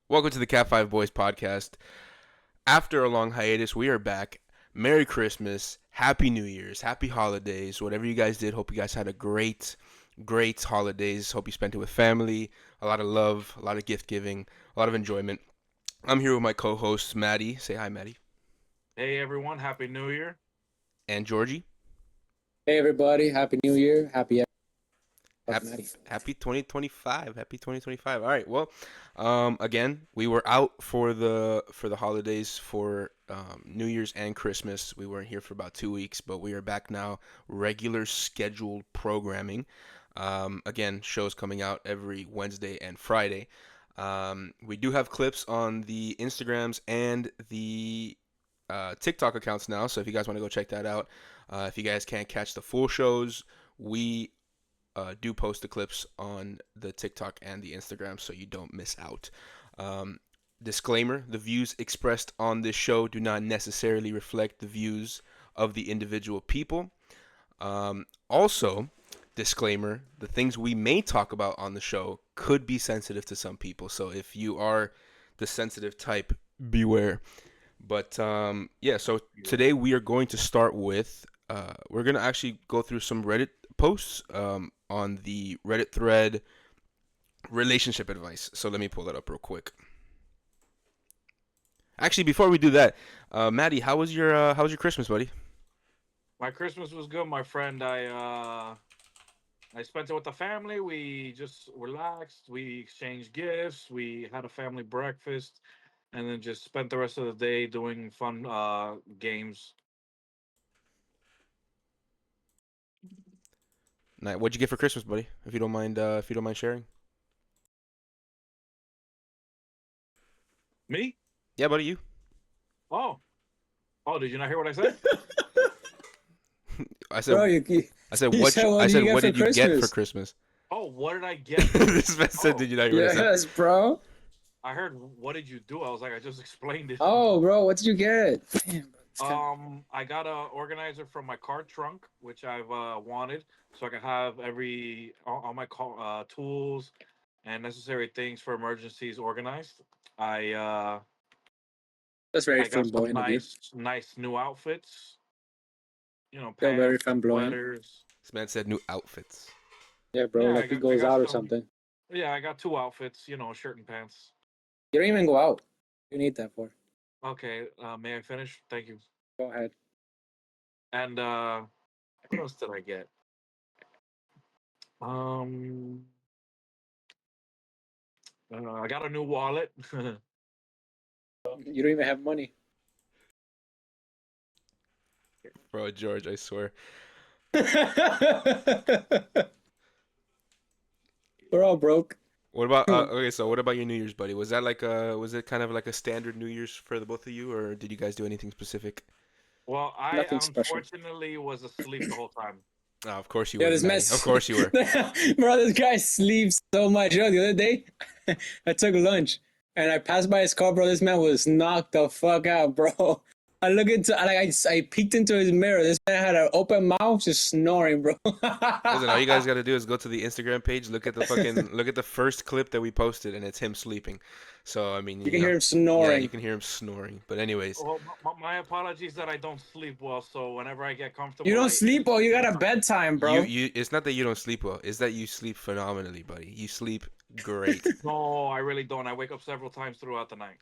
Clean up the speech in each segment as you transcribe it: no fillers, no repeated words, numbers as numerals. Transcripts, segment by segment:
Welcome to the CatFiveBoys podcast. After a long hiatus, we are back. Merry Christmas, Happy New Year's, Happy Holidays, whatever you guys did. Hope you guys had a great holidays. Hope you spent it with family, a lot of love, a lot of gift giving, a lot of enjoyment. I'm here with my co-host Maddie. Say hi, Maddie, Hey everyone, Happy New Year. and Georgie. Hey everybody, Happy New Year. Fuck Happy, Maddie. happy 2025. Happy 2025. All right. Well, again, we were out for the holidays for New Year's and Christmas. We weren't here for about 2 weeks, but we are back now. Regular scheduled programming. Again, shows coming out every Wednesday and Friday. We do have clips on the Instagrams and the TikTok accounts now. So if you guys want to go check that out, if you guys can't catch the full shows, we do post the clips on the TikTok and the Instagram so you don't miss out. Um, Disclaimer: the views expressed on this show do not necessarily reflect the views of the individual people. Also, disclaimer: the things we may talk about on the show could be sensitive to some people. So if you are the sensitive type, beware. But yeah, so today we are going to start with we're gonna actually go through some Reddit posts on the Reddit thread relationship advice. So let me pull that up real quick. Actually, before we do that, Maddie, how was your Christmas, buddy? My Christmas was good, my friend. I spent it with the family. We just relaxed. We exchanged gifts. We had a family breakfast, and then just spent the rest of the day doing fun games. Night. What'd you get for Christmas, buddy? If you don't mind sharing. Me? Yeah, buddy, you. Oh, oh! Did you not hear what I said? I Bro, said I said you what said I what did said you get what for did you get for Christmas? Christmas? Oh, what did I get? This man said, Oh, did you not hear what I said? Yes, bro. I heard. What did you do? I was like, I just explained it. Oh, bro, what did you get? Damn, bro, it's kind I got a organizer from my car trunk, which I've wanted, so I can have all my car tools and necessary things for emergencies organized. I uh, that's very I got some flamboyant of you. nice new outfits. You know, Still very pants, flamboyant. sweaters. This man said new outfits. Yeah, bro, Yeah, like he I goes got out or some. something. Yeah, I got two outfits. You know, shirt and pants. You don't even go out. You need that for. Okay, may I finish? Thank you. Go ahead. And what else did I get? Um, I got a new wallet. You don't even have money. Bro, George, I swear. We're all broke. What about okay? So what about your New Year's, buddy? Was it kind of like a standard New Year's for the both of you, or did you guys do anything specific? Well, I Nothing special. unfortunately was asleep the whole time. Of course you Yeah, were, this Maddie. Of mess. course you were. Bro, this guy sleeps so much. You know, the other day, I took lunch and I passed by his car, bro. This man was knocked the fuck out, bro. I look into, I peeked into his mirror. This man had an open mouth, just snoring, bro. Listen, all you guys got to do is go to the Instagram page, look at the first clip that we posted, and it's him sleeping. So I mean, You can hear him yeah, you snoring. can hear him snoring. But anyways, Well, my apologies that I don't sleep well. So whenever I get You comfortable, don't I sleep, oh, you got a sometimes. bedtime, you bro. you it's not that you don't sleep well, it's that you sleep phenomenally, buddy. You sleep great. No, I really don't. I wake up several times throughout the night.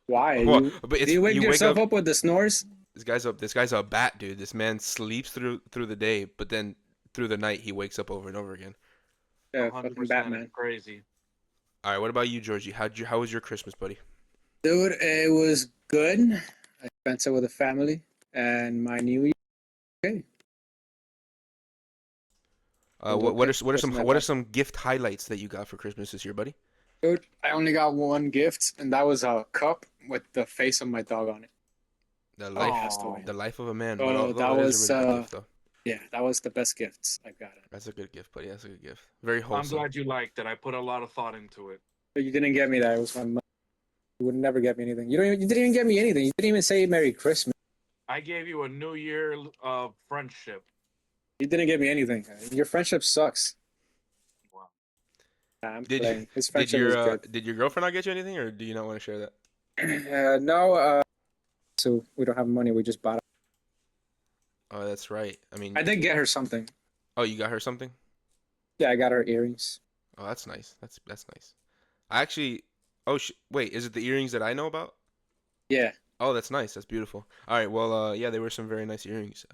Why? Well, You but do it's you wake you wake yourself up. up with the snores? This guy's a bat, dude. This man sleeps through the day, but then through the night he wakes up over and over again. A Yeah, hundred fucking percent, it's Batman. crazy. All right, what about you, Georgie? How was your Christmas, buddy? Dude, it was good. I spent it with the family and my New Year. Okay, it was What okay. are Wasn't that what are bad. some gift highlights that you got for Christmas this year, buddy? Dude, I only got one gift, and that was a cup with the face of my dog on it. The He life passed away. Oh, the life of a man, but So that although it is a was, really good gift though. yeah, that was the best gift I got. That's a good gift, buddy. That's a good gift. Very I'm wholesome. glad you liked it. I put a lot of thought into it. But you didn't get me that. It was my mother. You would never get me anything. You didn't even get me anything. You didn't even say Merry Christmas. I gave you a New Year of friendship. You didn't get me anything. Your friendship sucks. Wow. Nah, I'm Did playing. His did friendship your is good. did your girlfriend not get you anything, or do you not want to share that? No, so we don't have money. We just bought it. Oh, that's right. I mean, I did get her something. oh, you got her something? Yeah, I got her earrings. Oh, that's nice. That's nice. I actually. Oh, wait. Is it the earrings that I know about? Yeah, Oh, that's nice. That's beautiful. All right. Well, yeah, they were some very nice earrings.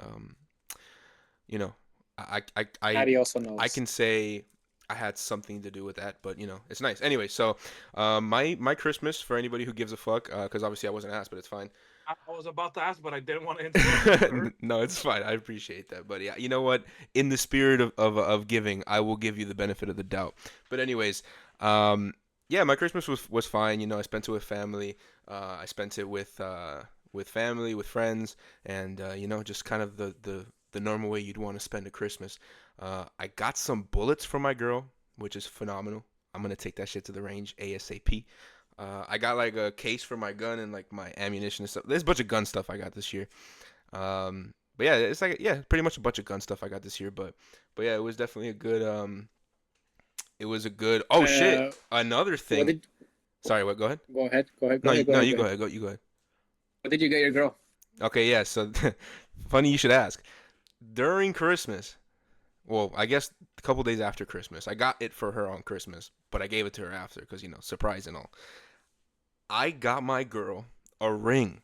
You know, I I I I Patty also I knows. can say I had something to do with that, but it's nice. Anyway, so my Christmas, for anybody who gives a fuck, because obviously I wasn't asked, but it's fine. I was about to ask, but I didn't want to interrupt you, sir. No, it's fine. I appreciate that, but yeah, you know what? In the spirit of giving, I will give you the benefit of the doubt. But anyways, um, yeah, my Christmas was fine. I spent it with family. I spent it with family, with friends, and just kind of the normal way you'd want to spend a Christmas. I got some bullets from my girl, which is phenomenal. I'm gonna take that shit to the range ASAP. I got like a case for my gun and like my ammunition and stuff. There's a bunch of gun stuff I got this year. But yeah, it's like yeah, pretty much a bunch of gun stuff I got this year. But yeah, it was definitely a good. It was a good. Oh shit! Uh, Another what thing. did? Sorry, what? Go ahead. Go ahead. Go ahead. Go No, ahead. Go no, ahead. you Go go ahead. ahead. You go ahead. What did you get your girl? Okay, yeah. So funny you should ask. During Christmas, well, I guess a couple days after Christmas, I got it for her on Christmas, but I gave it to her after because surprise and all. I got my girl a ring.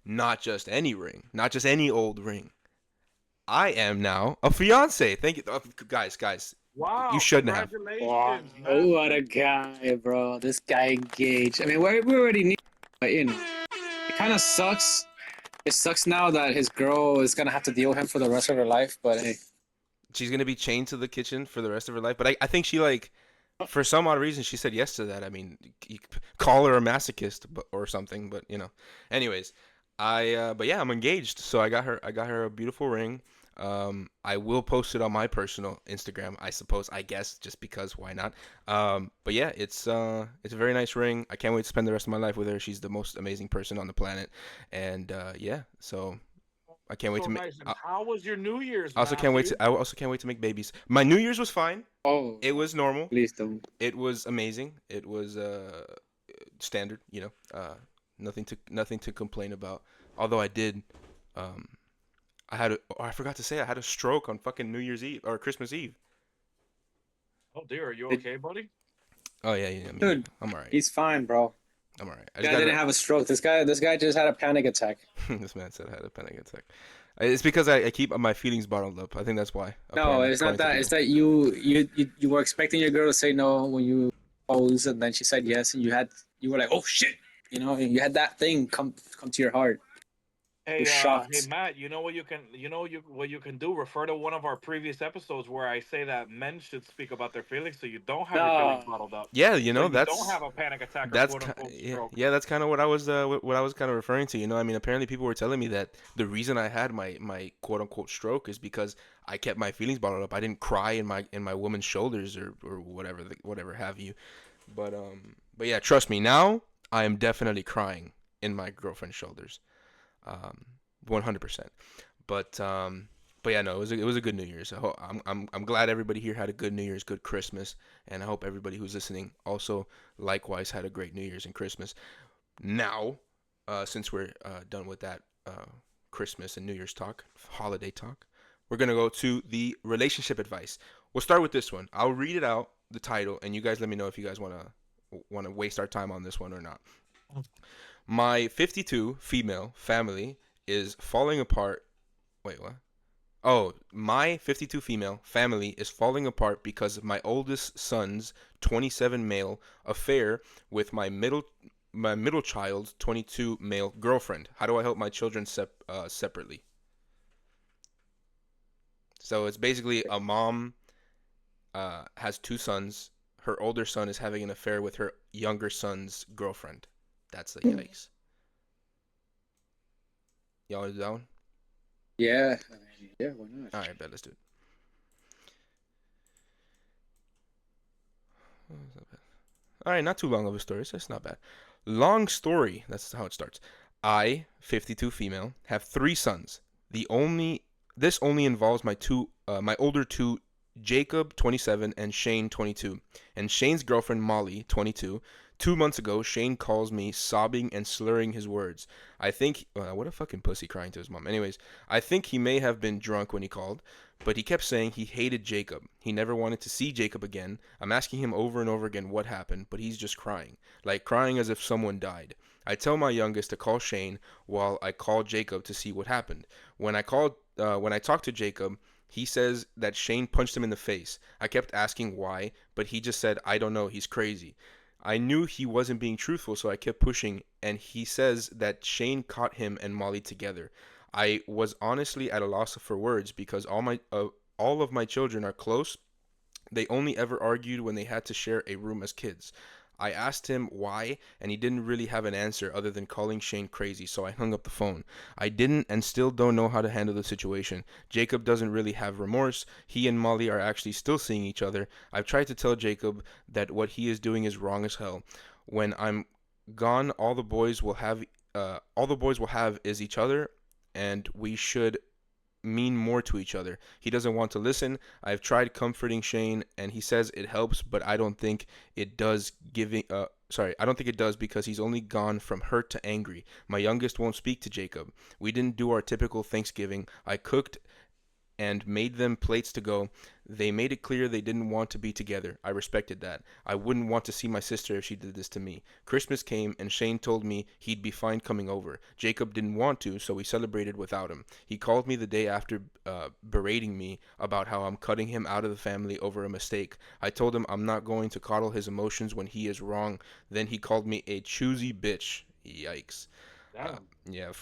Not just any ring, not just any old ring. I am now a fiance. Thank you, guys. You Wow, shouldn't have. Wow, congratulations, what a master. guy, bro. This guy engaged. I mean, we already knew, but it kind of sucks. It sucks now that his girl is gonna have to deal with him for the rest of her life. But hey, She's gonna be chained to the kitchen for the rest of her life. But I think she like, for some odd reason, she said yes to that. I mean, you call her a masochist or something. But anyways, but yeah, I'm engaged. So I got her a beautiful ring. I will post it on my personal Instagram, I suppose, I guess, just because why not? But yeah, it's a very nice ring. I can't wait to spend the rest of my life with her. She's the most amazing person on the planet, and yeah, so I can't wait So to make. nice. And how was your New Year's, I also can't wait Matthew? to. I also can't wait to make babies. My New Year's was fine. oh, It was normal. please don't. It was amazing. It was standard. Nothing to complain about. Although I did, um, I forgot to say I had a stroke on fucking New Year's Eve or Christmas Eve. Oh dear, are you Did- okay, buddy? Oh yeah, yeah. I mean, Dude, I'm alright. he's fine, bro. I'm alright. I just Guy got didn't have a stroke. This guy just had a panic attack. this man said I had a panic attack. It's because I keep my feelings bottled up. I think that's why. No, Apparently, it's not according to that. It's people. that you were expecting your girl to say no when you posed, and then she said yes, and you were like, oh shit, and you had that thing come to your heart. You were Hey, shocked. Matt. What you can do. Refer to one of our previous episodes where I say that men should speak about their feelings, so you don't have your feelings No, bottled up, Yeah, so you don't that's have a panic attack or That's quote unquote yeah, stroke. yeah. That's kind of what I was what I was kind of referring to. I mean, apparently people were telling me that the reason I had my quote unquote stroke is because I kept my feelings bottled up. I didn't cry in my woman's shoulders or whatever whatever have you. But yeah, trust me. Now I am definitely crying in my girlfriend's shoulders. 100%. But but yeah, no, it was a good New Year's. I'm glad everybody here had a good New Year's, good Christmas, and I hope everybody who's listening also likewise had a great New Year's and Christmas. Now, since we're done with that Christmas and New Year's talk, holiday talk, we're gonna go to the relationship advice. We'll start with this one. I'll read it out, the title, and you guys let me know if you guys wanna waste our time on this one or not. My 52 female family is falling apart. Wait, what? Oh, my 52 female family is falling apart because of my oldest son's 27 male affair with my middle child's 22 male girlfriend. How do I help my children separately? So it's basically a mom has two sons. Her older son is having an affair with her younger son's girlfriend. That's the yikes. Y'all want to do that one? yeah, I mean, yeah, why not? All right, bet let's do it. All right, not too long of a story, so it's not bad. Long story, that's how it starts. I, 52 female, have three sons. The only This only involves my older two Jacob, 27, and Shane, 22. And Shane's girlfriend, Molly, 22. 2 months ago, Shane calls me sobbing and slurring his words. I think, what a fucking pussy crying to his mom. Anyways, I think he may have been drunk when he called, but he kept saying he hated Jacob. He never wanted to see Jacob again. I'm asking him over and over again what happened, but he's just crying. Like crying as if someone died. I tell my youngest to call Shane while I call Jacob to see what happened. When I talked to Jacob, he says that Shane punched him in the face. I kept asking why, but he just said, I don't know, he's crazy. I knew he wasn't being truthful, so I kept pushing, and he says that Shane caught him and Molly together. I was honestly at a loss for words because all of my children are close. They only ever argued when they had to share a room as kids. I asked him why, and he didn't really have an answer other than calling Shane crazy, so I hung up the phone. I didn't and still don't know how to handle the situation. Jacob doesn't really have remorse. He and Molly are actually still seeing each other. I've tried to tell Jacob that what he is doing is wrong as hell. When I'm gone, all the boys will have is each other, and we should mean more to each other. He doesn't want to listen. I've tried comforting Shane and he says it helps, but I don't think it does I don't think it does because he's only gone from hurt to angry. My youngest won't speak to Jacob. We didn't do our typical Thanksgiving. I cooked and made them plates to go. They made it clear they didn't want to be together. I respected that. I wouldn't want to see my sister if she did this to me. Christmas came and Shane told me he'd be fine coming over. Jacob didn't want to, so we celebrated without him. He called me the day after, berating me about how I'm cutting him out of the family over a mistake. I told him I'm not going to coddle his emotions when he is wrong. Then he called me a choosy bitch. Yikes. Uh, Damn. yeah,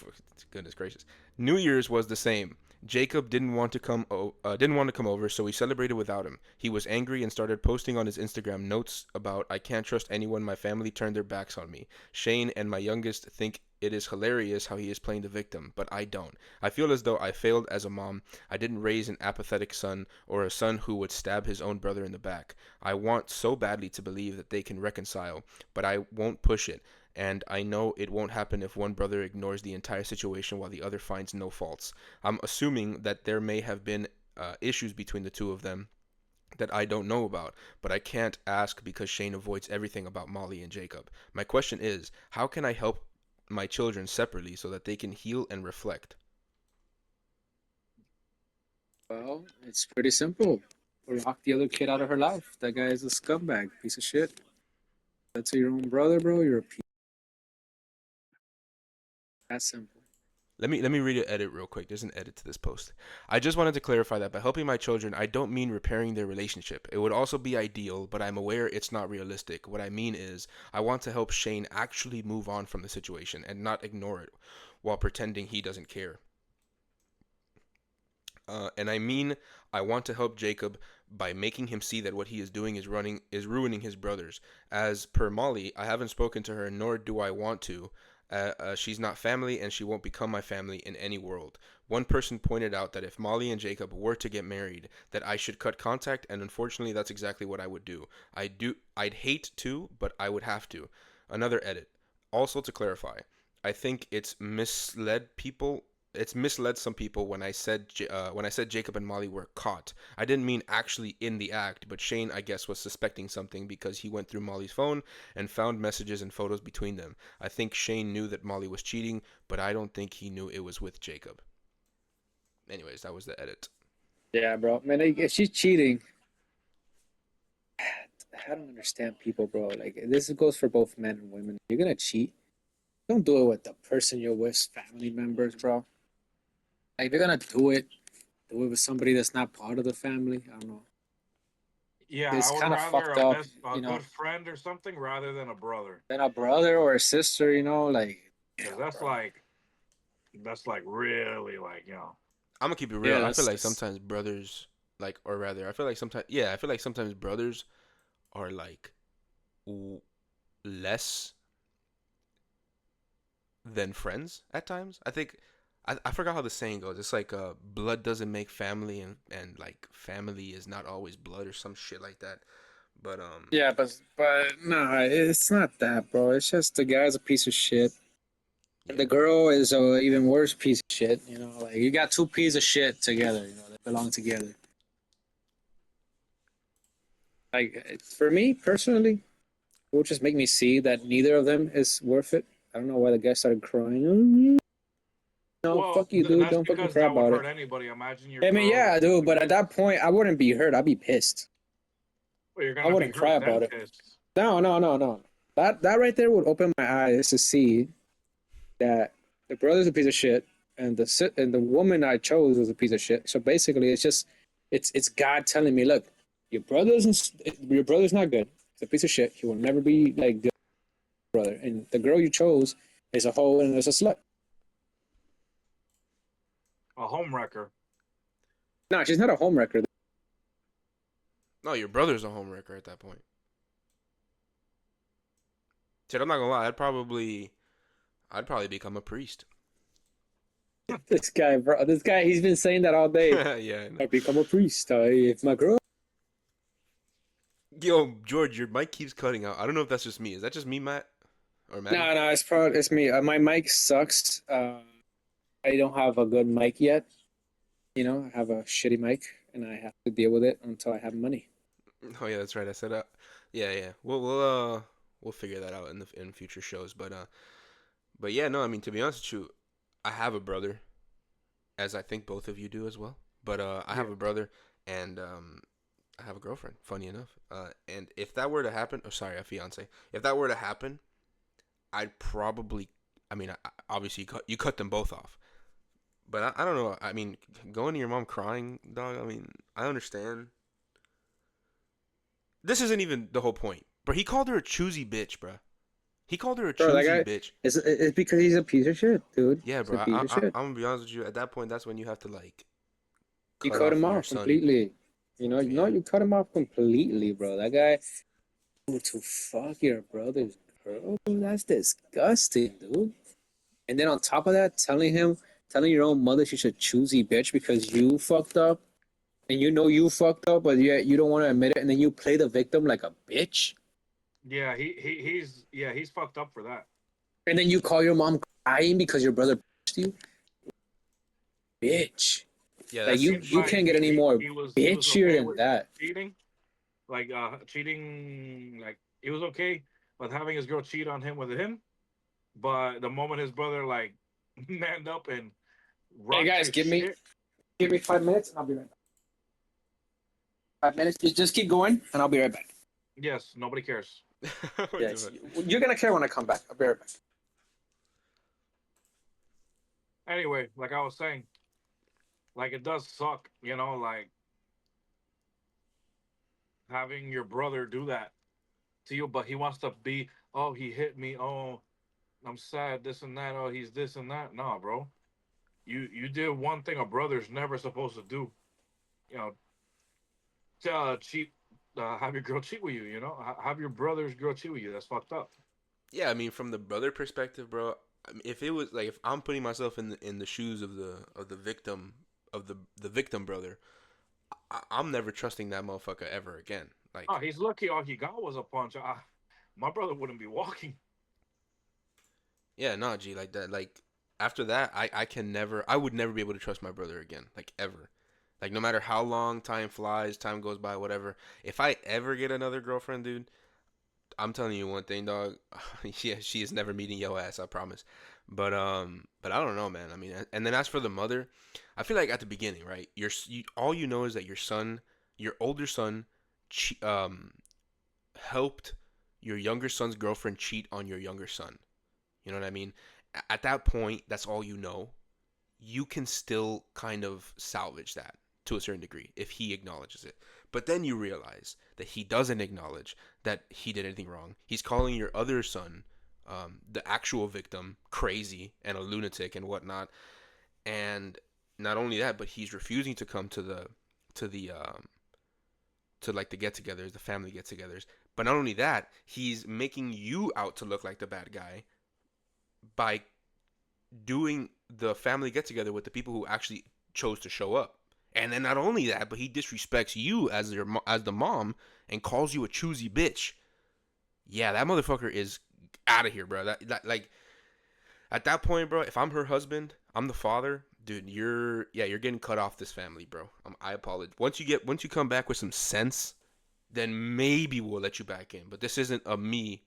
goodness gracious. New Year's was the same. Jacob didn't want to come over, so we celebrated without him. He was angry and started posting on his Instagram notes about I can't trust anyone. My family turned their backs on me. Shane and my youngest think it is hilarious how he is playing the victim, but I don't. I feel as though I failed as a mom. I didn't raise an apathetic son or a son who would stab his own brother in the back. I want so badly to believe that they can reconcile, but I won't push it. And I know it won't happen if one brother ignores the entire situation while the other finds no faults. I'm assuming that there may have been issues between the two of them that I don't know about, but I can't ask because Shane avoids everything about Molly and Jacob. My question is, how can I help my children separately so that they can heal and reflect? Well, it's pretty simple. Lock the other kid out of her life. That guy is a scumbag, piece of shit. That's your own brother, bro. You're a piece. That simple. Let me read an edit real quick. There's an edit to this post. I just wanted to clarify that by helping my children, I don't mean repairing their relationship. It would also be ideal, but I'm aware it's not realistic. What I mean is, I want to help Shane actually move on from the situation and not ignore it while pretending he doesn't care. And I mean, I want to help Jacob by making him see that what he is doing is ruining his brothers. As per Molly, I haven't spoken to her, nor do I want to. She's not family, and she won't become my family in any world. One person pointed out that if Molly and Jacob were to get married, that I should cut contact, and unfortunately, that's exactly what I would do. I'd hate to, but I would have to. Another edit. Also to clarify, I think it's misled some people when I said Jacob and Molly were caught. I didn't mean actually in the act, but Shane, I guess, was suspecting something because he went through Molly's phone and found messages and photos between them. I think Shane knew that Molly was cheating, but I don't think he knew it was with Jacob. Anyways, that was the edit. Yeah, bro. Man, if she's cheating, I don't understand people, bro. Like this goes for both men and women. You're gonna cheat. Don't do it with the person you're with, family members, bro. Like if you're gonna do it with somebody that's not part of the family. I don't know. Yeah, I It's would kind of rather fucked a up, a good friend or something rather than a brother, than a brother or a sister. Like, because damn, bro. that's like really like I'm gonna keep it real. Yeah, I feel that's like just sometimes brothers, like, or rather, I feel like sometimes, yeah, I feel like sometimes brothers are like less than friends at times. I forgot how the saying goes. It's like blood doesn't make family, and like family is not always blood or some shit like that. But yeah, but no, it's not that, bro. It's just the guy's a piece of shit, and yeah, the girl is a even worse piece of shit. Like you got two pieces of shit together. They belong together. Like for me personally, it will just make me see that neither of them is worth it. I don't know why the guy started crying. No, Well, fuck you, dude. that's Don't fucking because cry that would about hurt it. anybody. Imagine your I mean, girl yeah, dude, with but at his. that point, I wouldn't be hurt. I'd be pissed. Well, you're I gonna be wouldn't cry hurt then about it. pissed. No, no, no, no. That right there would open my eyes to see that the brother's a piece of shit, and the woman I chose was a piece of shit. So basically, it's just it's God telling me, look, your brother's not good. He's a piece of shit. He will never be like good brother. And the girl you chose is a hoe and is a slut. A home wrecker. No, she's not a homewrecker. No, your brother's a homewrecker at that point. Shit, I'm not gonna lie. I'd probably become a priest. This guy, bro, this guy, he's been saying that all day. Yeah. I know. I become a priest. If my girl. Yo, George, your mic keeps cutting out. I don't know if that's just me. Is that just me, Matt or Maddie? No, no, it's me. My mic sucks. I don't have a good mic yet. You know, I have a shitty mic, and I have to deal with it until I have money. Oh yeah, that's right. I said yeah, yeah. We'll figure that out in future shows. But yeah, no. I mean, to be honest with you, I have a brother, as I think both of you do as well. But I Yeah. have a brother, and I have a girlfriend. Funny enough. And if that were to happen, oh sorry, a fiance. If that were to happen, I'd probably. I mean, obviously you cut them both off. But I don't know. I mean, going to your mom crying, dog. I mean, I understand. This isn't even the whole point. Bro, he called her a choosy bitch, bro. He called her a Bro, that choosy guy, bitch. it's because he's a piece of shit, dude. Yeah, He's a bro. piece of shit. I'm gonna be honest with you. At that point, that's when you have to like You cut cut off him your off son. completely. No, Yeah. you cut him off completely, bro. That guy, dude, to fuck your brother's girl, dude, that's disgusting, dude. And then on top of that, telling your own mother she's a choosy bitch because you fucked up, and you know you fucked up, but yet you don't want to admit it, and then you play the victim like a bitch, Yeah, he's fucked up for that. and then you call your mom crying because your brother pushed you, bitch. Yeah, Like that's Seems you like shitty. can't get any more he was bitchier okay than with that. cheating, like cheating, like he was okay with having his girl cheat on him with him. But the moment his brother like manned up and Hey rocked guys, his shit, give me 5 minutes, and I'll be right back. 5 minutes, just keep going, and I'll be right back. yes, nobody cares. What the Yes, fuck? you're gonna care when I come back. I'll be right back. Anyway, like I was saying, like it does suck, like having your brother do that to you, but he wants to be, oh, he hit me, oh, I'm sad, this and that, oh, he's this and that. Nah, bro. You did one thing a brother's never supposed to do, you know, to cheat, have your girl cheat with you, have your brother's girl cheat with you. That's fucked up. Yeah, I mean, from the brother perspective, bro. I mean, if it was like if I'm putting myself in the shoes of the victim of the victim brother, I'm never trusting that motherfucker ever again. Oh, Like, he's lucky all he got was a punch. My brother wouldn't be walking. yeah, no, G, like that. Like after that, I would never be able to trust my brother again, like ever. Like no matter how long time flies, time goes by, whatever. If I ever get another girlfriend, dude, I'm telling you one thing, dog. Yeah, she is never meeting your ass, I promise. But I don't know, man. I mean, and then as for the mother, I feel like at the beginning, right? All you know is that your older son, helped your younger son's girlfriend cheat on your younger son. You know what I mean? At that point, that's all you know. You can still kind of salvage that to a certain degree if he acknowledges it. But then you realize that he doesn't acknowledge that he did anything wrong. He's calling your other son, the actual victim, crazy and a lunatic and whatnot. And not only that, but he's refusing to come to the to like the get-togethers, the family get-togethers. But not only that, he's making you out to look like the bad guy by doing the family get together with the people who actually chose to show up. And then not only that, but he disrespects you as the mom and calls you a choosy bitch. Yeah, that motherfucker is out of here, bro. That like at that point, bro. If I'm her husband, I'm the father, dude. You're getting cut off this family, bro. I apologize. Once you come back with some sense, then maybe we'll let you back in. But this isn't a me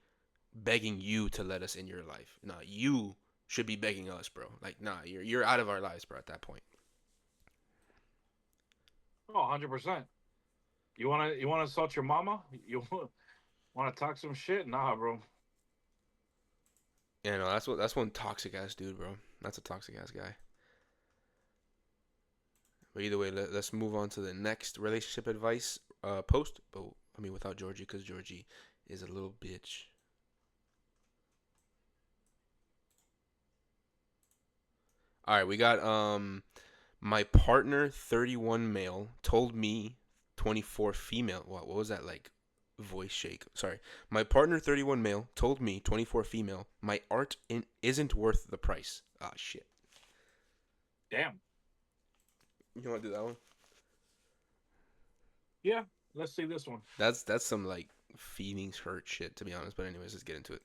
begging you to let us in your life. Nah, you should be begging us, bro. Like, nah, you're out of our lives, bro, at that point. Oh, 100%. You wanna insult your mama? You wanna talk some shit? Nah, bro. Yeah, no, that's one toxic ass dude, bro. That's a toxic ass guy. But either way, us move on to the next relationship advice post. But I mean, without Georgie, because Georgie is a little bitch. All right, we got my partner 31 male told me 24 female. What was that like? Voice shake. Sorry. My partner 31 male told me 24 female. My art isn't worth the price. Ah shit. Damn. You want to do that one? Yeah. Let's see this one. That's some like feelings hurt shit to be honest. But anyways, let's get into it.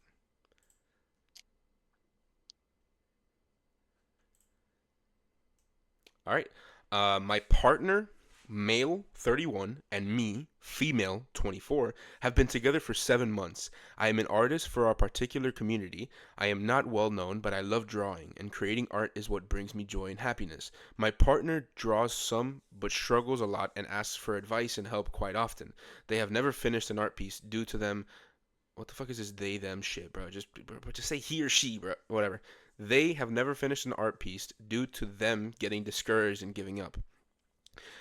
All right. My partner, male 31, and me, female 24, have been together for 7 months. I am an artist for our particular community. I am not well known, but I love drawing, and creating art is what brings me joy and happiness. My partner draws some, but struggles a lot and asks for advice and help quite often. They have never finished an art piece due to them. What the fuck is this they them shit, bro? Just say he or she, bro. Whatever. They have never finished an art piece due to them getting discouraged and giving up.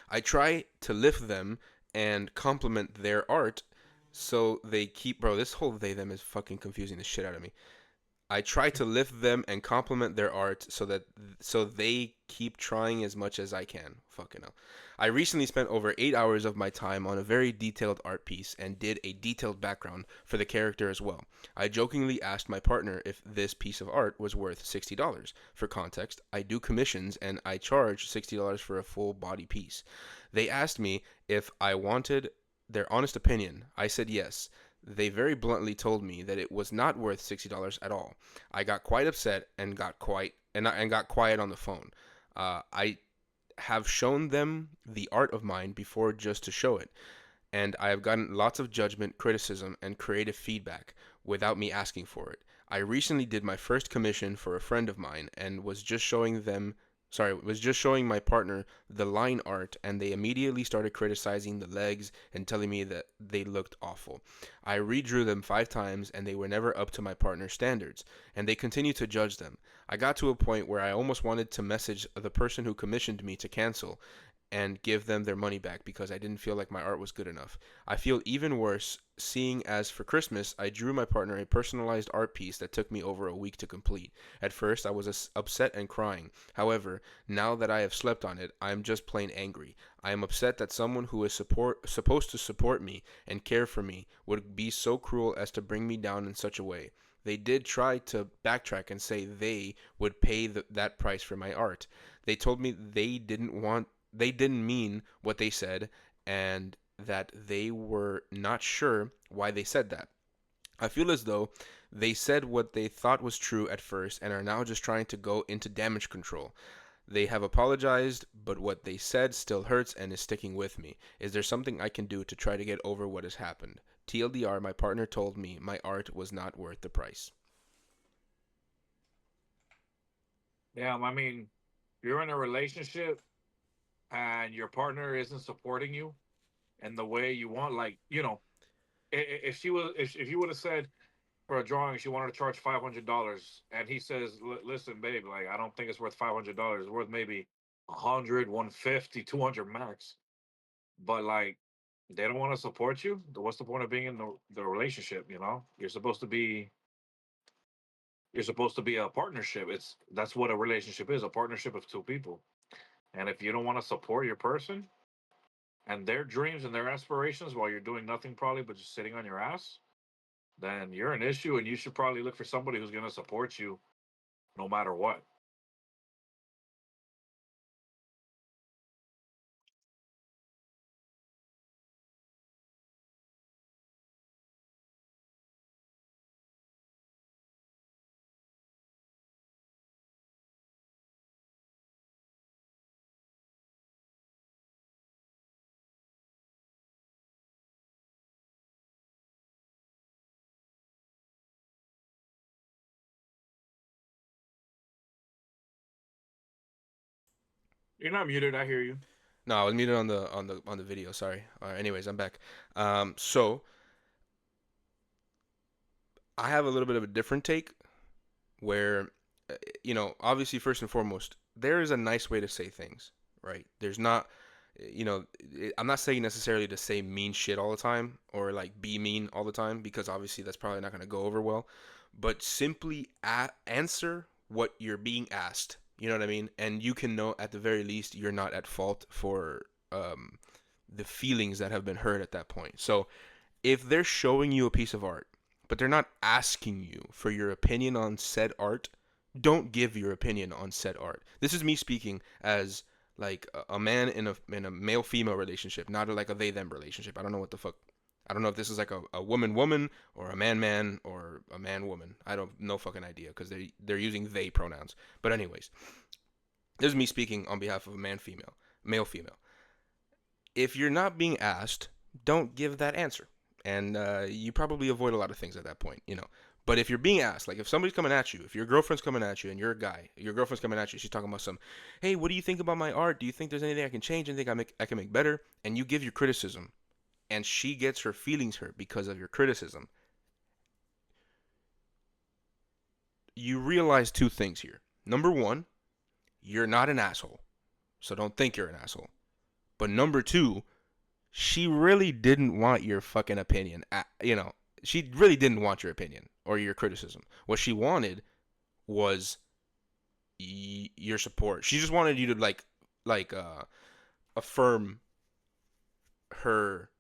I try to lift them and compliment their art so they keep. Bro, this whole they them is fucking confusing the shit out of me. I try to lift them and compliment their art so they keep trying as much as I can. Fucking hell. I recently spent over 8 hours of my time on a very detailed art piece and did a detailed background for the character as well. I jokingly asked my partner if this piece of art was worth $60. For context, I do commissions and I charge $60 for a full body piece. They asked me if I wanted their honest opinion. I said yes. They very bluntly told me that it was not worth $60 at all. I got quite upset and got quiet on the phone. I have shown them the art of mine before just to show it, and I have gotten lots of judgment, criticism, and creative feedback without me asking for it. I recently did my first commission for a friend of mine and was just showing my partner the line art, and they immediately started criticizing the legs and telling me that they looked awful. I redrew them 5 times and they were never up to my partner's standards, and they continued to judge them. I got to a point where I almost wanted to message the person who commissioned me to cancel and give them their money back because I didn't feel like my art was good enough. I feel even worse seeing as for Christmas I drew my partner a personalized art piece that took me over a week to complete. At first I was upset and crying. However, now that I have slept on it, I am just plain angry. I am upset that someone who is supposed to support me and care for me would be so cruel as to bring me down in such a way. They did try to backtrack and say they would pay that price for my art. They told me they didn't mean what they said and that they were not sure why they said that. I feel as though they said what they thought was true at first and are now just trying to go into damage control. They have apologized, but what they said still hurts and is sticking with me. Is there something I can do to try to get over what has happened? TLDR, my partner told me my art was not worth the price. Yeah, I mean, you're in a relationship and your partner isn't supporting you in the way you want. Like, if she was, if you would have said for a drawing she wanted to charge $500, and he says, "Listen, babe, like I don't think it's worth $500. It's worth maybe 100, 150, 200 max." But like, they don't want to support you. What's the point of being in the relationship? You're supposed to be a partnership. That's what a relationship is, a partnership of two people. And if you don't want to support your person and their dreams and their aspirations while you're doing nothing probably but just sitting on your ass, then you're an issue and you should probably look for somebody who's going to support you no matter what. You're not muted. I hear you. No, I was muted on the video. Sorry. Anyways, I'm back. So I have a little bit of a different take where, obviously, first and foremost, there is a nice way to say things, right? There's not, I'm not saying necessarily to say mean shit all the time or like be mean all the time because obviously that's probably not going to go over well, but simply answer what you're being asked. You know what I mean? And you can know at the very least you're not at fault for the feelings that have been hurt at that point. So if they're showing you a piece of art, but they're not asking you for your opinion on said art, don't give your opinion on said art. This is me speaking as like a man in a male female relationship, not like a they them relationship. I don't know what the fuck. I don't know if this is like a woman woman or a man man or a man woman. I don't no fucking idea because they're using they pronouns. But anyways, this is me speaking on behalf of a man female, male female. If you're not being asked, don't give that answer. And you probably avoid a lot of things at that point. But if you're being asked, like if somebody's coming at you, if your girlfriend's coming at you and you're a guy, your girlfriend's coming at you, she's talking about some, hey, what do you think about my art? Do you think there's anything I can change? Anything I can make better? And you give your criticism, and she gets her feelings hurt because of your criticism. You realize two things here. Number one, you're not an asshole, so don't think you're an asshole. But number two, she really didn't want your fucking opinion. She really didn't want your opinion or your criticism. What she wanted was your support. She just wanted you to like affirm her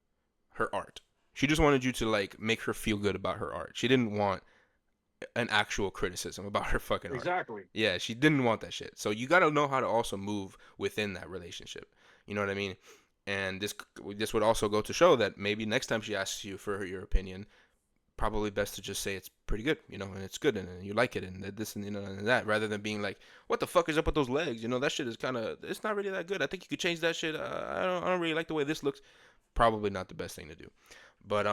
her art. She just wanted you to like make her feel good about her art. She didn't want an actual criticism about her fucking art. Exactly. Yeah, she didn't want that shit. So you got to know how to also move within that relationship. You know what I mean? And this would also go to show that maybe next time she asks you for your opinion, probably best to just say it's pretty good, and it's good and you like it and this and and that, rather than being like, what the fuck is up with those legs? That shit is kind of it's not really that good. I think you could change that shit. I don't really like the way this looks. Probably not the best thing to do. But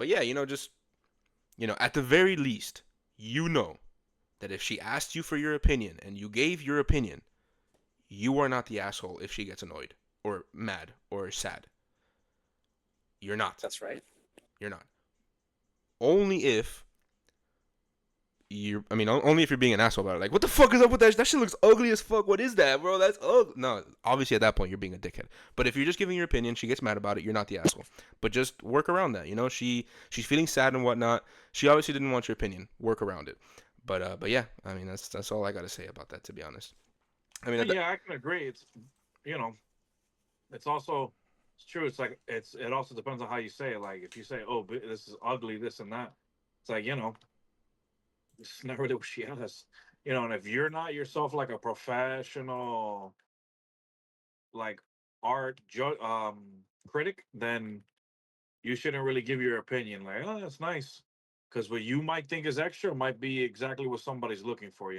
yeah, just at the very least, that if she asked you for your opinion and you gave your opinion, you are not the asshole if she gets annoyed or mad or sad. You're not. That's right. You're not. Only if only if you're being an asshole about it. Like, what the fuck is up with that? That shit looks ugly as fuck. What is that, bro? That's ugly. No, obviously at that point you're being a dickhead. But if you're just giving your opinion, she gets mad about it. You're not the asshole. But just work around that. She's feeling sad and whatnot. She obviously didn't want your opinion. Work around it. But yeah, that's all I gotta say about that. To be honest, Yeah, I can agree. You know, it's true. It's like it also depends on how you say it. Like if you say, "Oh, this is ugly," this and that, it's like it's not really what she has. And if you're not yourself like a professional, like critic, then you shouldn't really give your opinion. Like, oh, that's nice, because what you might think is extra might be exactly what somebody's looking for.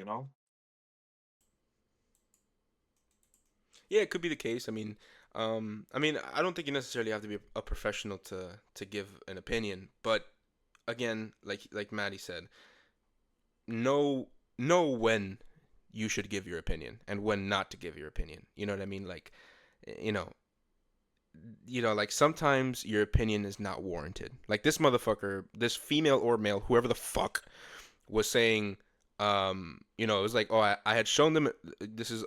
yeah, it could be the case. I don't think you necessarily have to be a professional to give an opinion. But again, like Maddie said, know when you should give your opinion and when not to give your opinion. You know what I mean? Like, you know, like sometimes your opinion is not warranted. Like this motherfucker, this female or male, whoever the fuck was saying, it was like, oh, I had shown them. This is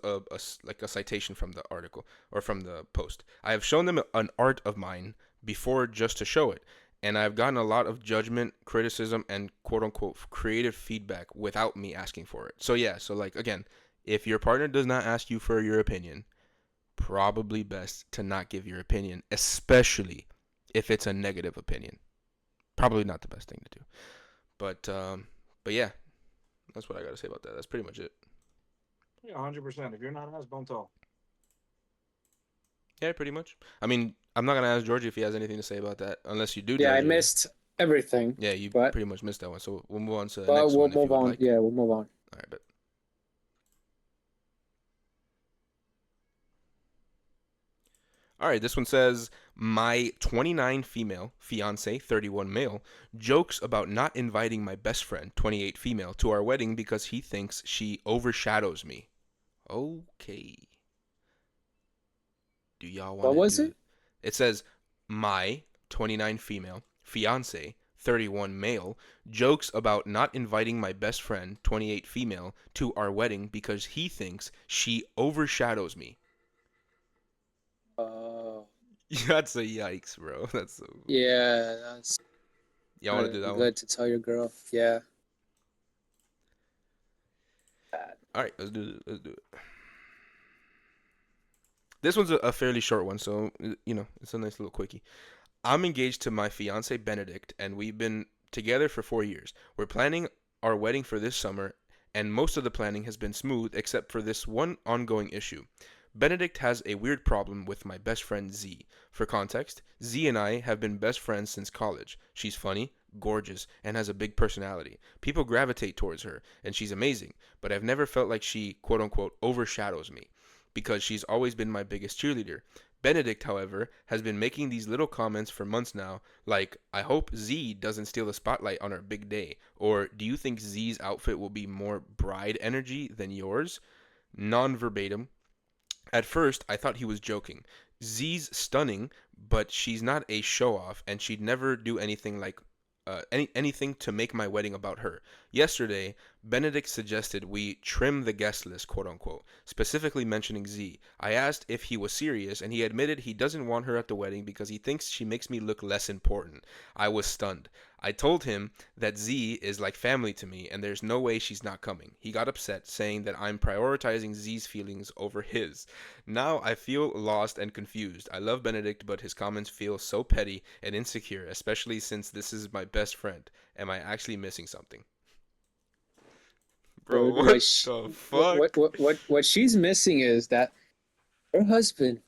like a citation from the article or from the post. I have shown them an art of mine before just to show it, and I've gotten a lot of judgment, criticism, and quote unquote creative feedback without me asking for it. So yeah, so like again, if your partner does not ask you for your opinion, probably best to not give your opinion, especially if it's a negative opinion. Probably not the best thing to do. But yeah, that's what I got to say about that. That's pretty much it. Yeah, 100%. If you're not asked, don't tell. Yeah, pretty much. I'm not gonna ask Georgie if he has anything to say about that, unless you do, Yeah, I Georgie. missed everything. Yeah, you but pretty much missed that one. So we'll move on to the but next we'll one if you move would on. like. Yeah, we'll move on. All right, but all right, this one says my 29 female fiance, 31 male, jokes about not inviting my best friend, 28 female, to our wedding because he thinks she overshadows me. Okay. Do y'all want What to was do? it? It says my 29 female fiance 31 male jokes about not inviting my best friend 28 female to our wedding because he thinks she overshadows me. Oh, That's a yikes, bro. That's a, yeah, that's y'all not want to do even that one? good to tell your girl. Yeah. Bad. All right, let's do it. Let's do it. This one's a fairly short one, so it's a nice little quickie. I'm engaged to my fiance Benedict, and we've been together for 4 years. We're planning our wedding for this summer, and most of the planning has been smooth except for this one ongoing issue. Benedict has a weird problem with my best friend Z. For context, Z and I have been best friends since college. She's funny, gorgeous, and has a big personality. People gravitate towards her, and she's amazing, but I've never felt like she, quote unquote, overshadows me because she's always been my biggest cheerleader. Benedict, however, has been making these little comments for months now, like, I hope Z doesn't steal the spotlight on our big day, or do you think Z's outfit will be more bride energy than yours? Non verbatim. At first, I thought he was joking. Z's stunning, but she's not a show off, and she'd never do anything like anything to make my wedding about her. Yesterday, Benedict suggested we trim the guest list, quote unquote, specifically mentioning Z. I asked if he was serious, and he admitted he doesn't want her at the wedding because he thinks she makes me look less important. I was stunned. I told him that Z is like family to me, and there's no way she's not coming. He got upset, saying that I'm prioritizing Z's feelings over his. Now I feel lost and confused. I love Benedict, but his comments feel so petty and insecure, especially since this is my best friend. Am I actually missing something? Bro, Dude, what the fuck? what she's missing is that her husband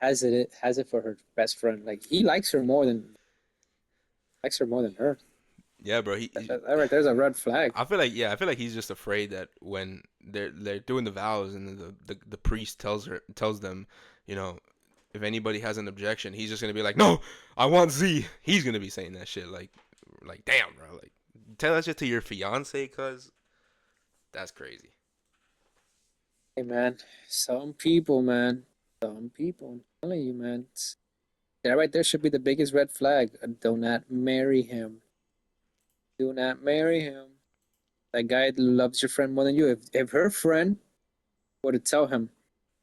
has it for her best friend. Like he likes her more than her. Yeah, bro. That right there's a red flag. I feel like he's just afraid that when they're doing the vows and the priest tells them, you know, if anybody has an objection, he's just gonna be like, no, I want Z. He's gonna be saying that shit like damn, bro. Like tell that shit to your fiance, cuz that's crazy. Hey man, some people, I'm telling you, man, that right there should be the biggest red flag. Do not marry him. Do not marry him. That guy loves your friend more than you. If her friend were to tell him,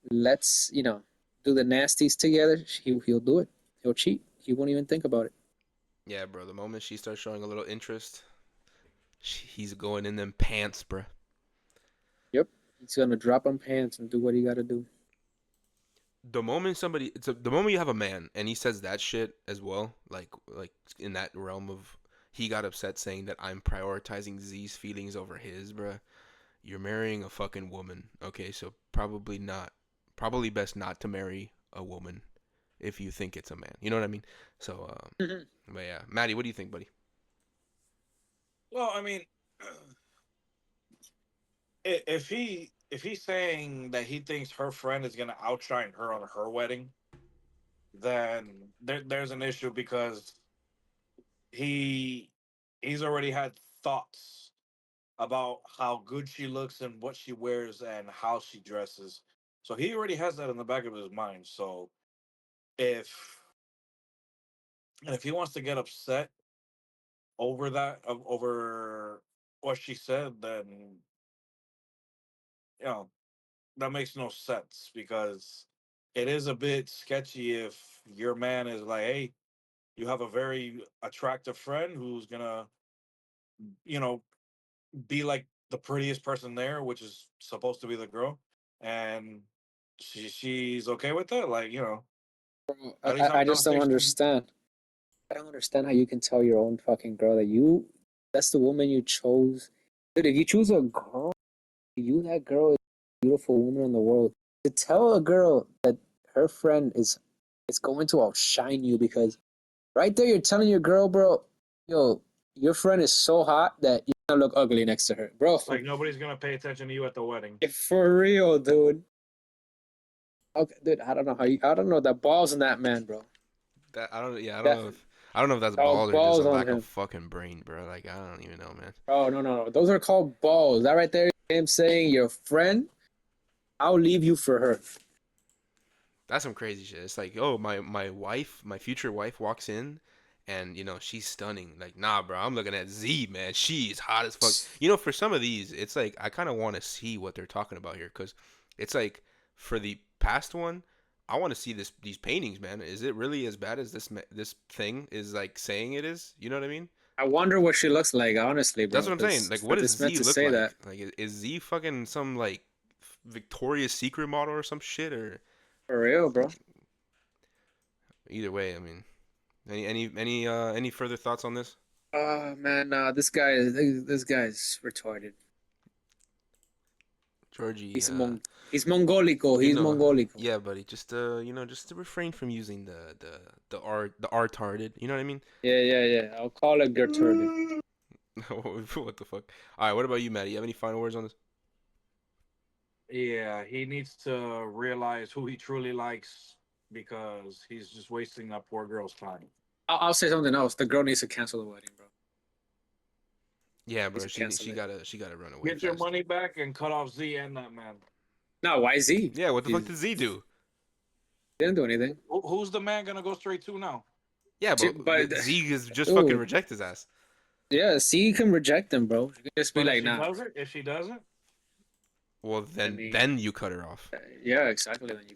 let's do the nasties together, he'll do it. He'll cheat. He won't even think about it. Yeah, bro. The moment she starts showing a little interest, he's going in them pants, bro. Yep, he's gonna drop on pants and do what he got to do. The moment you have a man and he says that shit as well, like in that realm of he got upset saying that I'm prioritizing Z's feelings over his, bruh. You're marrying a fucking woman, okay? So probably not, probably best not to marry a woman if you think it's a man. You know what I mean? So, but yeah, Maddie, what do you think, buddy? Well, I mean, if he's saying that he thinks her friend is gonna outshine her on her wedding, then there's an issue because he he's already had thoughts about how good she looks and what she wears and how she dresses. So he already has that in the back of his mind. So if if he wants to get upset over that over what she said, then you know that makes no sense because it is a bit sketchy if your man is like, hey, you have a very attractive friend who's gonna, you know, be like the prettiest person there, which is supposed to be the girl, and she's okay with that. Like, at least have a I just don't conversation. understand. I don't understand how you can tell your own fucking girl that that's the woman you chose. Dude, if you choose a girl, that girl is the beautiful woman in the world. To tell a girl that her friend is going to outshine you because right there you're telling your girl, bro, yo, your friend is so hot that you're gonna look ugly next to her, bro. Like nobody's gonna pay attention to you at the wedding. For real, dude. Okay, dude, I don't know the balls in that man, bro. That I don't. Yeah, Definitely. I don't know if that's Oh, balls or just a balls on lack of him. fucking brain, bro. Like I don't even know, man. Oh, no, no, no. Those are called balls. That right there, him saying, your friend, I'll leave you for her. That's some crazy shit. It's like, oh, my wife, my future wife walks in, and she's stunning. Like, nah, bro, I'm looking at Z, man. She's hot as fuck. For some of these, it's like I kind of want to see what they're talking about here, cause it's like for the past one, I want to see these paintings, man. Is it really as bad as this thing is like saying it is? You know what I mean? I wonder what she looks like, honestly, That's bro. what I'm saying. Because Like, for what does this man Z to look say that, like? Like, is Z fucking some like Victoria's Secret model or some shit or for real, bro. either way? I mean, any further thoughts on this? Man, this guy's retarded. Georgie, He's Mongolico. you He's know, Mongolico. yeah, buddy, just to refrain from using the R-tarded. You know what I mean? Yeah, yeah, yeah. I'll call it Gertrude. What the fuck? All right, what about you, Maddie? You have any final words on this? Yeah, he needs to realize who he truly likes because he's just wasting that poor girl's time. I'll say something else. The girl needs to cancel the wedding, bro. Yeah, Needs bro, to she cancel she it. gotta she gotta run away Get your fast. money back and cut off Z and that man. No, why Z? Yeah, what the He fuck did Z do? didn't do anything. Who's the man gonna go straight to now? Yeah, but But Z is just fucking dude, reject his ass. yeah, C can reject them, bro. You can just be But like, nah. if she doesn't, Well, I then mean, then you cut her off. yeah, exactly. Then you.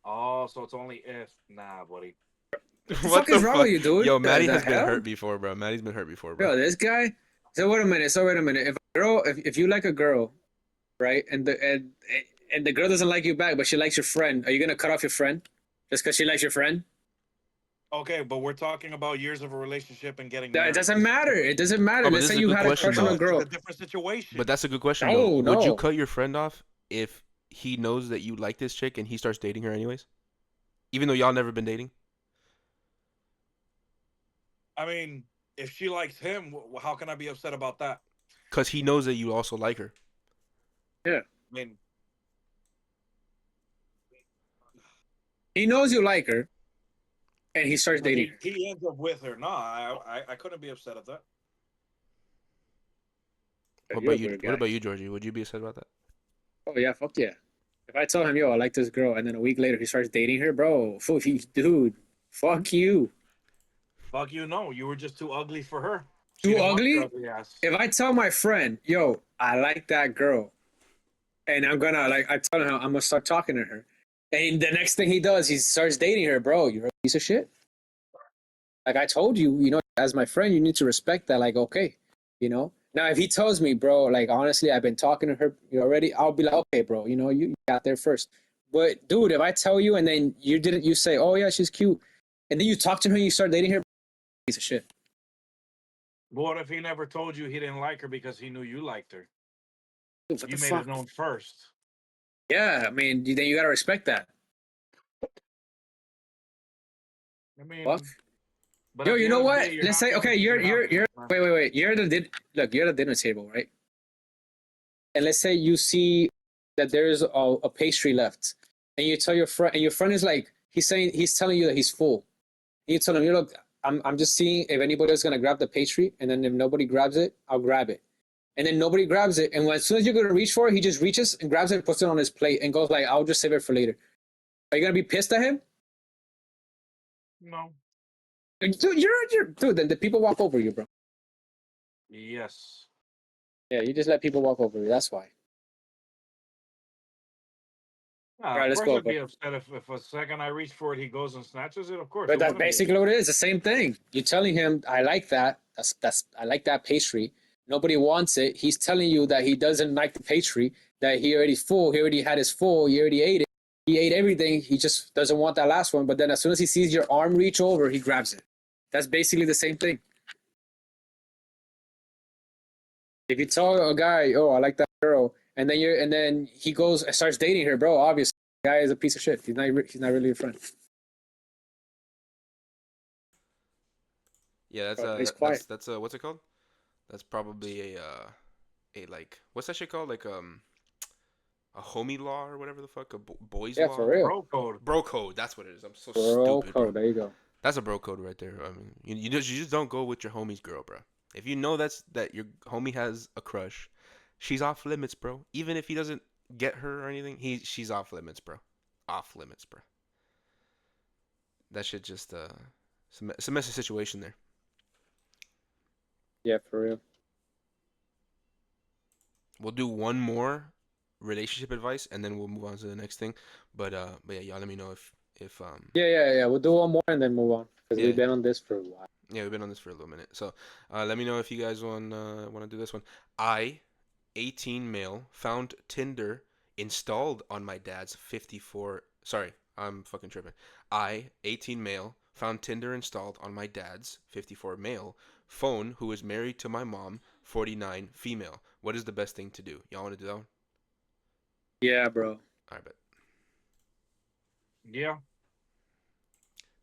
oh, so it's only if. Nah, buddy. What the What fuck the is wrong with fuck? you, dude? Yo, The Maddie the has been hell? hurt before, bro. Maddie's been hurt before, bro. Yo, this guy. So wait a minute. If you like a girl, right, and the girl doesn't like you back, but she likes your friend, are you gonna cut off your friend just because she likes your friend? Okay, but we're talking about years of a relationship and getting It married. doesn't This is matter. different. It doesn't matter. Oh, but Let's this say is a you good had a question crush on though. a No, it's girl. a different situation. But that's a good question though. No, Would you no. cut your friend off if he knows that you like this chick and he starts dating her anyways? Even though y'all never been dating? I mean, if she likes him, how can I be upset about that? Cause he knows that you also like her. Yeah. I mean, He knows you like her, and he starts but dating her. he ends up with her. No, I couldn't be upset at that. What You're about a you? weird What guy. about you, Georgie? Would you be upset about that? Oh yeah, fuck yeah. If I tell him, yo, I like this girl, and then a week later he starts dating her, bro, dude, fuck you. Fuck you, no. You were just too ugly for her. She Too didn't want your ugly? ugly ass. If I tell my friend, yo, I like that girl, and I tell him I'm gonna start talking to her, and the next thing he does, he starts dating her, bro. You're a piece of shit. Like I told you, as my friend, you need to respect that. Like, okay, Now, if he tells me, bro, like honestly, I've been talking to her already, I'll be like, okay, bro, you got there first. But dude, if I tell you and then you say, oh yeah, she's cute, and then you talk to her and you start dating her, piece of shit. But what if he never told you he didn't like her because he knew you liked her? Dude, what You the made it fuck? known first. Yeah, I mean, then you gotta respect that. I Fuck. mean, but Yo, at the you end know of the what? day, you're Let's not say, okay, gonna be happy. Man. wait. You're at the dinner table, right? And let's say you see that there's a pastry left, and you tell your friend, and your friend is like, he's telling you that he's full. And you tell him, you look, I'm just seeing if anybody's gonna grab the pastry, and then if nobody grabs it, I'll grab it. And then nobody grabs it, and as soon as you're gonna reach for it, he just reaches and grabs it and puts it on his plate and goes like, I'll just save it for later. Are you gonna be pissed at him? No. Dude, dude. Then the people walk over you, bro. Yes. Yeah, you just let people walk over you. That's why. All right, Of let's course go, I'd bro. be upset if a second I reach for it, he goes and snatches it. Of course, But who that's wouldn't be basically upset? what it is. The same thing. You're telling him, I like that. That's I like that pastry. Nobody wants it. He's telling you that he doesn't like the pastry. That he already full. He already had his full. He already ate it. He ate everything. He just doesn't want that last one. But then as soon as he sees your arm reach over, he grabs it. That's basically the same thing. If you tell a guy, "Oh, I like that girl," and then he goes and starts dating her, bro, obviously, the guy is a piece of shit. He's not really a friend. Yeah, that's Bro, he's quiet. that's what's it called? That's probably a like what's that shit called? Like a homie law or whatever the fuck, a boys Yeah, law, for real. Bro code. bro code. That's what it is. I'm so Bro, stupid, bro. code. There you go. That's a bro code right there. I mean, you just don't go with your homie's girl, bro. If you know that your homie has a crush, she's off limits, bro. Even if he doesn't get her or anything, she's off limits, bro. Off limits, bro. that shit just it's a messy situation there. Yeah, for real. We'll do one more relationship advice and then we'll move on to the next thing. But yeah, y'all let me know if Yeah. We'll do one more and then move on because yeah. we've been on this for a while. Yeah, we've been on this for a little minute. So, let me know if you guys want to do this one. I, 18 male, found Tinder installed on my dad's 54. Sorry, I'm fucking tripping. I, 18 male, found Tinder installed on my dad's 54 male phone, who is married to my mom, 49 female. What is the best thing to do? Y'all want to do that one? Yeah, bro. All right, bet. Yeah.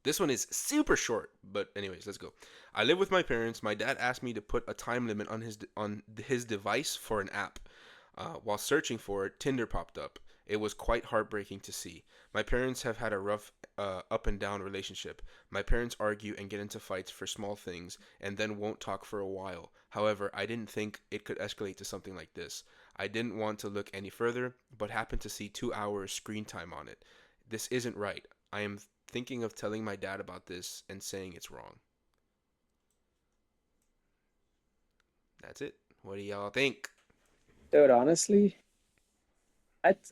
This one is super short, but anyways, let's go. I live with my parents. My dad asked me to put a time limit on his device for an app. While searching for it, Tinder popped up. It was quite heartbreaking to see. My parents have had a rough up and down relationship. My parents argue and get into fights for small things and then won't talk for a while. However, I didn't think it could escalate to something like this. I didn't want to look any further, but happened to see 2 hours screen time on it. This isn't right. I am thinking of telling my dad about this and saying it's wrong. That's it. What do y'all think? Dude, honestly,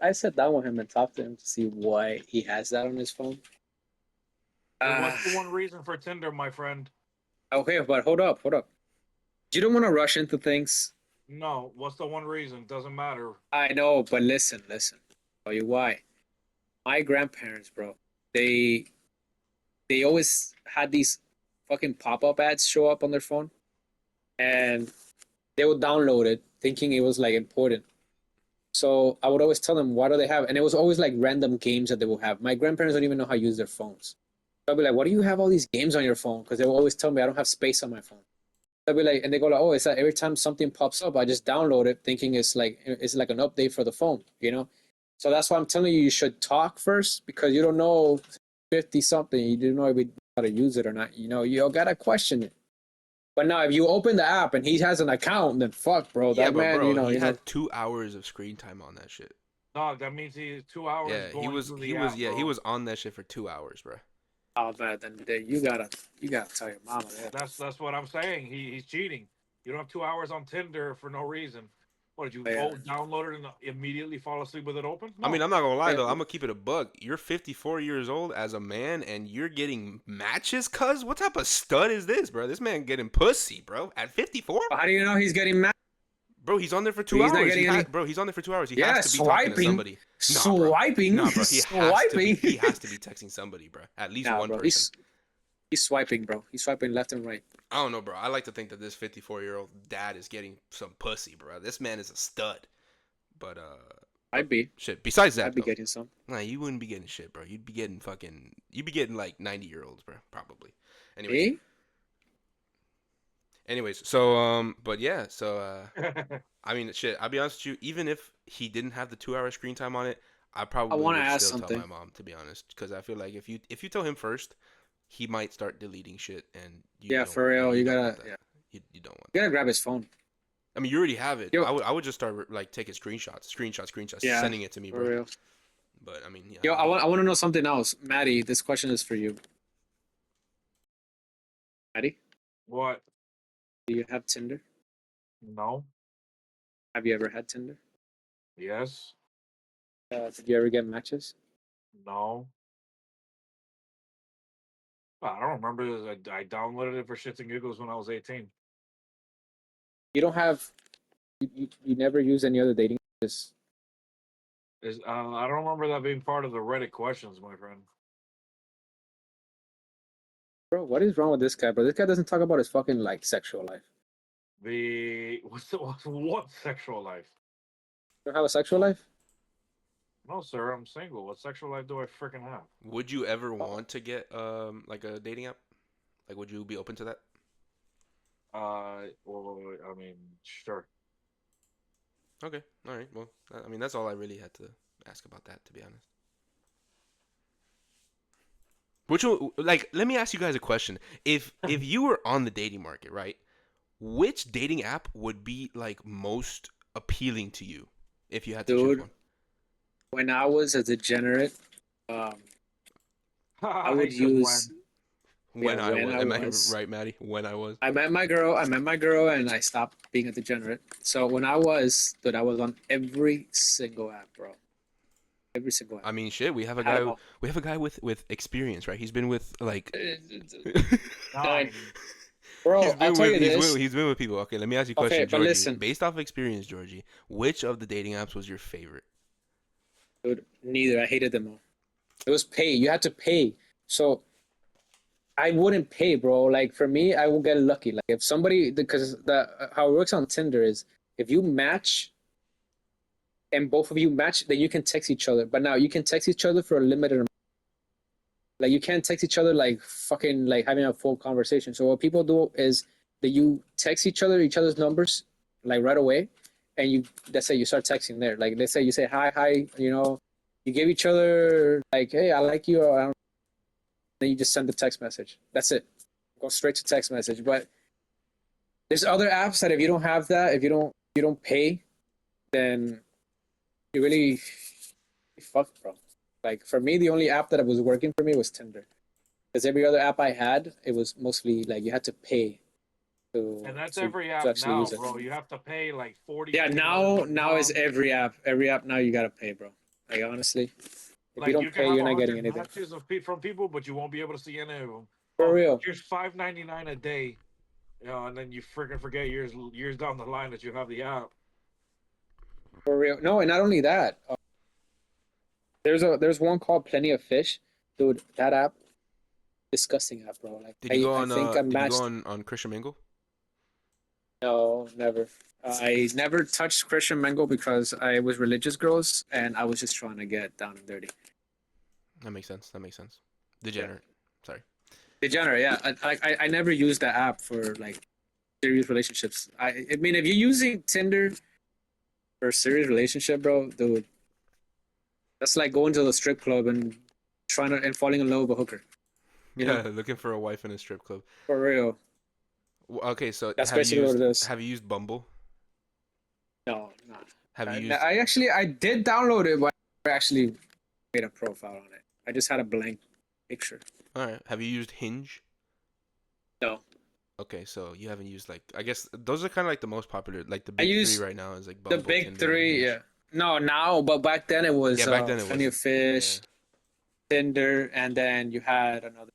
I sat down with him and talked to him to see why he has that on his phone. And what's Uh, the one reason for Tinder, my friend? okay, but hold up. You don't want to rush into things. No. What's the one reason? Doesn't matter. I know, but listen. Tell you why. My grandparents, bro, they they always had these fucking pop-up ads show up on their phone, and they would download it thinking it was like important. So I would always tell them, "Why do they have?" And it was always like random games that they will have. My grandparents don't even know how to use their phones. So I'd be like, "Why do you have all these games on your phone?" Because they will always tell me I don't have space on my phone. I'd be like, and they go like, "Oh, it's like every time something pops up, I just download it, thinking it's like an update for the phone, you know." So that's why I'm telling you, you should talk first because you don't know 50 something, you don't know if we how to use it or not. You know, you gotta question it. But now, if you open the app and he has an account, then fuck, bro, Yeah, that but man, bro, he you know, had 2 hours of screen time on that shit. Dog, that means he's 2 hours Yeah, he going was through he the was app, yeah he bro. was on that shit for 2 hours, bro. oh man, then you gotta tell your mama that. That's what I'm saying. He's cheating. You don't have 2 hours on Tinder for no reason. What did you Yeah, download it and immediately fall asleep with it open? I mean, No. I'm not gonna lie yeah, though. I'm gonna keep it a bug. You're 54 years old as a man, and you're getting matches. Cuz what type of stud is this, bro? This man getting pussy, bro. At 54, but how do you know he's getting mad? bro. He's on there for two He's not hours. getting any. Bro. He's on there for 2 hours. He has Yeah, to be talking to swiping, somebody. Nah, bro. swiping, Nah, bro. He has to be. swiping. He has to be texting somebody, bro. At least Nah, one bro, person. he's swiping, bro. He's swiping left and right. I don't know, bro. I like to think that this 54-year-old dad is getting some pussy, bro. This man is a stud. But I'd be, shit. Besides I'd that be though, getting some. nah, you wouldn't be getting shit, bro. You'd be getting like 90-year-olds, bro. Probably. Anyways, Me? but yeah, I mean, shit. I'll be honest with you. Even if he didn't have the 2 hour screen time on it, I I probably want to would ask still tell my something. mom, to be honest, because I feel like if you tell him first, he might start deleting shit, and Yeah, for real. you You don't want gotta, that. yeah, You don't want you that. gotta grab his phone. I mean, you already have it. Yo, I would just start like taking screenshots, yeah, sending it to me, for bro. real. But I mean, yeah, Yo, I don't know. I want to know something else, Maddie. This question is for you, Maddie. What? Do you have Tinder? No. Have you ever had Tinder? Yes. Did you ever get matches? No. I don't remember. I downloaded it for shits and giggles when I was 18. You don't have, you never use any other dating. Just, I don't remember that being part of the Reddit questions, my friend. bro, what is wrong with this guy, bro? This guy doesn't talk about his fucking like sexual life. The what sexual life? You don't have a sexual life? No, sir, I'm single. What sexual life do I freaking have? Would you ever Oh, want to get like a dating app? Like, would you be open to that? Well, I mean, sure. Okay, all right. Well, I mean, that's all I really had to ask about that, to be honest. Like, let me ask you guys a question. If you were on the dating market, right? Which dating app would be like most appealing to you if you had to choose dude, one? when I was a degenerate, um, I would He said use, when. yeah, When I when was, I am I was. right, Maddie? When I was. I met my girl, and I stopped being a degenerate. So when I was, dude, I was on every single app, bro. Every single app. I mean, shit. We have I a had them guy. all. We have a guy with experience, right? He's been with like. Nine. 9. Bro, I'll tell you this. He's been with people. Okay, let me ask you a Okay, question, but Georgie. listen, Based off experience, Georgie, which of the dating apps was your favorite? dude, neither. I hated them all. It was pay. You had to pay. So I wouldn't pay, bro. Like for me, I will get lucky. Like if somebody, because the how it works on Tinder is if you match and both of you match, then you can text each other. But now you can text each other for a limited amount. Like you can't text each other like fucking like having a full conversation. So what people do is that you text each other's numbers like right away, and you let's say you start texting there. Like let's say you say hi, you know, you give each other like hey I like you, or I don't, then you just send the text message. That's it. Go straight to text message. But there's other apps that if you don't have that, if you don't pay, then you really fucked, bro. Like for me, the only app that was working for me was Tinder. Because every other app I had, it was mostly like you had to pay And that's to every to app actually now, use it. bro. You have to pay like 40, Yeah, $50 a now is month. every app. Every app now you gotta pay, bro. Like honestly, if you Like don't you can pay, have you're a not getting hundred anything. matches from people, but you won't be able to see any of them. For Oh, real. here's 5.99 a day, you know, and then you freaking forget years down the line that you have the app. For real. No, and not only that, there's one called Plenty of Fish, dude. That app, disgusting app, bro. Like I think I Did you go matched. on Christian Mingle? No, never. I never touched Christian Mingle because I was religious girls and I was just trying to get down and dirty. That makes sense. That makes sense. Yeah. Degenerate. Sorry. Degenerate, yeah. I never used that app for like serious relationships. I mean, if you're using Tinder for a serious relationship, bro, dude, that's like going to the strip club and trying to and falling in love with a hooker. You Yeah, know, looking for a wife in a strip club. for real. Okay, so That's basically what it is. have you used Bumble? No, no. Have you used I actually I did download it, but I actually made a profile on it. I just had a blank picture. All right. Have you used Hinge? No, Okay, so you haven't used like I guess those are kind of like the most popular, like the I big three used right now is like the Bumble, big Tinder, and three. Yeah. Hinge. No, now, but back then it Yeah, was back then it Plenty of wasn't. Yeah. Fish, Tinder, and then you had another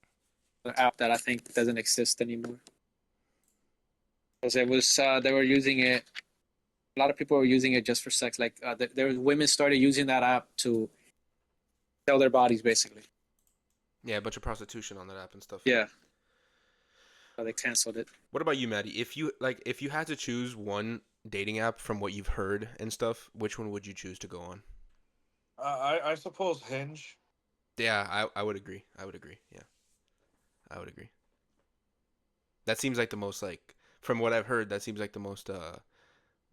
app that I think doesn't exist anymore. Because it was they were using it. A lot of people were using it just for sex. Like there women started using that app to sell their bodies, basically. Yeah, a bunch of prostitution on that app and stuff. Yeah, so they canceled it. What about you, Maddie? If you had to choose one dating app from what you've heard and stuff, which one would you choose to go on? I suppose Hinge. Yeah, I would agree. I would agree. Yeah, I would agree. That seems like the most like from what I've heard. That seems like the most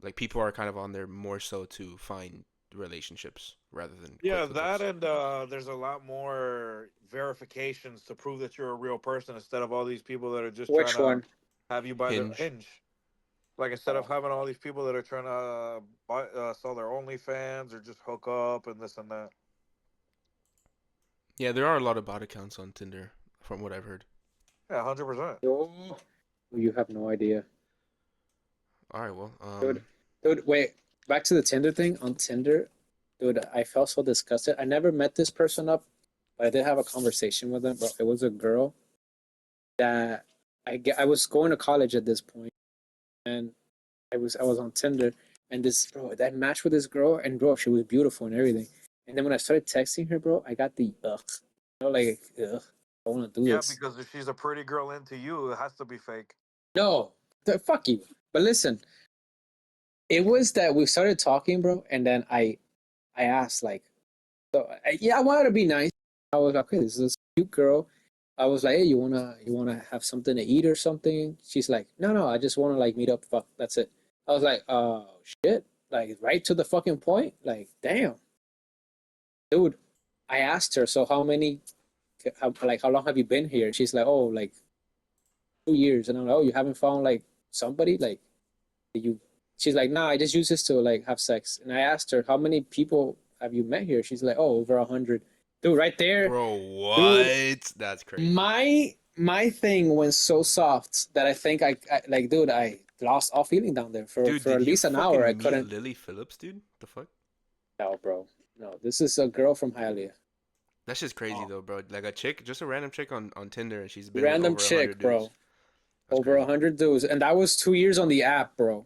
like people are kind of on there more so to find relationships rather than quick Yeah, that hookups. and there's a lot more verifications to prove that you're a real person instead of all these people that are just trying Which to one? have you buy their Hinge. Hinge. Like instead of Oh, having all these people that are trying to sell their OnlyFans or just hook up and this and that. Yeah, there are a lot of bot accounts on Tinder from what I've heard. Yeah, 100%. oh, you have no idea, All right, well, dude. Dude, wait. Back to the Tinder thing. On Tinder, dude, I felt so disgusted. I never met this person up, but I did have a conversation with them. But it was a girl that I was going to college at this point, and I was on Tinder, and this bro that matched with this girl, and bro, she was beautiful and everything. And then when I started texting her, bro, I got the ugh, you know, like ugh, I want to do Yeah, this. because if she's a pretty girl into you, it has to be fake. No, fuck you. But listen, it was that we started talking, bro, and then I asked like, so yeah, I wanted to be nice. I was like, okay, this is a cute girl. I was like, hey, you wanna have something to eat or something? She's like, no, I just wanna like meet up. Fuck, that's it. I was like, oh shit, like right to the fucking point. Like, damn, dude. I asked her, so how long have you been here? She's like, oh, like 2 years. And I'm like, oh, you haven't found like somebody like you. She's like, nah, I just use this to like have sex. And I asked her, how many people have you met here? She's like, oh, over 100. dude, right there, Bro, dude. what? That's crazy. My thing went so soft that I think I like, dude, I lost all feeling down there Dude, for did at you least an hour. I fucking meet couldn't. Lily Phillips, dude? The fuck? No, bro. No, this is a girl from Hialeah. That's just crazy Oh, though, bro. Like a chick, just a random chick on Tinder, and she's been with Random over 100 chick, dudes. bro. That's Over a crazy. hundred dudes, and that was 2 years on the app, bro.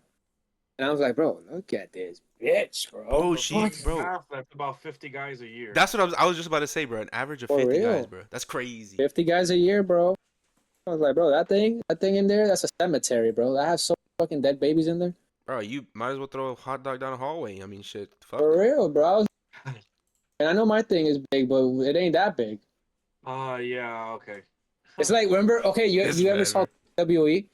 And I was like, bro, look at this bitch, bro. Bro, The fuck, bro. that's about 50 guys a year. That's what I was just about to say, bro. An average of for 50 guys, real. bro. That's crazy. 50 guys a year, bro. I was like, bro, that thing in there, that's a cemetery, bro. I have so fucking dead babies in there. Bro, you might as well throw a hot dog down the hallway. I mean, shit. For Fuck. real, bro. And I know my thing is big, but it ain't that big. Yeah, okay. It's like, remember, okay, It's you ever saw better. WWE?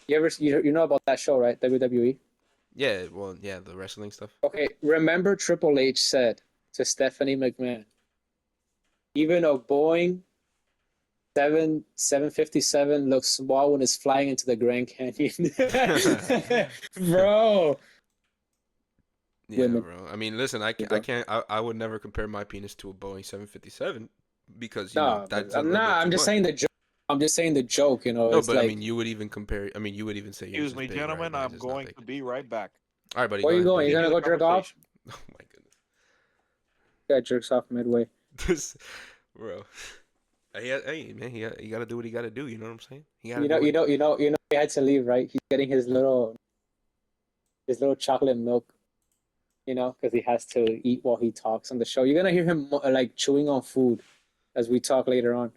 You know about that show, right? WWE. Yeah, well, yeah, the wrestling stuff. Okay, remember Triple H said to Stephanie McMahon, even a Boeing 757 looks small when it's flying into the Grand Canyon. Bro, Yeah, women, bro. I mean, listen, I bro. can't, I would never compare my penis to a Boeing 757 because, No, but that's a I'm little bit not. too I'm just much. saying the joke. I'm just saying the joke. You know, No, it's but I like, mean, you would even compare, I mean, you would even say yours Excuse is me, big, right? gentlemen. Mine's I'm is not going big. to be right back. All right, buddy, where go you ahead, go going? You ahead. gonna Continue the go jerk off? conversation. Oh my goodness. Guy jerks off midway. This, bro. Hey, man, he got to do what he got to do. You know what I'm saying? He got to You know, do you it. know, you know, you know. He had to leave, right? He's getting his little chocolate milk. You know, because he has to eat while he talks on the show. You're gonna hear him like chewing on food as we talk later on.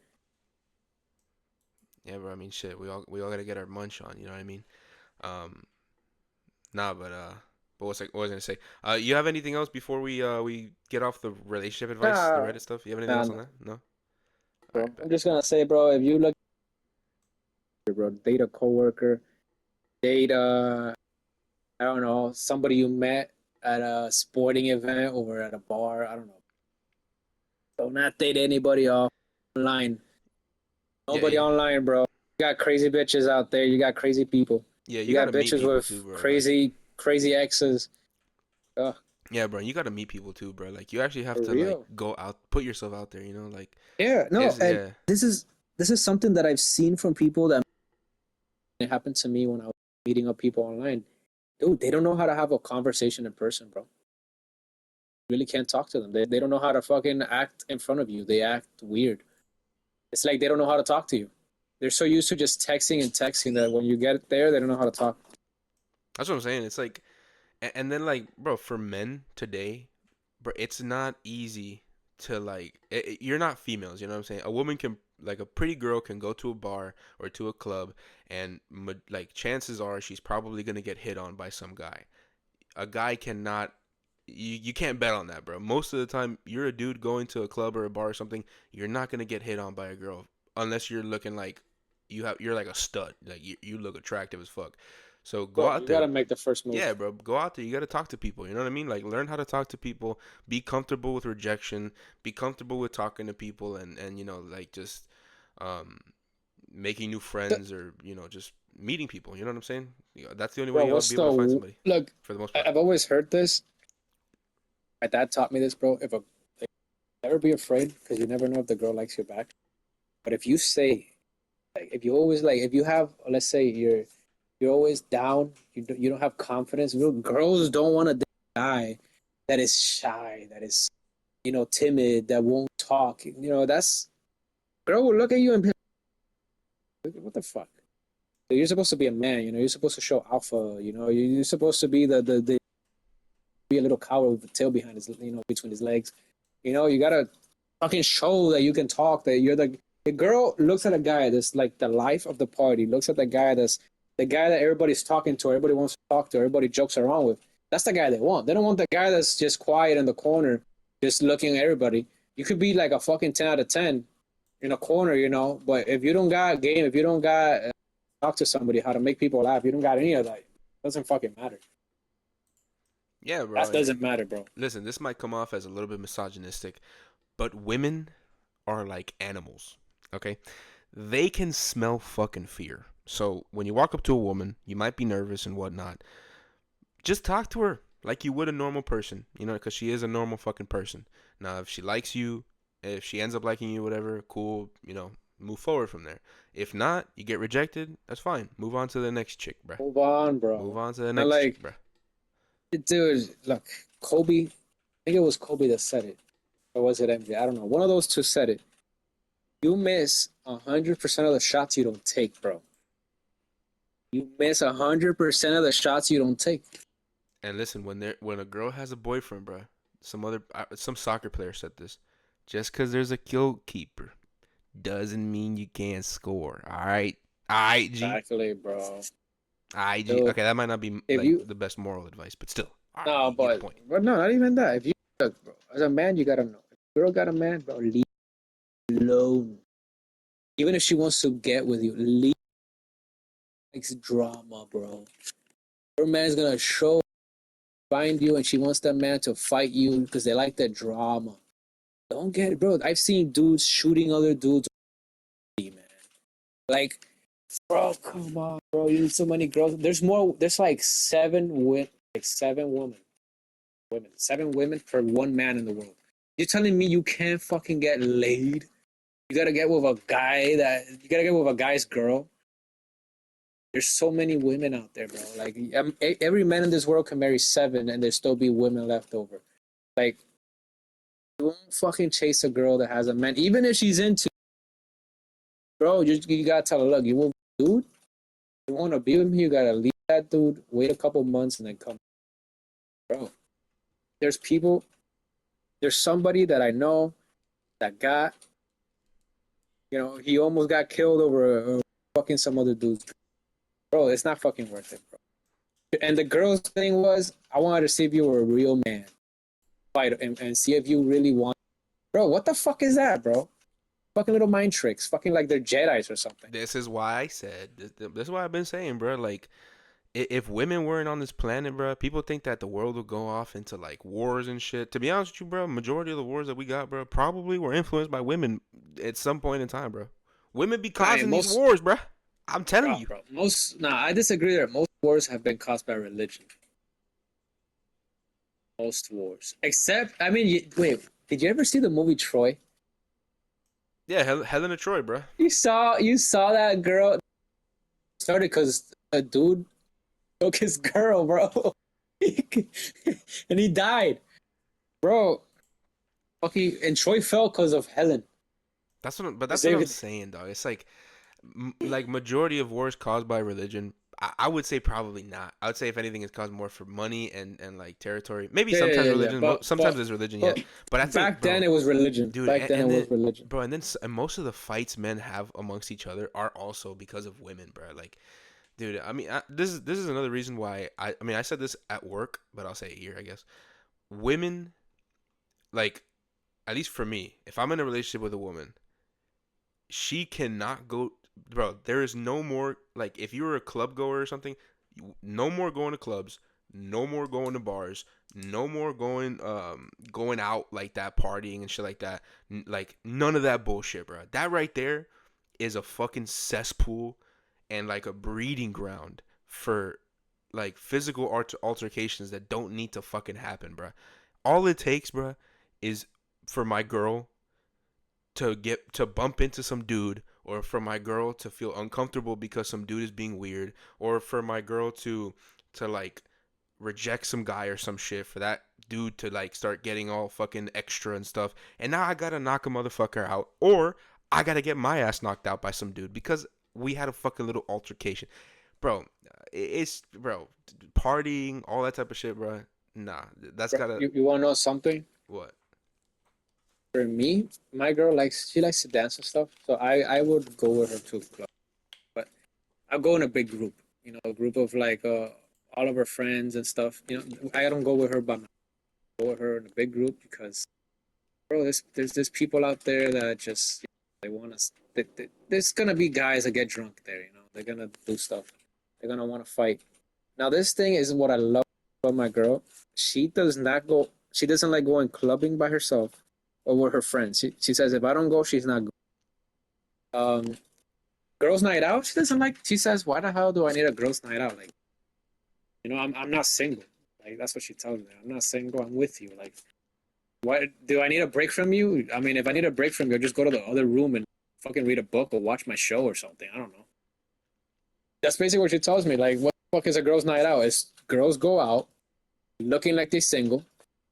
Yeah, bro. I mean, shit. We all got to get our munch on. You know what I mean? Um, nah, but what was I gonna say? You have anything else before we get off the relationship advice, the Nah, Reddit stuff? You have anything nah, else on nah, that? No. All bro. right, I'm bet. just gonna say, bro, if you look, bro, date a coworker, date I don't know, somebody you met at a sporting event or at a bar. I don't know. Do not date anybody online. Yeah, Nobody online, bro. You got crazy bitches out there. You got crazy people. yeah. You You got gotta meet bitches people too, with bro. Like, crazy exes. Ugh, yeah, bro. You gotta meet people too, bro. Like, you actually have for to like real. go out, put yourself out there. You know, like, Yeah, no, it's and yeah. this is something that I've seen from people that it happened to me when I was meeting up people online. Dude, they don't know how to have a conversation in person, bro. You really can't talk to them. They don't know how to fucking act in front of you. They act weird. It's like they don't know how to talk to you. They're so used to just texting and texting that when you get there, they don't know how to talk. That's what I'm saying. It's like, and then like, bro, for men today, bro, it's not easy to like. You're not females. You know what I'm saying? A woman can like a pretty girl can go to a bar or to a club, and like chances are she's probably gonna get hit on by some guy. A guy cannot. You can't bet on that, bro. Most of the time, you're a dude going to a club or a bar or something. You're not gonna get hit on by a girl unless you're looking like you're like a stud. Like you look attractive as fuck. So go Bro, out you gotta there. make the first move. Yeah, bro, go out there. You got to talk to people. You know what I mean? Like, learn how to talk to people. Be comfortable with rejection. Be comfortable with talking to people, and like just um, making new friends or just meeting people. You know what I'm saying? That's the only way Bro, you'll what's be able to find the somebody look? for the most part. I've always heard this. My dad taught me this, bro. Like, never be afraid because you never know if the girl likes you back. But if you say, like, if you always like, if you have, let's say you're always down, you don't have confidence. Girls don't want to date a guy that is shy, that is timid, that won't talk. That's girl will look at you and be like, what the fuck? You're supposed to be a man. You're supposed to show alpha. You're supposed to be the be a little coward with the tail behind his between his legs. You gotta fucking show that you can talk. That you're the girl looks at a guy that's like the life of the party. Looks at the guy that's the guy that everybody's talking to. Everybody wants to talk to. Everybody jokes around with. That's the guy they want. They don't want the guy that's just quiet in the corner, just looking at everybody. You could be like a fucking 10 out of 10 in a corner, But if you don't got game, if you don't got talk to somebody, how to make people laugh, you don't got any of that. It doesn't fucking matter. Yeah, bro. That And doesn't matter, bro. listen, this might come off as a little bit misogynistic, but women are like animals. Okay, they can smell fucking fear. So when you walk up to a woman, you might be nervous and whatnot. Just talk to her. like you would a normal person, you know, because she is a normal fucking person. Now, if she likes you, if she ends up liking you, whatever, cool, you know, move forward from there. If not, you get rejected, that's fine. Move on to the next chick, bruh. Move on, Move bro. on to the Not next chick, like, bruh. dude, look, Kobe, I think it was Kobe that said it. Or was it MJ? I don't know. One of those two said it. You miss 100% of the shots you don't take, bro. You miss 100% of the shots you don't take. And listen, when a girl has a boyfriend, bruh, some soccer player said this. Just because there's a goalkeeper doesn't mean you can't score. All right, IG, Exactly, bro. IG. So Okay, that might not be if like you the best moral advice, but still, all right, no, you get the point. but no, not even that. If you look, bro, as a man, you gotta know. If a girl got a man, bro, leave alone. Even if she wants to get with you, leave likes drama, bro. Her man's gonna find you, and she wants that man to fight you because they like that drama. Don't get it, bro. I've seen dudes shooting other dudes, man. Like, bro, come on, bro. You need so many girls. There's more. There's like seven women, 7 women per one man in the world. You're telling me you can't fucking get laid? You gotta get with a guy that you gotta get with a guy's girl. There's so many women out there, bro. Like every man in this world can marry 7, and there still be women left over. Like, you won't fucking chase a girl that has a man, even if she's into. Bro, you gotta tell her, look, you want dude, you want to be with me, you gotta leave that dude, wait a couple months, and then come, bro. There's people, there's somebody that I know that got, he almost got killed over fucking some other dudes. Bro, it's not fucking worth it, bro. And the girl's thing was, I wanted to see if you were a real man, fight and see if you really want. Bro, what the fuck is that, bro? Fucking little mind tricks, fucking like they're Jedi's or something. This is why I said this is why I've been saying, bro. Like, if women weren't on this planet, bro, people think that the world would go off into like wars and shit. To be honest with you, bro, majority of the wars that we got, bro, probably were influenced by women at some point in time, bro. Women be I mean, causing these wars, bro. I'm telling you. bro, I disagree there. Most wars have been caused by religion. Most wars, except, I mean, wait, did you ever see the movie Troy? Yeah, Helen of Troy, bro. You saw that girl started because a dude took his girl, bro, and he died, bro. Okay, and Troy fell because of Helen. But Because that's what they, I'm saying, dog. It's like majority of wars caused by religion. I would say probably not. I would say if anything, it's caused more for money and like territory. Maybe yeah, yeah, sometimes yeah, yeah. religion. Sometimes it's religion, yeah. But But I'd say, back then bro, it was religion. dude, Back then it and then was religion. bro, and then and most of the fights men have amongst each other are also because of women, bro. Like, dude, I mean, this is another reason why I mean I said this at work, but I'll say it here, I guess. Women, like, at least for me, if I'm in a relationship with a woman, she cannot go, bro. There is no more, like, if you were a club goer or something, no more going to clubs, no more going to bars, no more going out like that, partying and shit like that. Like, none of that bullshit, bro. That right there is a fucking cesspool and like a breeding ground for like physical altercations that don't need to fucking happen, bro. All it takes, bro, is for my girl to bump into some dude, or for my girl to feel uncomfortable because some dude is being weird, or for my girl to like reject some guy or some shit, for that dude to like start getting all fucking extra and stuff, and now I gotta knock a motherfucker out, or I gotta get my ass knocked out by some dude because we had a fucking little altercation, bro. It's, bro, partying, all that type of shit, bro. Nah, that's Bro, gotta. you want to know something? What? For me, my girl likes to dance and stuff, so I would go with her to the club. But I go in a big group, a group of like all of her friends and stuff. I don't go with her by myself. I go with her in a big group because, bro, there's people out there that just they want to. There's gonna be guys that get drunk there. They're gonna do stuff. They're gonna want to fight. Now this thing is what I love about my girl. She does not go. She doesn't like going clubbing by herself or with her friends. She says if I don't go, she's not going. Girls' night out. She doesn't like. She says, "Why the hell do I need a girls' night out? Like, I'm not single. Like that's what she tells me. I'm not saying go. I'm with you. Like, what do I need a break from you? I mean, if I need a break from you, I'll just go to the other room and fucking read a book or watch my show or something. I don't know. That's basically what she tells me. Like, what the fuck is a girls' night out? Is girls go out looking like they're single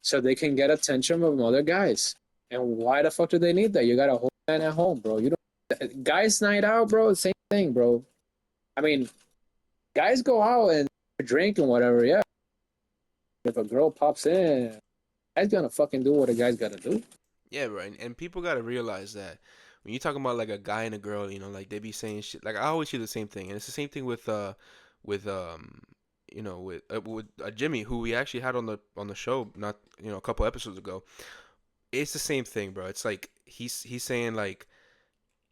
so they can get attention from other guys. And why the fuck do they need that? You got a whole man at home, bro. You don't guys' night out, bro. Same thing, bro. I mean, guys go out and drink and whatever. Yeah, if a girl pops in, guy's gonna fucking do what a guy's gotta do. Yeah, right. And people gotta realize that when you talking about like a guy and a girl, you know, like they be saying shit. Like I always hear the same thing, and it's the same thing with with Jimmy, who we actually had on the show, not a couple episodes ago. It's the same thing, bro. It's like he's saying like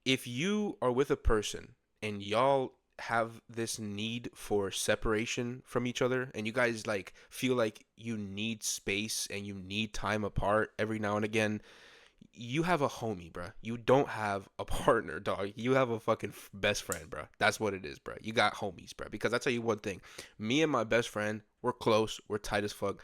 if you are with a person and y'all have this need for separation from each other and you guys like feel like you need space and you need time apart every now and again, you have a homie, bro. You don't have a partner, dog. You have a fucking best friend, bro. That's what it is, bro. You got homies, bro. Because I tell you one thing, me and my best friend, we're close, we're tight as fuck,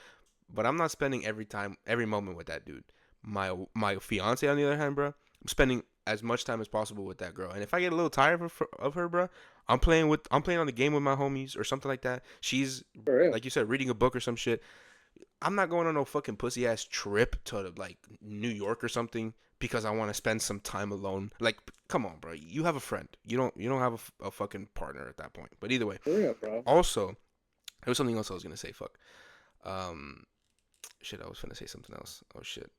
but I'm not spending every moment with that dude. My fiance, on the other hand, bro, I'm spending as much time as possible with that girl. And if I get a little tired of her, bro, I'm playing on the game with my homies or something like that. She's For real. like you said, reading a book or some shit. I'm not going on no fucking pussy ass trip to like New York or something because I want to spend some time alone. Like, come on, bro. You have a friend. You don't have a fucking partner at that point. But either way, For real, bro. also there was something else I was gonna say. Fuck. Um, shit. I was gonna say something else. Oh shit.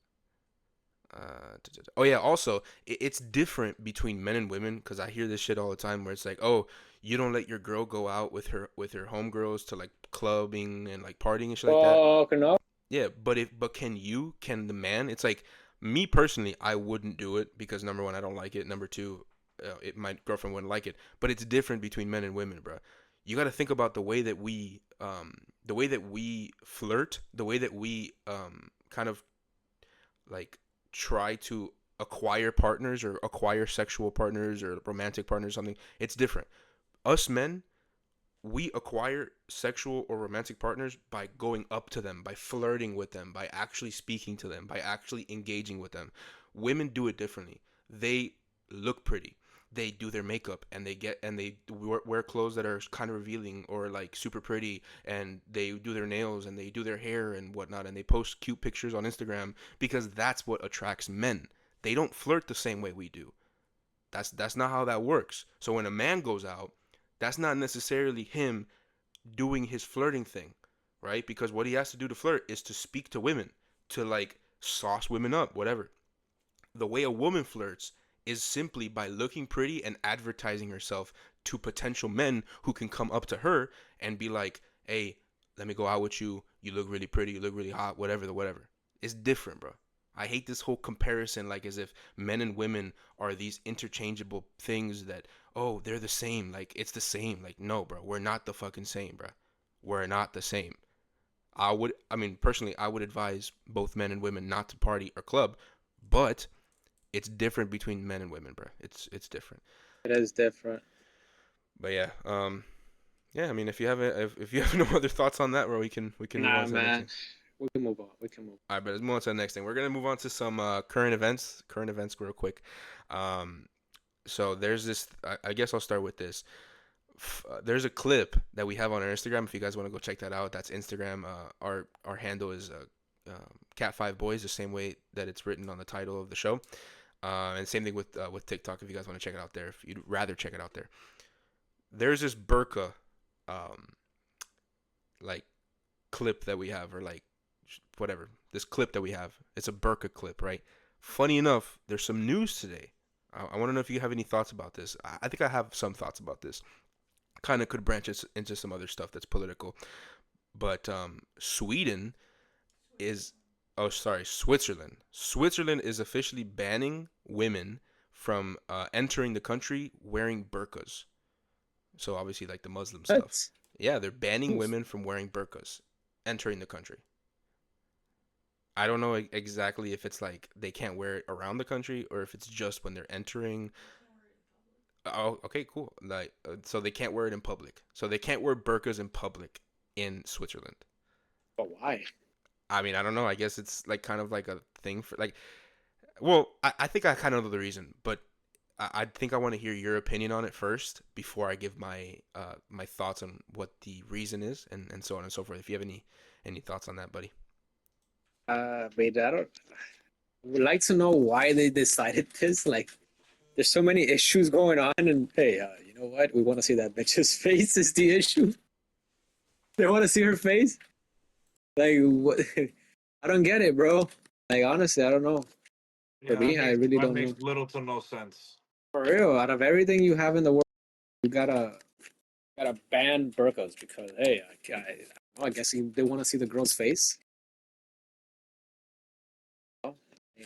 Oh yeah. Also, it's different between men and women because I hear this shit all the time where it's like, oh, you don't let your girl go out with her homegirls to like clubbing and like partying and shit like that. Fuck no. Yeah, but can the man? It's like me personally, I wouldn't do it because number one, I don't like it. Number two, my girlfriend wouldn't like it. But it's different between men and women, bro. You got to think about the way that we flirt, the way that we kind of like try to acquire partners or acquire sexual partners or romantic partners, or something. It's different. Us men, we acquire sexual or romantic partners by going up to them, by flirting with them, by actually speaking to them, by actually engaging with them. Women do it differently. They look pretty. They do their makeup and they wear clothes that are kind of revealing or like super pretty, and they do their nails and they do their hair and whatnot, and they post cute pictures on Instagram because that's what attracts men. They don't flirt the same way we do. That's not how that works. So when a man goes out, that's not necessarily him doing his flirting thing, right? Because what he has to do to flirt is to speak to women, to like sauce women up, whatever. The way a woman flirts is simply by looking pretty and advertising herself to potential men who can come up to her and be like, "Hey, let me go out with you. You look really pretty. You look really hot. Whatever the whatever." It's different, bro. I hate this whole comparison, like as if men and women are these interchangeable things that, oh, they're the same. Like it's the same. Like no, bro, we're not the fucking same, bro. We're not the same. I mean, personally, I would advise both men and women not to party or club, but it's different between men and women, bro. It's different. It is different. But yeah, yeah. I mean, if you have no other thoughts on that, bro, we can move on Nah, to the next man. thing. We can move on. We can move. All right, but let's move on to the next thing. We're gonna move on to some current events. Current events, real quick. Um, so there's this. I guess I'll start with this. There's a clip that we have on our Instagram. If you guys want to go check that out, that's Instagram. Our handle is CatFiveBoys, the same way that it's written on the title of the show. And same thing with TikTok. If you guys want to check it out there, if you'd rather check it out there, there's this burqa, um, like clip that we have, or like whatever this clip that we have. It's a burqa clip, right? Funny enough, there's some news today. I want to know if you have any thoughts about this. I think I have some thoughts about this. Kind of could branch into some other stuff that's political, but Sweden is oh sorry Switzerland. Switzerland is officially banning women from entering the country wearing burqas. So obviously like the Muslim stuff. What? Yeah, they're banning women from wearing burqas entering the country. I don't know exactly if it's like they can't wear it around the country or if it's just when they're entering. Oh, okay, cool. Like so they can't wear it in public. So they can't wear burqas in public in Switzerland. But why? I mean, I don't know. I guess it's like kind of like a thing for like. Well, I think I kind of know the reason, but I think I want to hear your opinion on it first before I give my thoughts on what the reason is and so on and so forth. If you have any thoughts on that, buddy. Wait, I don't. I would like to know why they decided this. Like, there's so many issues going on, and hey, you know what? We want to see that bitch's face is the issue. They want to see her face. Like, what? I don't get it, bro. Like, honestly, I don't know. For Yeah, me, I really that don't makes know. little to no sense. For real, out of everything you have in the world, you gotta ban burqas because hey, I guess they want to see the girl's face. Oh, yeah.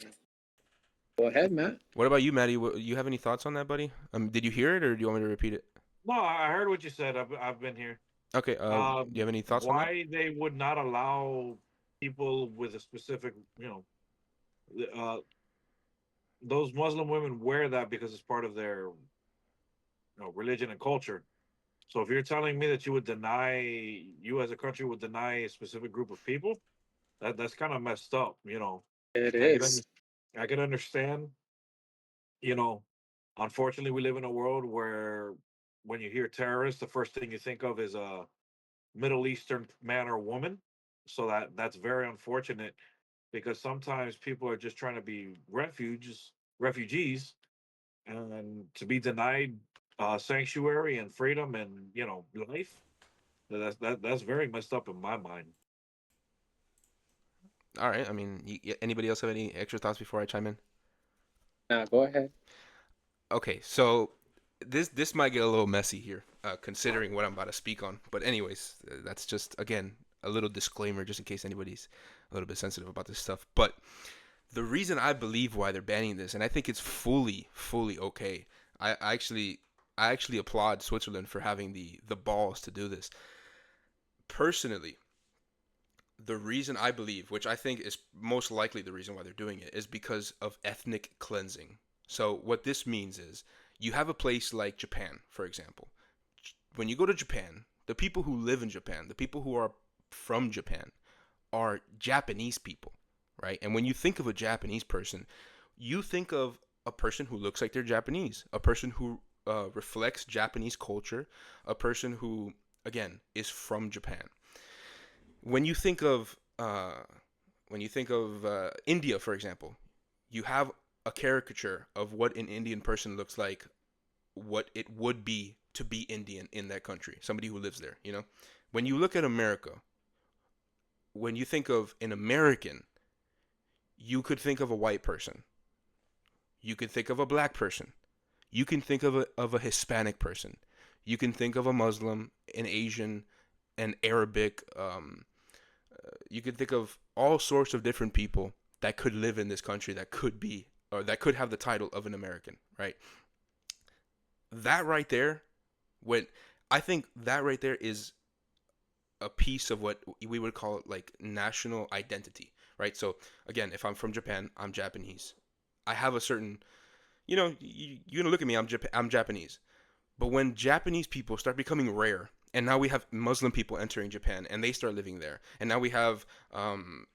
Go ahead, Matt. What about you, Maddie? You have any thoughts on that, buddy? Did you hear it, or do you want me to repeat it? No, I heard what you said. I've been here. Okay. Do you have any thoughts on that? Why they would not allow people with a specific, uh, those Muslim women wear that because it's part of their, religion and culture. So if you're telling me that you as a country would deny a specific group of people, that's kind of messed up. It I can under, is. I can understand. You know, Unfortunately, we live in a world where when you hear terrorists, the first thing you think of is a Middle Eastern man or woman. So that's very unfortunate because sometimes people are just trying to be refugees, and to be denied sanctuary and freedom and life. That's very messed up in my mind. All right. I mean, anybody else have any extra thoughts before I chime in? Nah, go ahead. Okay, so this might get a little messy here, considering what I'm about to speak on. But anyways, that's just again a little disclaimer, just in case anybody's a little bit sensitive about this stuff. But the reason I believe why they're banning this, and I think it's fully okay. I actually applaud Switzerland for having the balls to do this. Personally, the reason I believe, which I think is most likely the reason why they're doing it, is because of ethnic cleansing. So what this means is you have a place like Japan, for example. When you go to Japan, the people who live in Japan, the people who are from Japan, are Japanese people, right? And when you think of a Japanese person, you think of a person who looks like they're Japanese, a person who reflects Japanese culture, a person who, again, is from Japan. When you think of India, for example, you have a caricature of what an Indian person looks like, what it would be to be Indian in that country, somebody who lives there. When you look at America, when you think of an American, you could think of a white person, you could think of a black person, you can think of a Hispanic person, you can think of a Muslim, an Asian, an Arabic. You can think of all sorts of different people that could live in this country that could be or that could have the title of an American, right? That right there, when I think that right there is a piece of what we would call like national identity, right? So again, if I'm from Japan, I'm Japanese. I have a certain, you're gonna look at me, I'm Japanese. But when Japanese people start becoming rare, and now we have Muslim people entering Japan, and they start living there, and now we have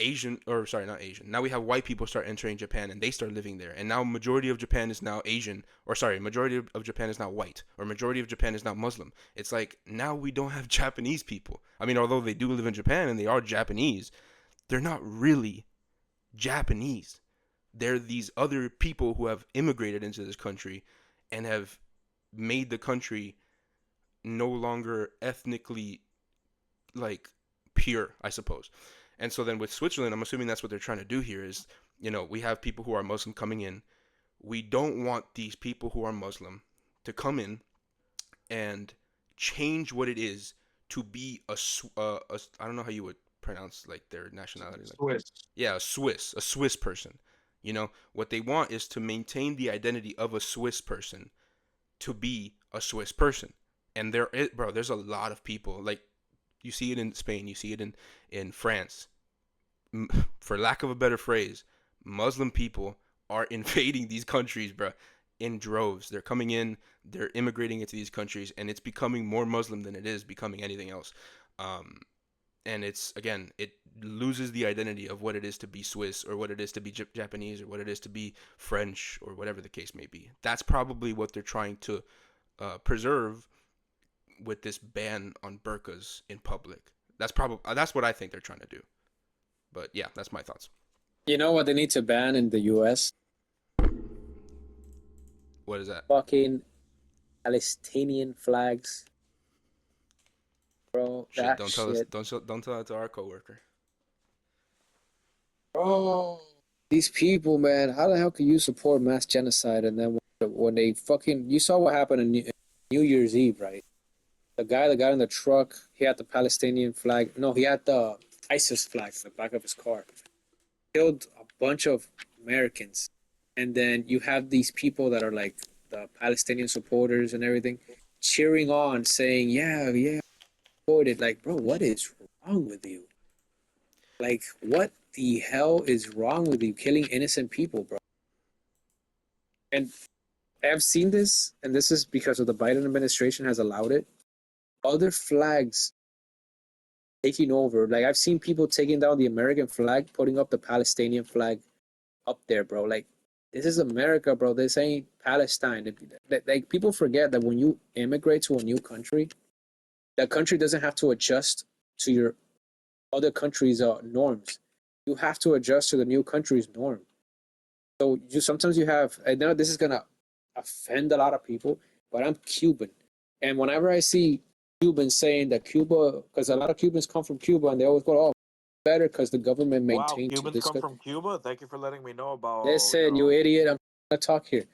Asian, or sorry, not Asian. Now we have white people start entering Japan, and they start living there, and now majority of Japan is now Asian, or sorry, majority of Japan is now white, or majority of Japan is now Muslim. It's like now we don't have Japanese people. I mean, although they do live in Japan and they are Japanese, they're not really Japanese. They're these other people who have immigrated into this country and have made the country no longer ethnically like pure, I suppose. And so then with Switzerland, I'm assuming that's what they're trying to do here is, we have people who are Muslim coming in. We don't want these people who are Muslim to come in and change what it is to be I don't know how you would pronounce like their nationality, like, Swiss. yeah, a Swiss person. What they want is to maintain the identity of a Swiss person to be a Swiss person. And there's a lot of people like you see it in Spain, you see it in France. For lack of a better phrase, Muslim people are invading these countries, bro, in droves. They're coming in, they're immigrating into these countries, and it's becoming more Muslim than it is becoming anything else. Um, and it's, again, it loses the identity of what it is to be Swiss, or what it is to be Japanese, or what it is to be French, or whatever the case may be. That's probably what they're trying to preserve with this ban on burqas in public. That's what I think they're trying to do. But yeah, that's my thoughts. You know what they need to ban in the U.S.? What is that? Fucking Palestinian flags, bro. Shit, That don't tell us. shit, Don't tell that to our coworker. bro. These people, man. How the hell can you support mass genocide and then when they fucking you saw what happened in New Year's Eve, right? The guy that got in the truck, he had the Palestinian flag. No, he had the ISIS flag in the back of his car. Killed a bunch of Americans, and then you have these people that are like the Palestinian supporters and everything, cheering on, saying, "Yeah, yeah, support it." Like, bro, what is wrong with you? Like, what the hell is wrong with you killing innocent people, bro? And I've seen this, and this is because of the Biden administration has allowed it. Other flags taking over. Like I've seen people taking down the American flag, putting up the Palestinian flag up there, bro. Like this is America, bro. This ain't Palestine. Like people forget that when you immigrate to a new country, that country doesn't have to adjust to your other country's norms. You have to adjust to the new country's norm. So you sometimes you have. I know this is gonna offend a lot of people, but I'm Cuban, and whenever I see Cubans saying that Cuba, because a lot of Cubans come from Cuba, and they always go, "Oh, better because the government Wow, maintains Cubans this." come from Cuba. Thank you for letting me know about, Listen, you idiot! I'm gonna talk here.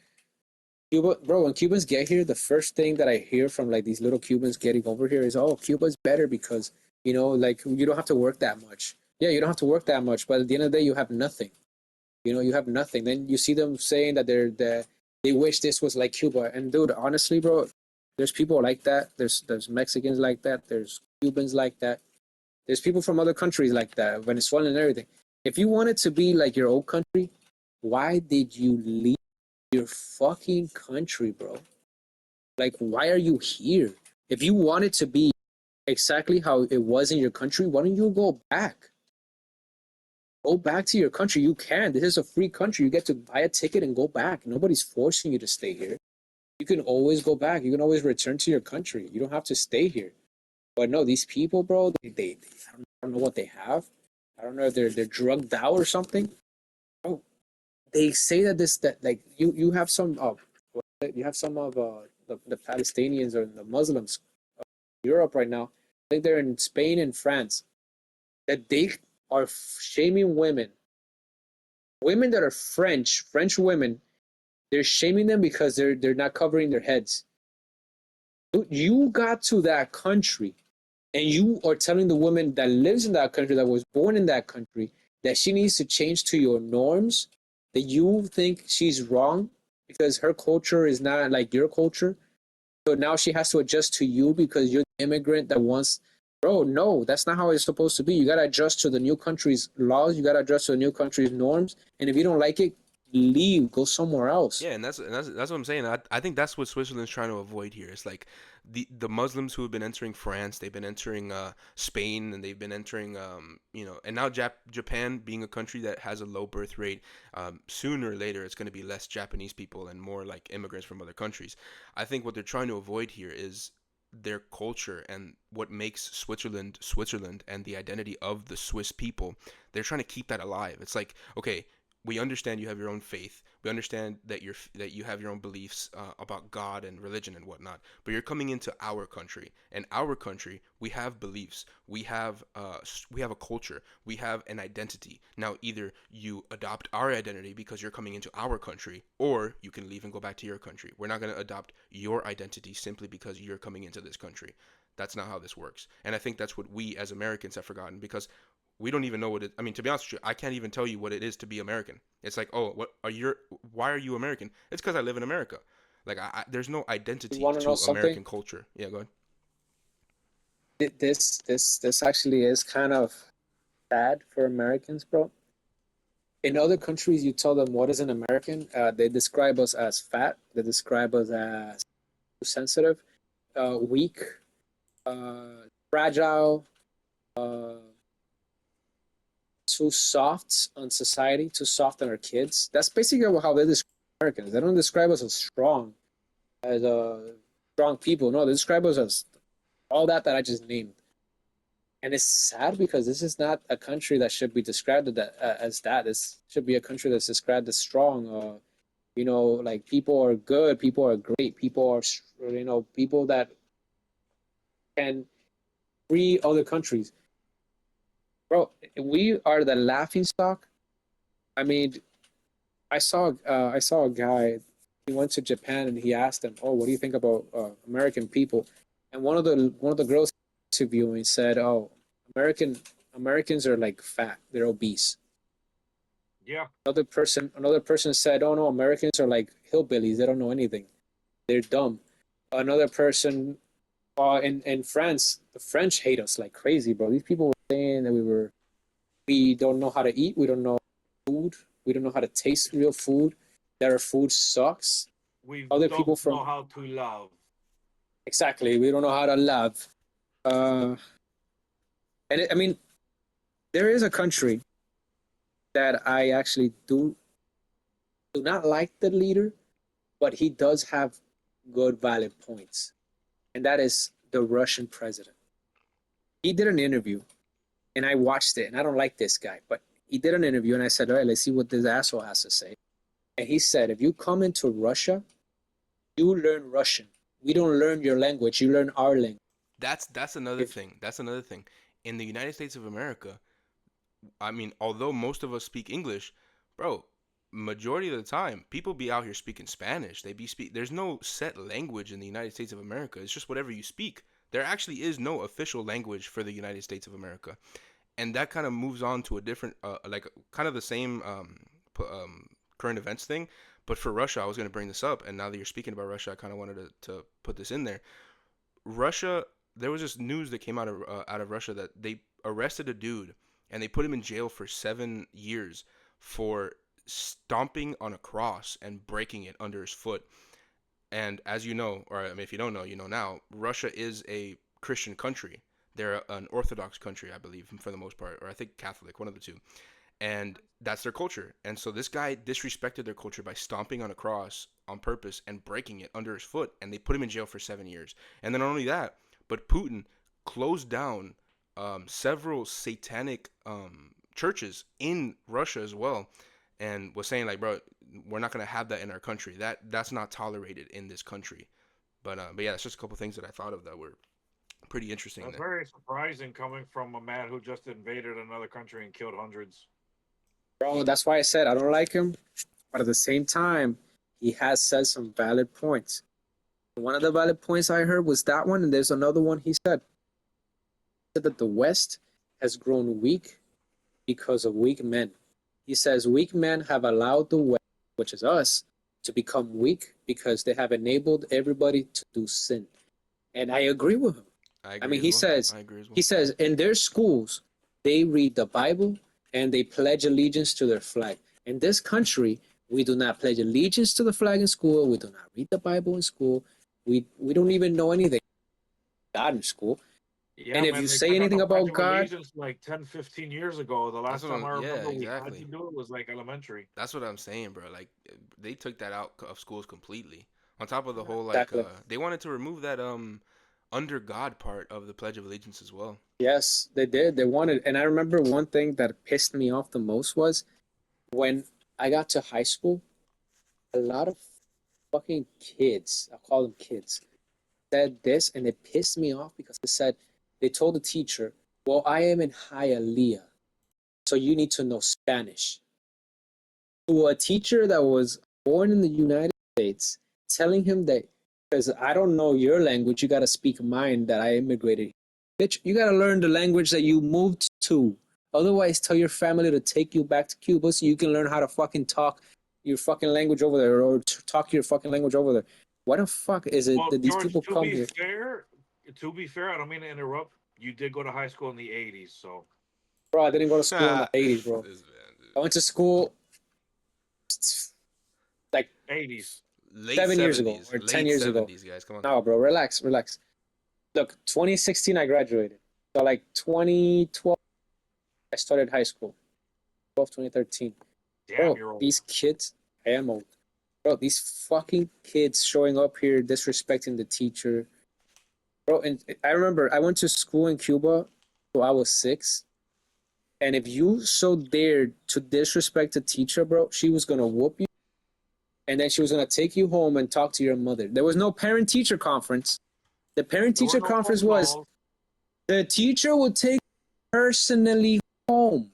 Cuba, bro. When Cubans get here, the first thing that I hear from like these little Cubans getting over here is, "Oh, Cuba's better because like you don't have to work that much." Yeah, you don't have to work that much, but at the end of the day, you have nothing. You have nothing. Then you see them saying that they wish this was like Cuba. And dude, honestly, bro, there's people like that. There's Mexicans like that. There's Cubans like that. There's people from other countries like that, Venezuela and everything. If you wanted to be like your old country, why did you leave your fucking country, bro? Like, why are you here? If you wanted to be exactly how it was in your country, why don't you go back? Go back to your country. You can. This is a free country. You get to buy a ticket and go back. Nobody's forcing you to stay here. You can always go back. You can always return to your country. You don't have to stay here. But no, these people, bro, they I don't know what they have. I don't know if they're drugged out or something. Oh, they say that that like you have some you have some of the Palestinians or the Muslims in Europe right now. I think they're in Spain and France that they are shaming women that are French women. They're shaming them because they're not covering their heads. You got to that country and you are telling the woman that lives in that country, that was born in that country, that she needs to change to your norms, that you think she's wrong because her culture is not like your culture. So now she has to adjust to you because you're the immigrant that wants. Bro, no, that's not how it's supposed to be. You got to adjust to the new country's laws. You got to adjust to the new country's norms. And if you don't like it, leave, go somewhere else. Yeah, and that's what I'm saying. I think that's what Switzerland's trying to avoid here. It's like the Muslims who have been entering France, they've been entering Spain, and they've been entering and now Japan, being a country that has a low birth rate, sooner or later it's going to be less Japanese people and more like immigrants from other countries. I think what they're trying to avoid here is their culture and what makes Switzerland Switzerland and the identity of the Swiss people. They're trying to keep that alive. It's like, okay, we understand you have your own faith. We understand that you have your own beliefs about God and religion and whatnot. But you're coming into our country, and our country, we have beliefs. We have a culture. We have an identity. Now, either you adopt our identity because you're coming into our country, or you can leave and go back to your country. We're not going to adopt your identity simply because you're coming into this country. That's not how this works. And I think that's what we as Americans have forgotten, because we don't even know what it. I mean, to be honest with you, I can't even tell you what it is to be American. It's like, oh, what are you? Why are you American? It's because I live in America. Like, there's no You identity want to know to something? American culture. Yeah, go ahead. This actually is kind of sad for Americans, bro. In other countries, you tell them what is an American. They describe us as fat. They describe us as sensitive, weak, fragile. uh, too soft on society, too soft on our kids. That's basically how they describe Americans. They don't describe us as strong people. No, they describe us as all that I just named. And it's sad because this is not a country that should be described as that. This should be a country that's described as strong. Like people are good, people are great, people are, people that can free other countries. Bro, we are the laughing stock. I mean, I saw a guy. He went to Japan and he asked them, "Oh, what do you think about American people?" And one of the girls interviewing said, "Oh, American Americans are like fat. They're obese." Yeah, Another person said, "Oh no, Americans are like hillbillies. They don't know anything. They're dumb." Another person, in France, the French hate us like crazy, bro. These people were saying that we don't know how to eat. We don't know food. We don't know how to taste real food. That our food sucks. we Other don't people know from how to love. exactly, we don't know how to love. Uh, I mean, there is a country that I actually do not like the leader, but he does have good valid points, and that is the Russian president. He did an interview, and I watched it, and I don't like this guy, but he did an interview, and I said, all right, let's see what this asshole has to say. And he said, if you come into Russia, you learn Russian. We don't learn your language, you learn our language. That's another If thing. That's another thing. In the United States of America, I mean, although most of us speak English, bro, majority of the time, people be out here speaking Spanish. There's no set language in the United States of America. It's just whatever you speak. There actually is no official language for the United States of America. And that kind of moves on to a different like kind of the same current events thing, but for Russia, I was going to bring this up, and now that you're speaking about Russia, I kind of wanted to put this in there. Russia, there was this news that came out of Russia that they arrested a dude and they put him in jail for 7 years for stomping on a cross and breaking it under his foot. And as you know, or I mean, if you don't know, you know now, Russia is a Christian country. They're an Orthodox country, I believe, for the most part, or I think Catholic, one of the two. And that's their culture. And so this guy disrespected their culture by stomping on a cross on purpose and breaking it under his foot, and they put him in jail for 7 years. And then not only that, but Putin closed down several satanic churches in Russia as well, and was saying like, bro, we're not gonna have that in our country. That's not tolerated in this country. But yeah, it's just a couple things that I thought of that were pretty interesting That's there. very surprising coming from a man who just invaded another country and killed hundreds. bro, that's why I said I don't like him, but at the same time, he has said some valid points. One of the valid points I heard was that one, and there's another one he said that the West has grown weak because of weak men. He says weak men have allowed the West, which is us, to become weak because they have enabled everybody to do sin. And I agree with him. I I agree mean, as he well. says I agree as he well. says in their schools they read the Bible and they pledge allegiance to their flag. In this country, we do not pledge allegiance to the flag in school. We do not read the Bible in school. We don't even know anything about God in school. Yeah, And if man, you they say took out anything the Pledge about of God, Allegiance like 10, 15 years ago. The That's last what time I'm. I Yeah, remember we had to exactly. do it was like elementary. That's what I'm saying, bro. Like they took that out of schools completely. On top of the whole, like, exactly. they wanted to remove that under God part of the Pledge of Allegiance as well. Yes, they did. They wanted, and I remember one thing that pissed me off the most was when I got to high school. A lot of fucking kids, I'll call them kids, said this, and it pissed me off because they told the teacher, "Well, I am in Hialeah, so you need to know Spanish." To a teacher that was born in the United States, telling him that because I don't know your language, you got to speak mine that I immigrated. Bitch, you got to learn the language that you moved to. Otherwise, tell your family to take you back to Cuba so you can learn how to fucking talk your fucking language over there or talk your fucking language over there. Why the fuck is it Well, that these George, people come here? to be fair, I don't mean to interrupt. You did go to high school in the 80s, so Bro, I didn't go to school in the 80s, bro. This man, dude. I went to school like 80s. Late 7 years ago '70s, or 10 late years ago. '70s, guys. Come on. No, bro, relax, relax. Look, 2016, I graduated. So like 2012, I started high school. 2013. Damn, Bro, you're old. these kids, I am old. Bro, these fucking kids showing up here disrespecting the teacher. Bro, and I remember I went to school in Cuba, so I was 6. And if you so dared to disrespect a teacher, bro, she was gonna whoop you, and then she was gonna take you home and talk to your mother. There was no parent teacher conference. The parent There were teacher no conference phone was calls. the teacher will take personally home,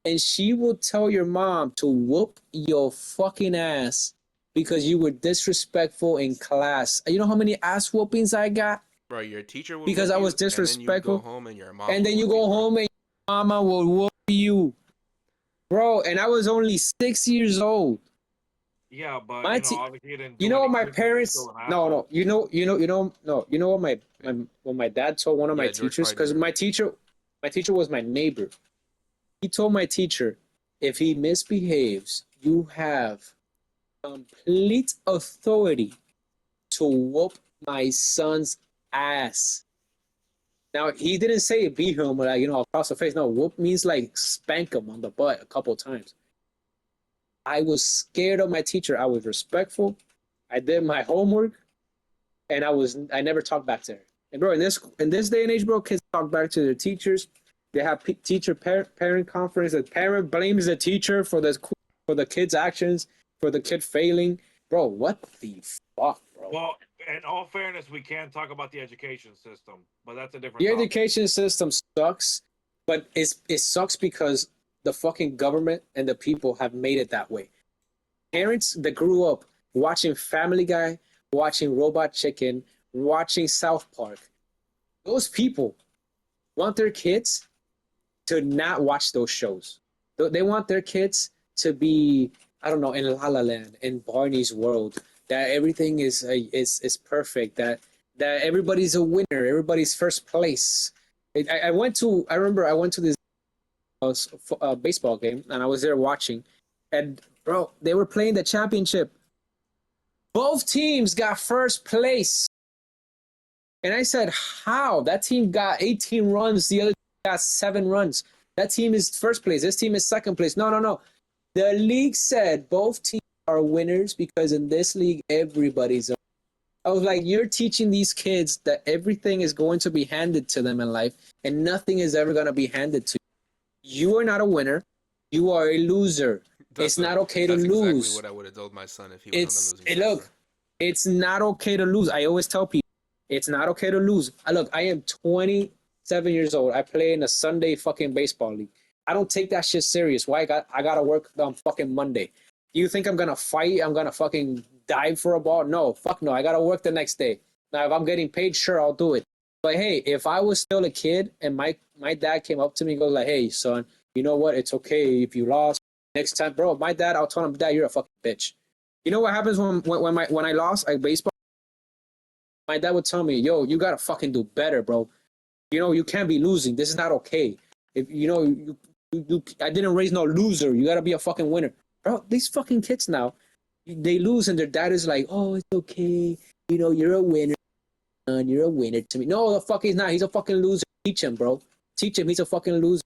and she will tell your mom to whoop your fucking ass because you were disrespectful in class. You know how many ass whoopings I got Bro, your teacher would because whoop I was you, and then you'd go disrespectful? home and your mom And would then you whoop you, go bro. home and your mama will whoop you, bro. And I was only 6 years old. Yeah, but My obviously you didn't you do know any what my kicking. You're parents? still an No, asshole. no. No. You know what my dad told one of my Yeah, George teachers, probably because deserved it. my teacher was my neighbor. He told my teacher, if he misbehaves, you have complete authority to whoop my son's ass. Now he didn't say beat him or like across the face. No, whoop means like spank him on the butt a couple of times. I was scared of my teacher. I was respectful. I did my homework, and I never talked back to her. And bro, in this day and age, bro, kids talk back to their teachers. They have teacher parent conference. The parent blames the teacher for the kid's actions, for the kid failing. Bro, what the fuck, bro? Well, in all fairness, we can talk about the education system, but that's a different The topic. education system sucks, but it sucks because the fucking government and the people have made it that way. Parents that grew up watching Family Guy, watching Robot Chicken, watching South Park, those people want their kids to not watch those shows. They want their kids to be, I don't know, in La La Land, in Barney's world, that everything is perfect, that everybody's a winner, everybody's first place. I remember I went to this baseball game, and I was there watching, and bro, they were playing the championship. Both teams got first place. And I said, how? That team got 18 runs. The other team got 7 runs. That team is first place. This team is second place. No, no, no. The league said both teams are winners because in this league, everybody's a. I was like, you're teaching these kids that everything is going to be handed to them in life and nothing is ever going to be handed to you. You are not a winner. You are a loser. It's That's a not okay to that's exactly lose. what I would have told my son if he was on the losing side, bro. Look, it's not okay to lose. I always tell people it's not okay to lose. Look, I am 27 years old. I play in a Sunday fucking baseball league. I don't take that shit serious. Why I gotta work on fucking Monday. Do you think I'm gonna fight? I'm gonna fucking dive for a ball? No, fuck no. I gotta work the next day. Now if I'm getting paid, sure I'll do it. But hey, if I was still a kid and my dad came up to me and goes like, hey son, you know what? It's okay if you lost. Next time, bro, my dad, I'll tell him, Dad, you're a fucking bitch. You know what happens when I lost at baseball? My dad would tell me, "Yo, you gotta fucking do better, bro. You can't be losing. This is not okay. If I didn't raise no loser. You gotta be a fucking winner, bro. These fucking kids now, they lose and their dad is like, oh, it's okay. You're a winner, son. You're a winner to me. No, the fuck he's not. He's a fucking loser. Teach him, bro. Teach him. He's a fucking loser.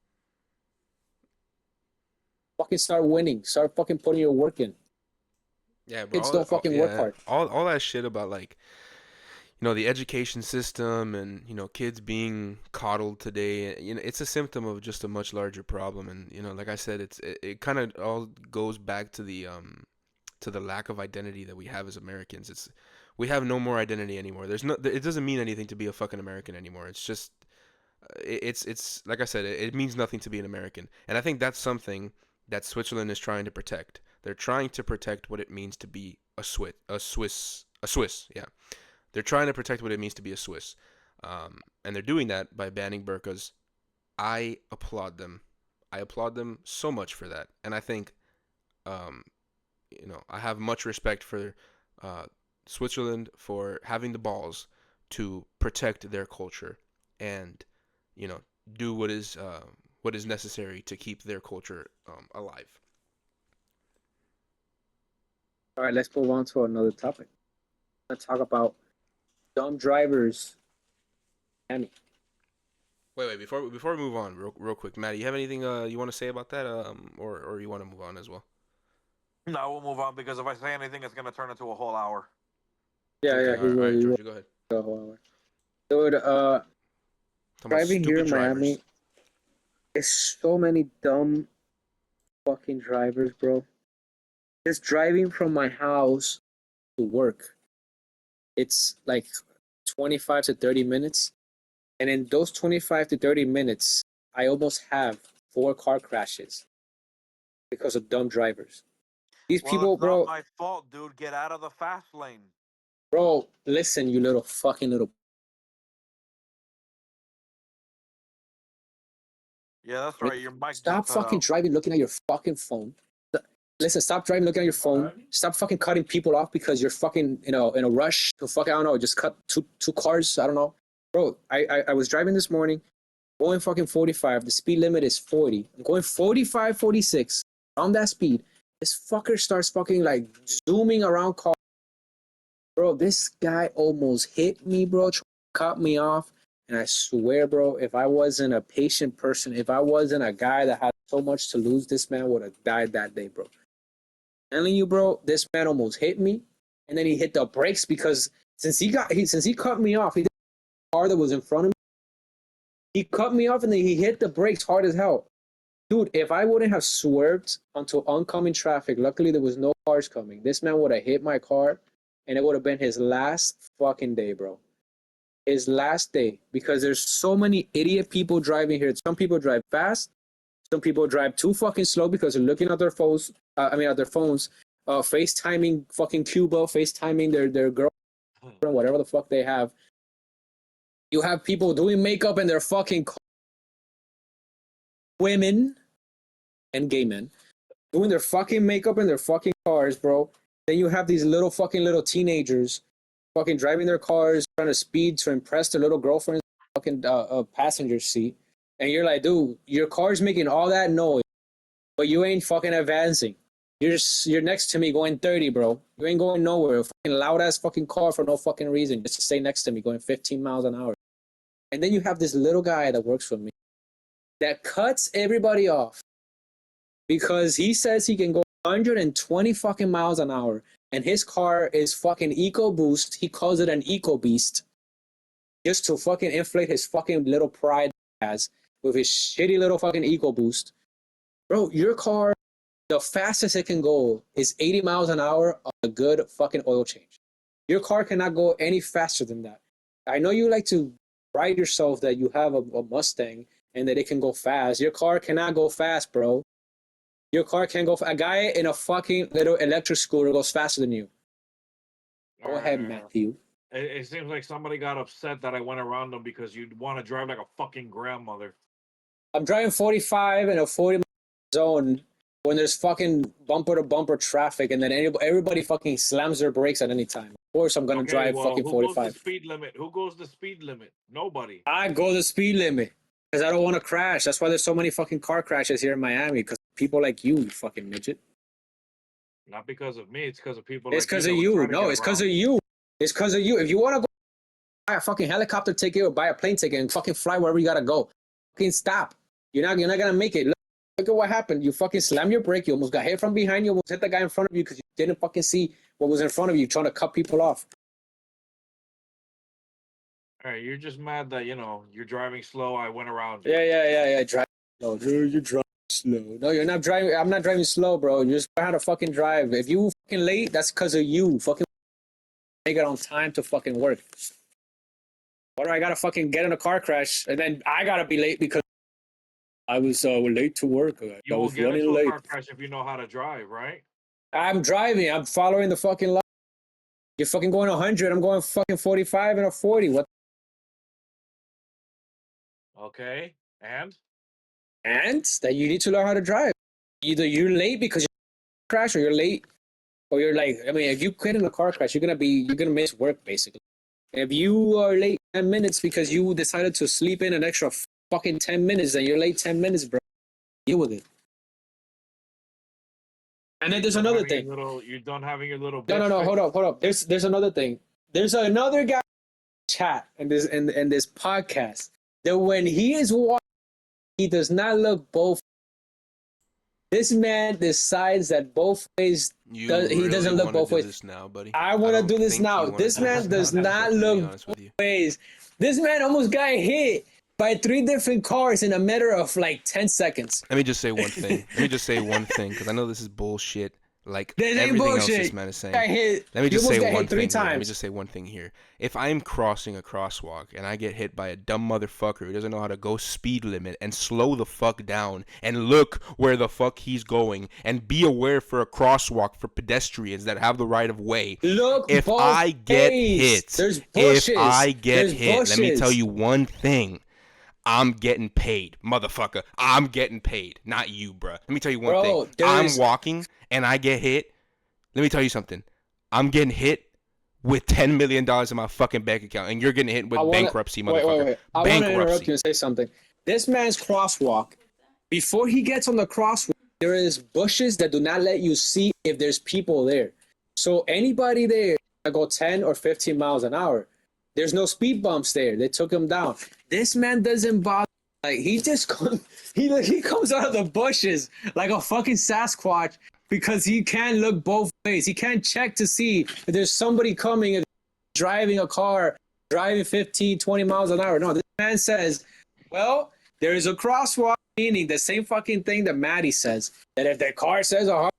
Fucking start winning. Start fucking putting your work in. Yeah, bro. Kids don't fucking work Yeah, hard. all that shit about like the education system and kids being coddled today. It's a symptom of just a much larger problem. And like I said, it kind of all goes back to the lack of identity that we have as Americans. We have no more identity anymore. It doesn't mean anything to be a fucking American anymore. It's just it's like I said, it means nothing to be an American. And I think that's something that Switzerland is trying to protect. They're trying to protect what it means to be a Swiss. Yeah, they're trying to protect what it means to be a Swiss, and they're doing that by banning burqas. I applaud them. I applaud them so much for that, and I think um, I have much respect for uh, Switzerland for having the balls to protect their culture and you know do what is necessary to keep their culture alive. All right, let's move on to another topic. Let's talk about dumb drivers. Miami. Wait. Before we move on, real quick, Matt, you have anything you want to say about that? Or you want to move on as well? No, we'll move on because if I say anything, it's gonna turn into a whole hour. Yeah, Okay. he All will. right, He will. Georgia, go ahead. Go. Dude, Talking about driving here stupid in drivers. Miami, there's so many dumb fucking drivers, bro. Just driving from my house to work, it's like 25 to 30 minutes. And in those 25 to 30 minutes, I almost have 4 car crashes because of dumb drivers. These Well, people, it's not bro, my fault, dude. Get out of the fast lane. listen, you little fucking little. Yeah, that's right. Your mic just Stop cut fucking out. driving looking at your fucking phone. Listen, stop driving looking at your phone. Stop fucking cutting people off because you're fucking in a rush to fucking, I don't know, just cut two cars. I don't know. Bro, I was driving this morning, going fucking 45. The speed limit is 40. I'm going 45, 46 on that speed. This fucker starts fucking like zooming around cars. Bro, this guy almost hit me, bro. Cut me off. And I swear, bro, if I wasn't a patient person, if I wasn't a guy that had so much to lose, this man would have died that day, bro. Telling you, bro, this man almost hit me, and then he hit the brakes because since he cut me off, he did the car that was in front of me. He cut me off, and then he hit the brakes hard as hell. Dude, if I wouldn't have swerved onto oncoming traffic, luckily there was no cars coming. This man would have hit my car, and it would have been his last fucking day, bro. His last day because there's so many idiot people driving here. Some people drive fast. Some people drive too fucking slow because they're looking at their phones. At their phones, FaceTiming fucking Cuba, FaceTiming their girlfriend, whatever the fuck they have. You have people doing makeup in their fucking women and gay men doing their fucking makeup in their fucking cars, bro. Then you have these little teenagers fucking driving their cars, trying to speed to impress their little girlfriend in the fucking passenger seat. And you're like, dude, your car's making all that noise, but you ain't fucking advancing. You're next to me going 30, bro. You ain't going nowhere. A fucking loud ass fucking car for no fucking reason. Just to stay next to me going 15 miles an hour. And then you have this little guy that works for me that cuts everybody off because he says he can go 120 fucking miles an hour and his car is fucking eco boost. He calls it an eco beast just to fucking inflate his fucking little pride he has with his shitty little fucking eco boost. Bro, your car, the fastest it can go is 80 miles an hour on a good fucking oil change. Your car cannot go any faster than that. I know you like to pride yourself that you have a Mustang and that it can go fast. Your car cannot go fast, bro. Your car can go. A guy in a fucking little electric scooter goes faster than you. All Go right, ahead, all right. Matthew. It seems like somebody got upset that I went around them because you want to drive like a fucking grandmother. I'm driving 45 in a 40 zone when there's fucking bumper to bumper traffic, and then everybody fucking slams their brakes at any time. Of course, I'm gonna Okay, drive well, fucking who goes the 45. speed limit? Who goes the speed limit? Nobody. I go the speed limit because I don't want to crash. That's why there's so many fucking car crashes here in Miami because people like you fucking midget. Not because of me. It's because of people It's like you because of that were you. trying to No, get it's because around. of you. It's because of you. If you want to go buy a fucking helicopter ticket or buy a plane ticket and fucking fly wherever you gotta go, fucking stop. You're not gonna make it. Look at what happened. You fucking slammed your brake. You almost got hit from behind. You almost hit the guy in front of you because you didn't fucking see what was in front of you, trying to cut people off. All right, you're just mad that you're driving slow. I went around you. Yeah. Drive slow. Dude, you're driving slow. No, you're not driving. I'm not driving slow, bro. You just learn how to fucking drive. If you fucking late, that's because of you. Fucking make it on time to fucking work. Or I gotta fucking get in a car crash and then I gotta be late because I was late to work. I You won't was get running into a late. car crash if you know how to drive, right? I'm driving. I'm following the fucking law. You're fucking going 100. I'm going fucking 45 and a 40. What? Okay, and And that you need to learn how to drive. Either you're late because you crash, or you're late, or you're like. I mean, if you quit in a car crash, you're gonna miss work basically. If you are late 10 minutes because you decided to sleep in an extra fucking 10 minutes, then you're late 10 minutes, bro. Deal with it. And then you're there's done another having your thing. little. You're done having your little No, bitch no, no. fit. Hold up. There's another thing. There's another guy chat and this podcast. that when he is walking, he does not look both. This man decides that both ways. You He really doesn't look want to both do ways. this now, buddy? I I want to don't do this think now. you want to This do this man now, does to be not perfectly look honest both with you. ways. This man almost got hit by 3 different cars in a matter of like 10 seconds. Let me just say one thing. Let me just say one thing, because I know this is bullshit, like This ain't everything else this bullshit. man is saying. Got hit. Let me You just almost say got one hit 3 thing here. Let me times. just say one thing here. If I'm crossing a crosswalk and I get hit by a dumb motherfucker who doesn't know how to go speed limit and slow the fuck down and look where the fuck he's going and be aware for a crosswalk for pedestrians that have the right of way. Look If both I get ways. hit, There's if bushes. I get There's hit, let me tell bushes. you one thing. I'm getting paid, motherfucker. I'm getting paid, not you, bruh. Let me tell you one Bro, thing. I'm there's walking and I get hit. Let me tell you something. I'm getting hit with $10 million in my fucking bank account, and you're getting hit with bankruptcy, motherfucker. wait. I want to interrupt Bankruptcy. you and say something. This man's crosswalk, before he gets on the crosswalk, there is bushes that do not let you see if there's people there. So anybody there can go 10 or 15 miles an hour. There's no speed bumps there. They took him down. This man doesn't bother. Like he just he comes out of the bushes like a fucking Sasquatch because he can't look both ways. He can't check to see if there's somebody coming and driving a car, driving 15, 20 miles an hour. No, this man says, well, there is a crosswalk, meaning the same fucking thing that Maddie says, that if the car says 100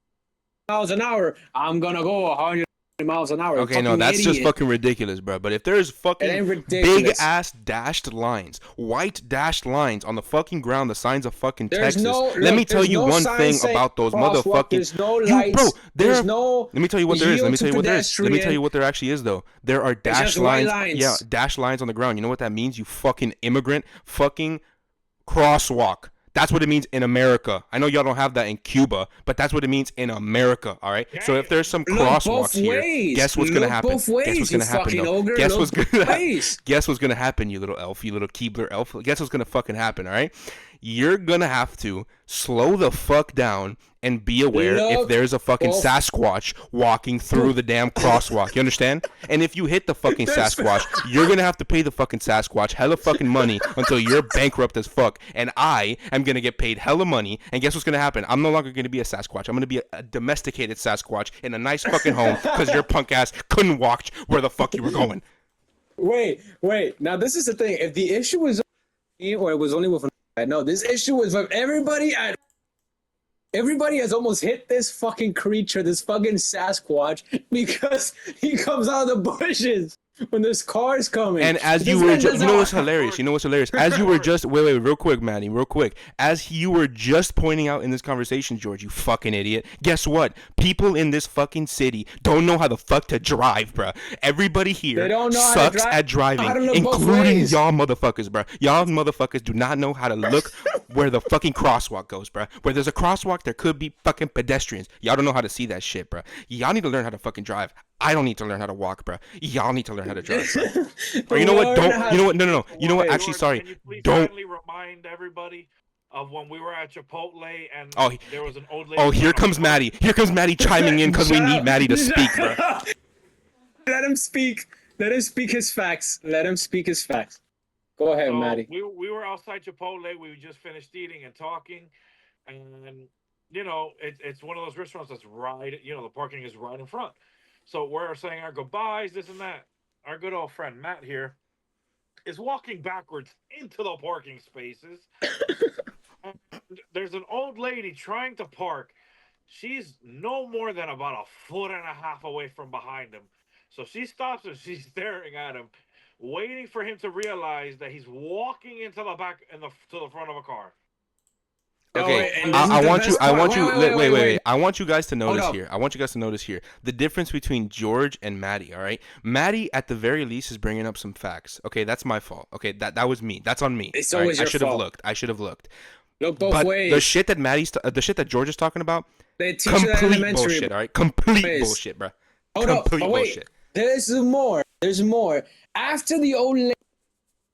miles an hour, I'm going to go 100 miles an hour. Okay, no, that's just fucking ridiculous, bro. But if there's It fucking ain't big ridiculous. ass dashed lines, white dashed lines on the fucking ground, the signs of fucking There's Texas. no, Let me look, tell there's you no one sign thing saying about those crosswalk, motherfucking. there's no You, bro, lights, there. there's no Let me tell you what there is. Let me yield to tell you what there is. Let me tell pedestrian. you what there actually is, though. There are dash just white lines. lines. Yeah, dash lines on the ground. You know what that means? You fucking immigrant. Fucking crosswalk. That's what it means in America. I know y'all don't have that in Cuba, but that's what it means in America, all right? So if there's some Look both crosswalks here, ways. guess what's going to Look happen? both ways, Guess what's you going to happen, fucking though? ogre. Guess Look what's going both to ways. Guess what's going to happen, you little elf, you little Keebler elf? Guess what's going to fucking happen, all right? You're going to have to slow the fuck down and be aware if Look there's a fucking both- Sasquatch walking through the damn crosswalk. You understand? And if you hit the fucking Sasquatch, you're going to have to pay the fucking Sasquatch hella fucking money until you're bankrupt as fuck. And I am going to get paid hella money. And guess what's going to happen? I'm no longer going to be a Sasquatch. I'm going to be a domesticated Sasquatch in a nice fucking home because your punk ass couldn't walk where the fuck you were going. Wait. Now this is the thing. If the issue was me or it was only with no, this issue was with everybody. Everybody has almost hit this fucking creature, this fucking Sasquatch, because he comes out of the bushes when there's cars coming. And as This you were, man does you know not- what's hilarious? You know what's hilarious? As you were just, wait, real quick, Manny, real quick. As you were just pointing out in this conversation, George, you fucking idiot. Guess what? People in this fucking city don't know how the fuck to drive, bruh. Everybody here They don't know how to sucks drive. at driving, How to look both including ways. y'all motherfuckers, bruh. Y'all motherfuckers do not know how to look where the fucking crosswalk goes, bruh. Where there's a crosswalk, there could be fucking pedestrians. Y'all don't know how to see that shit, bruh. Y'all need to learn how to fucking drive. I don't need to learn how to walk, bruh. Y'all need to learn how to drive, bruh. Or you know what? Learn Don't. how- You know what? No. You know what? George, Actually, sorry. Can you please Don't. kindly remind everybody of when we were at Chipotle and Oh, there was an old lady. Oh, here trying to comes park? Maddie. Here comes Maddie chiming in because we Shut need up. Maddie to Shut speak, bruh. up. Let him speak. Let him speak his facts. Let him speak his facts. Go ahead, So Maddie. we were outside Chipotle. We just finished eating and talking, and you know it's one of those restaurants that's right. You know the parking is right in front. So we're saying our goodbyes, this and that. Our good old friend Matt here is walking backwards into the parking spaces. And there's an old lady trying to park. She's no more than about a foot and a half away from behind him. So she stops and she's staring at him, waiting for him to realize that he's walking into the back to the front of a car. Okay, and this is I the want you. best I part. want you. Wait. I want you guys to Hold notice up. here. I want you guys to notice here the difference between George and Maddie. All right, Maddie at the very least is bringing up some facts. Okay, that's my fault. Okay, that was me. That's on me. It's all right? always I your should have fault. looked. I should have looked. Look both But ways. the shit that the shit that George is talking about, They teach you that complete elementary. bullshit. All right, complete ways. bullshit, bro. Hold up. Complete But wait, bullshit. there's more. There's more. After the old lady,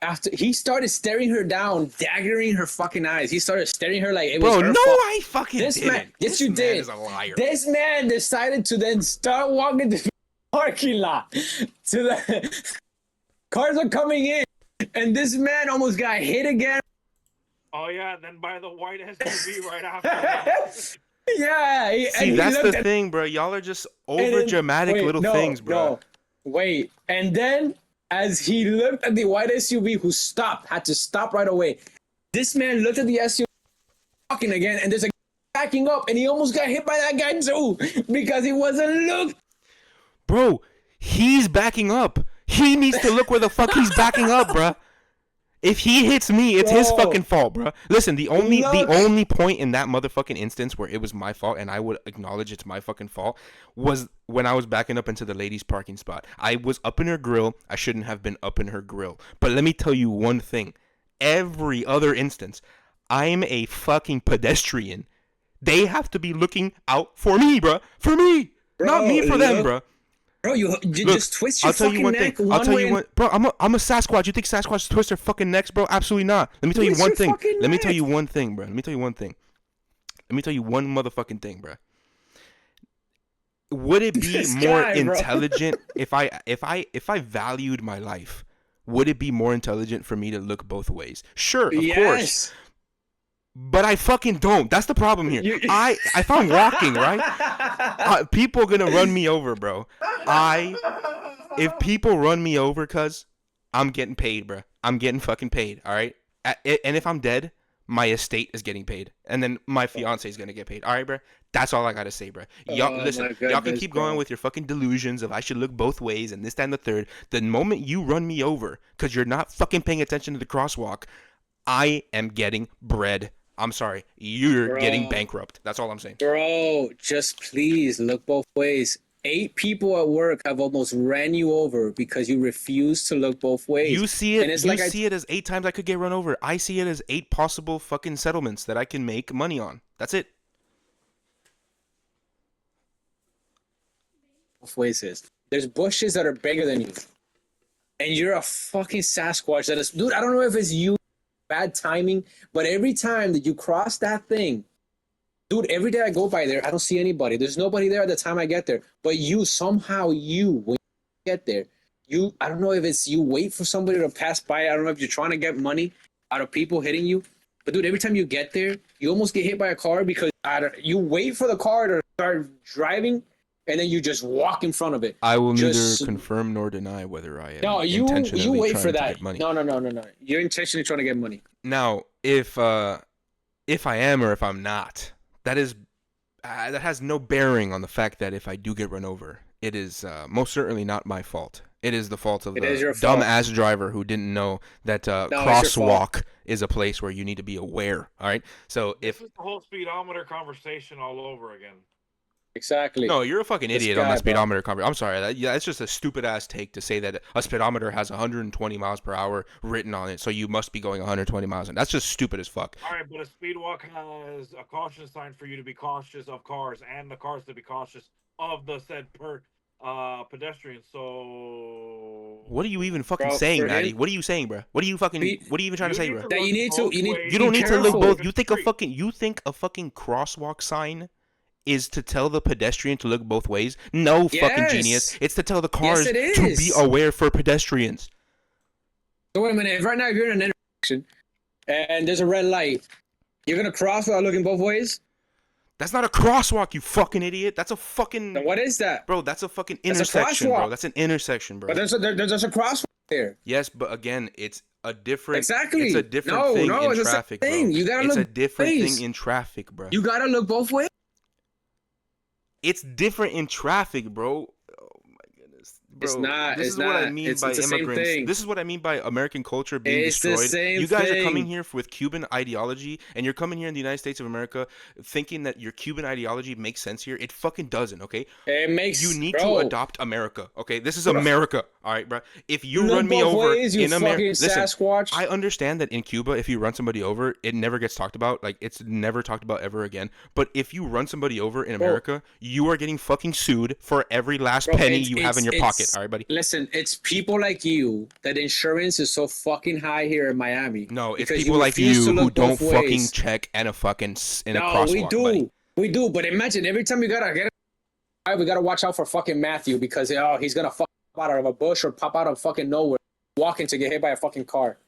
after he started staring her down, daggering her fucking eyes. He started staring her like it was Bro, her no, fault. I fucking This didn't. man, yes, This you man did. is a liar. This man decided to then start walking to the parking lot. To the cars are coming in. and this man almost got hit again. Oh yeah, and then by the white SUV right after that. Yeah, See, and he that's the looked at thing, bro. Y'all are just and over then, dramatic wait, little no, things, bro. no, wait, and then as he looked at the white SUV, who stopped, had to stop right away. This man looked at the SUV walking again, and there's a backing up, and he almost got hit by that guy too because he wasn't looking. Bro, he's backing up. He needs to look where the fuck he's backing up, bro. If he hits me, it's his Bro. fucking fault, bro. Listen, the only Look. point in that motherfucking instance where it was my fault and I would acknowledge it's my fucking fault was when I was backing up into the ladies' parking spot. I was up in her grill. I shouldn't have been up in her grill. But let me tell you one thing. Every other instance, I'm a fucking pedestrian. They have to be looking out for me, bro. For me. Not me for them, bro. Bro, you Look, just twist your I'll tell you fucking one neck thing. I'll one tell way. you one, bro. I'm a Sasquatch. You think Sasquatch twist their fucking necks, bro? Absolutely not. Let me tell you Twist one your thing. fucking Let me tell neck. you one thing, bro. Let me tell you one thing. Let me tell you one motherfucking thing, bro. Would it be This more guy, bro. intelligent if I valued my life? Would it be more intelligent for me to look both ways? Sure, of course. Yes. But I fucking don't. That's the problem here. If I'm walking, right? People are gonna run me over, bro. If people run me over, cuz I'm getting paid, bro. I'm getting fucking paid, all right? And if I'm dead, my estate is getting paid, and then my fiance is gonna get paid. All right, bro. That's all I gotta say, bro. Y'all, Oh listen. my Y'all can goodness, keep bro. going with your fucking delusions of I should look both ways and this, that, and the third. The moment you run me over, cause you're not fucking paying attention to the crosswalk, I am getting bread. I'm sorry, you're getting Bro. bankrupt. That's all I'm saying. Bro, just please look both ways. 8 people at work have almost ran you over because you refuse to look both ways. You see And it. it's You like see it as 8 times I could get run over. I see it as 8 possible fucking settlements that I can make money on. That's it. both ways is. There's bushes that are bigger than you. And you're a fucking Sasquatch that is, dude, I don't know if it's you, bad timing, but every time that you cross that thing, dude, every day I go by there, I don't see anybody. There's nobody there at the time I get there. But you, somehow you, when you get there, I don't know if it's you wait for somebody to pass by. I don't know if you're trying to get money out of people hitting you. But dude, every time you get there, you almost get hit by a car because you wait for the car to start driving and then you just walk in front of it. I will neither Just confirm nor deny whether I am no, you intentionally wait trying for to that. get money. No. You're intentionally trying to get money. Now, if I am or if I'm not, that has no bearing on the fact that if I do get run over, it is most certainly not my fault. It is the fault of It is the your fault. dumbass driver who didn't know that No, it's your fault. crosswalk is a place where you need to be aware. All right. So if This is the whole speedometer conversation all over again. Exactly. no, you're a fucking This idiot guy, on that bro. speedometer conversation. I'm sorry. Yeah, it's just a stupid ass take to say that a speedometer has 120 miles per hour written on it, so you must be going 120 miles. And that's just stupid as fuck. All right, but a speed walk has a caution sign for you to be cautious of cars and the cars to be cautious of the said pedestrian. So What are you even fucking Bro, saying, for Maddie? him- What are you saying, bro? What are you fucking? Be- What are you even trying to say, need bro? That you look need to- both you need- ways You don't be need to look careful. both. on You the think a street. fucking crosswalk sign is to tell the pedestrian to look both ways? No, fucking genius. Yes. It's to tell the cars it to be is. aware for pedestrians. So wait a minute. If right now if you're in an intersection and there's a red light, you're gonna cross without looking both ways? That's not a crosswalk, you fucking idiot. That's a fucking Then what is that? bro. That's a fucking That's a intersection, bro. crosswalk. That's an intersection, bro. But there's a crosswalk there. Yes, but again, it's a different. Exactly. It's a different No, thing no, in it's the same traffic, bro. thing. You gotta It's look a different ways. thing in traffic, bro. You gotta look both ways. It's different in traffic, bro. Oh my goodness, bro. It's not. This It's is what I not. mean It's by the same immigrants. thing. This is what I mean by American culture being It's the destroyed. same You guys are coming thing. here with Cuban ideology, and you're coming here in the United States of America thinking that your Cuban ideology makes sense here. It fucking doesn't. Okay. It makes You need bro, to adopt America. Okay. This is America. All right, bro. If you look run me both over ways, you in America, fucking listen. Sasquatch. I understand that in Cuba, if you run somebody over, it never gets talked about. Like, it's never talked about ever again. But if you run somebody over in America, you are getting fucking sued for every last Bro, penny it's- you have in your it's- pocket. All right, buddy? Listen, it's people like you that insurance is so fucking high here in Miami. No, it's because people like refuse to you who look don't both fucking ways. check and a fucking in a No, crosswalk, we do. buddy. We do. But imagine every time we gotta get we gotta watch out for fucking Matthew because he's gonna fuck out of a bush or pop out of fucking nowhere. walking to get hit by a fucking car.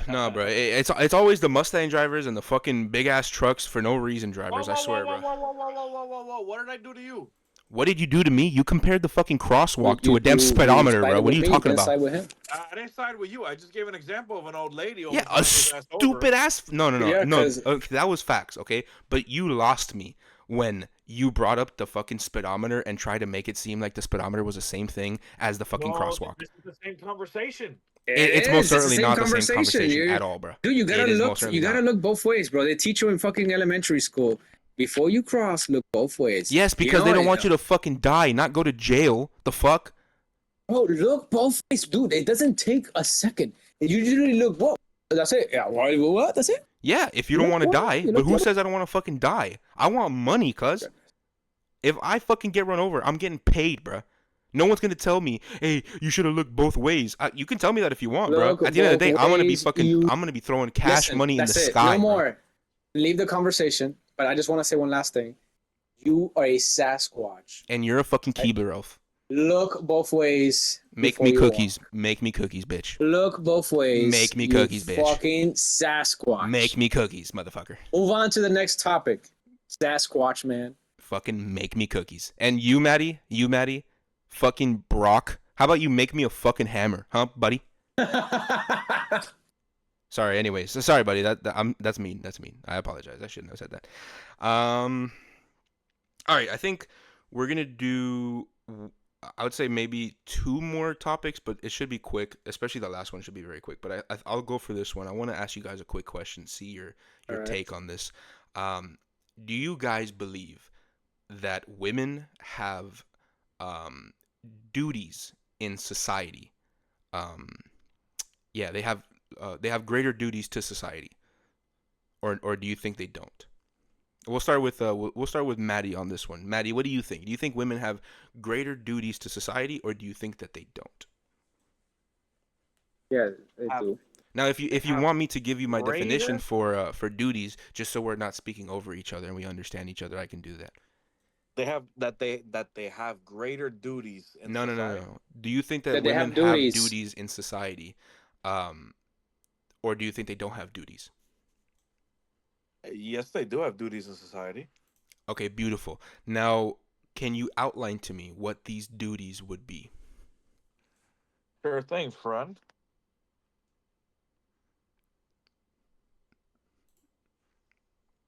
No, bro. It's always the Mustang drivers and the fucking big ass trucks for no reason Whoa, drivers. I whoa, whoa, swear, whoa, bro. whoa, whoa, whoa, whoa, whoa, whoa, whoa! What did I do to you? What did you do to me? You compared the fucking crosswalk to You a damn you speedometer, bro. sided What are with you me, talking didn't about? side with him. I didn't side with you. I just gave an example of an old lady Yeah, almost a running his ass over. stupid ass. No, no, no, Yeah, no. because Okay, that was facts, okay? But you lost me when you brought up the fucking speedometer and tried to make it seem like the speedometer was the same thing as the fucking No, crosswalk. this is the same conversation. It's most It's the certainly same not the same conversation. conversation at all, bro. Dude, you gotta It is look. most certainly You gotta not. look both ways, bro. They teach you in fucking elementary school. Before you cross, look both ways. Yes, You because know they don't it. want you to fucking die, not go to jail. The fuck? Bro, look both ways, dude. It doesn't take a second. You usually look what? That's it. Yeah, what? That's it. Yeah, if you You don't look want to what? die. You But look who what? says I don't want to fucking die? I want money, cuz. If I fucking get run over, I'm getting paid, bruh. No one's gonna tell me, hey, you should have looked both ways. You can tell me that if you want, bruh. Look At the end of the day, both ways. You I'm gonna be throwing cash listen. money in the That's it. No sky, bruh. more. Leave the conversation. But I just want to say one last thing. You are a Sasquatch. And you're a fucking Right? Keebler elf. Look both ways Make before me you cookies. walk. Make me cookies, bitch. Look both ways. Make me You cookies, bitch. fucking Sasquatch. Make me cookies, motherfucker. Move on to the next topic. Sasquatch, man. Fucking make me cookies. And you, Maddie, fucking Brock. How about you make me a fucking hammer, huh, buddy? Sorry. Anyways, sorry, buddy. That's mean. That's mean. I apologize. I shouldn't have said that. All right. I think we're gonna do. I would say maybe two more topics, but it should be quick. Especially the last one should be very quick. But I'll go for this one. I want to ask you guys a quick question. See your All right. take on this. Do you guys believe that women have duties in society? Yeah, they have greater duties to society, or do you think they don't? We'll start with Maddie on this one. Maddie, what do you think? Do you think women have greater duties to society, or do you think that they don't? Yeah, they Have- do. Now, if you have want me to give you my greater- definition for duties, just so we're not speaking over each other and we understand each other, I can do that. They have greater duties in No, no, no, society. no. Do you think that That they women have have duties. duties in society, or do you think they don't have duties? Yes, they do have duties in society. Okay, beautiful. Now, can you outline to me what these duties would be? Sure thing, friend.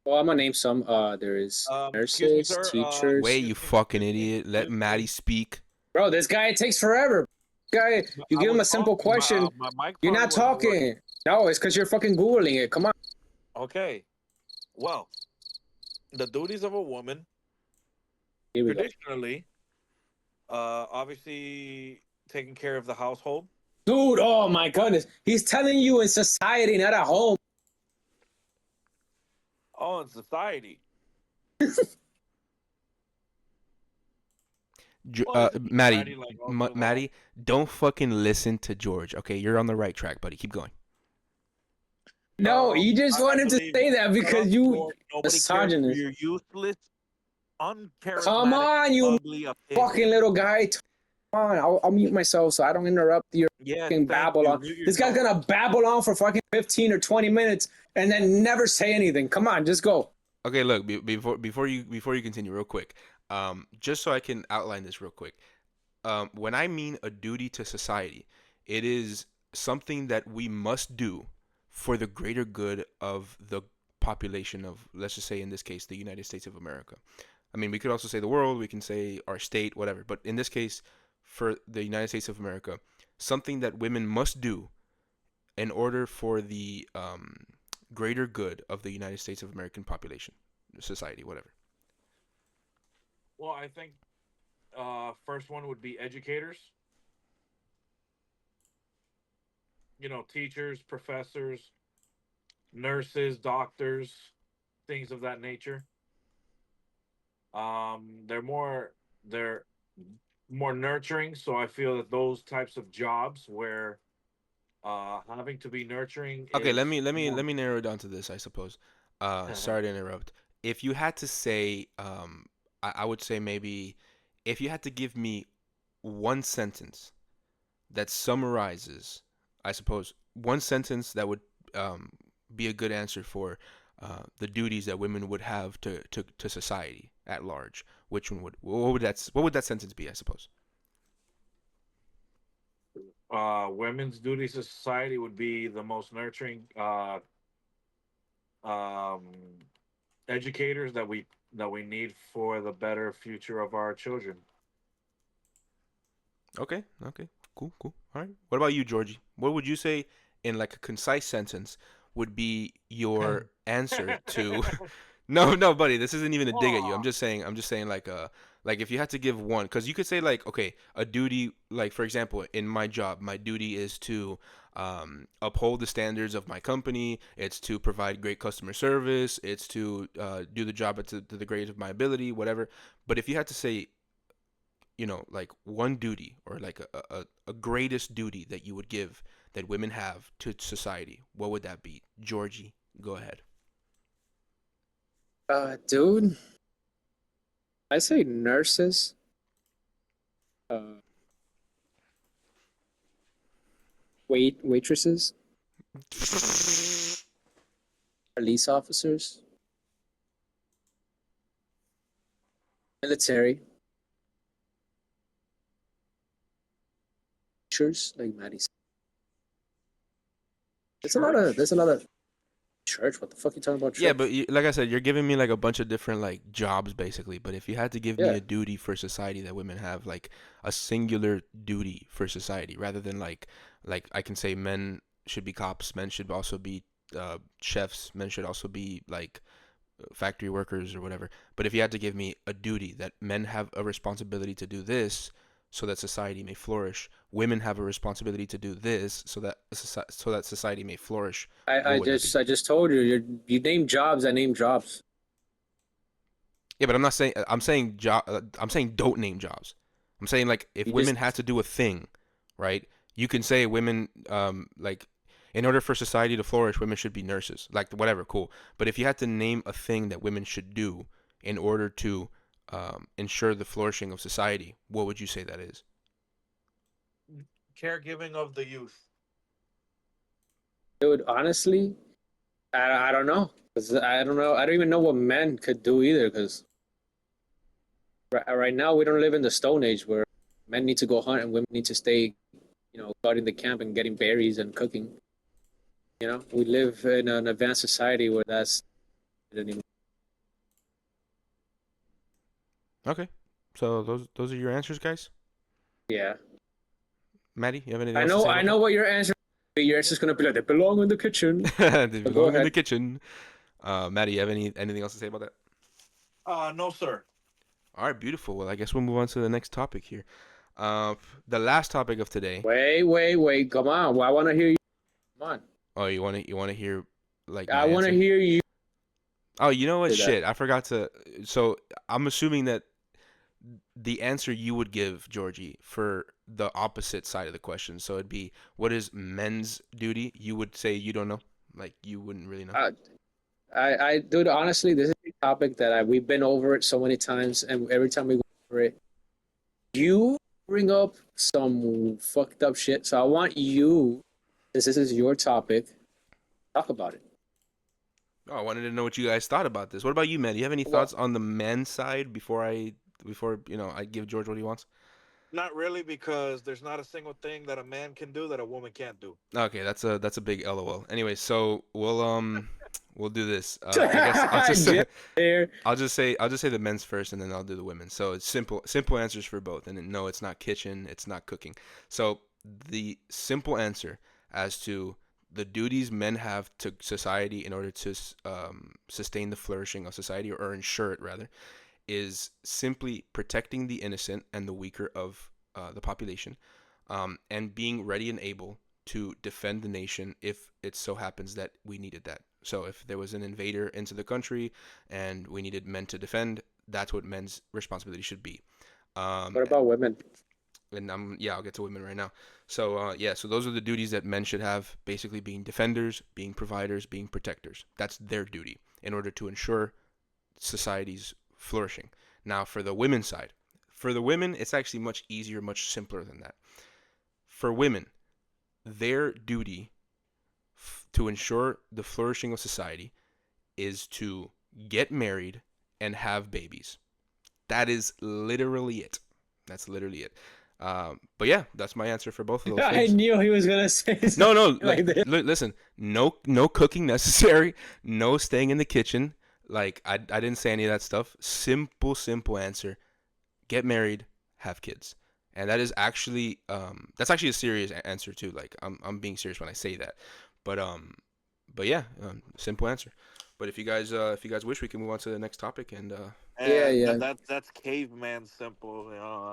Well, I'm gonna name some. There is Excuse me, nurses, sir. teachers. Wait, you fucking idiot. Let Maddie speak. Bro, this guy takes forever. Guy, you I give him was a simple talking, question. My mic You're probably not wasn't working. talking. No, it's because you're fucking googling it. Come on. Okay. Well, the duties of a woman Here we go. traditionally, obviously taking care of the household. Dude, oh my goodness. He's telling you in society, not at home. Oh, in society. Well, it's in Maddie, society, like, also, Maddie, don't fucking listen to George. Okay, you're on the right track, buddy. Keep going. No, you just I want him to believe- say that because you Nobody cares for misogynist. your useless, uncharismatic, Come on, you ugly opinion. fucking little guy. Come on, I'll mute myself so I don't interrupt your Yeah, fucking babble on. This guy's gonna babble on for fucking 15 or 20 minutes and then never say anything. Come on, just go. Okay, look, before you continue, real quick, just so I can outline this real quick. When I mean a duty to society, it is something that we must do for the greater good of the population of, let's just say in this case, the United States of America. I mean, we could also say the world, we can say our state, whatever. But in this case, for the United States of America, something that women must do in order for the greater good of the United States of American population, society, whatever. Well, I think first one would be educators. You know, teachers, professors, nurses, doctors, things of that nature. They're more nurturing, so I feel that those types of jobs where having to be nurturing Okay, is let me more- narrow it down to this, I suppose. Sorry to interrupt. If you had to say, I would say maybe, if you had to give me one sentence that summarizes, I suppose, one sentence that would um, be a good answer for the duties that women would have to society at large? Which one would what would that sentence be? I suppose. Women's duties to society would be the most nurturing um, educators that we need for the better future of our children. Okay, okay, cool, cool. All right. What about you, Georgie? What would you say in like a concise sentence would be your answer to? No, no, buddy. This isn't even a dig at you. I'm Aw. just saying. I'm just saying like if you had to give one, because you could say like, okay, a duty. Like for example, in my job, my duty is to uphold the standards of my company. It's to provide great customer service. It's to do the job to the greatest of my ability, whatever. But if you had to say, like one duty or like a greatest duty that you would give that women have to society, what would that be? Georgie, go ahead. Dude, I say nurses, uh, waitresses, police officers, military, teachers, like Maddie said. Church? There's a lot of church. What the fuck are you talking about Yeah, but church? like I said, you're giving me like a bunch of different like jobs basically. But if you had to give me Yeah, a duty for society that women have, like a singular duty for society, rather than like I can say men should be cops, men should also be chefs, men should also be like factory workers or whatever. But if you had to give me a duty that men have a responsibility to do this so that society may flourish, women have a responsibility to do this so that society may flourish, what would that be? I just told you. You name jobs. I name jobs. Yeah, but I'm not saying I'm saying I'm saying don't name jobs. I'm saying like if You women just had to do a thing, right? You can say women like in order for society to flourish, women should be nurses. Like whatever, cool. But if you had to name a thing that women should do in order to ensure the flourishing of society, what would you say that is? Caregiving of the youth. dude. Honestly, I don't know. 'Cause I don't know. I don't even know what men could do either. Because right now we don't live in the Stone Age where men need to go hunt and women need to stay, guarding the camp and getting berries and cooking. We live in an advanced society where that's anymore. Okay. So those are your answers, guys. Yeah, Maddie, you have anything else to say I about know that? what your answer. Your answer is gonna be like they belong in the kitchen. They But go belong in the ahead. kitchen. Maddie, you have anything else to say about that? No, sir. All right, beautiful. Well, I guess we'll move on to the next topic here. Uh, the last topic of today. Wait. Come on. Well, I want to hear you. Come on. Oh, you want to hear like my I want to answer? hear you Oh, you know what? do that. Shit, I forgot to. So I'm assuming that the answer you would give, Georgie, for the opposite side of the question. So it'd be, what is men's duty? You would say you don't know, like you wouldn't really know. Uh, dude, honestly, this is a topic that we've been over it so many times, and every time we go over it, you bring up some fucked up shit. So I want you, since this is your topic, talk about it. Oh, I wanted to know what you guys thought about this. What about you, man? Do you have any Well, thoughts on the men's side before I give George what he wants? not really, because there's not a single thing that a man can do that a woman can't do. Okay, that's a big LOL. Anyway, so we'll do this. I guess I'll just Yeah, there. I'll just say the men's first, and then I'll do the women. So it's simple answers for both. And no, it's not kitchen, it's not cooking. So the simple answer as to the duties men have to society in order to sustain the flourishing of society, or ensure it rather, is simply protecting the innocent and the weaker of the population, and being ready and able to defend the nation if it so happens that we needed that. So if there was an invader into the country and we needed men to defend, that's what men's responsibility should be. Um, What about women? and I'll get to women right now. So so those are the duties that men should have, basically being defenders, being providers, being protectors. That's their duty in order to ensure society's flourishing. Now, for the women's side, for the women, it's actually much easier, much simpler than that. for women, their duty to ensure the flourishing of society is to get married and have babies. That is literally it. That's literally it. But yeah, that's my answer for both of those I things. knew he was gonna say No, something no, like this. listen, no cooking necessary, no staying in the kitchen. Like I didn't say any of that stuff. Simple answer: get married, have kids, and that's actually a serious answer too. Like I'm being serious when I say that, but yeah, simple answer. But if you guys wish, we can move on to the next topic and Yeah, And yeah, that's caveman simple.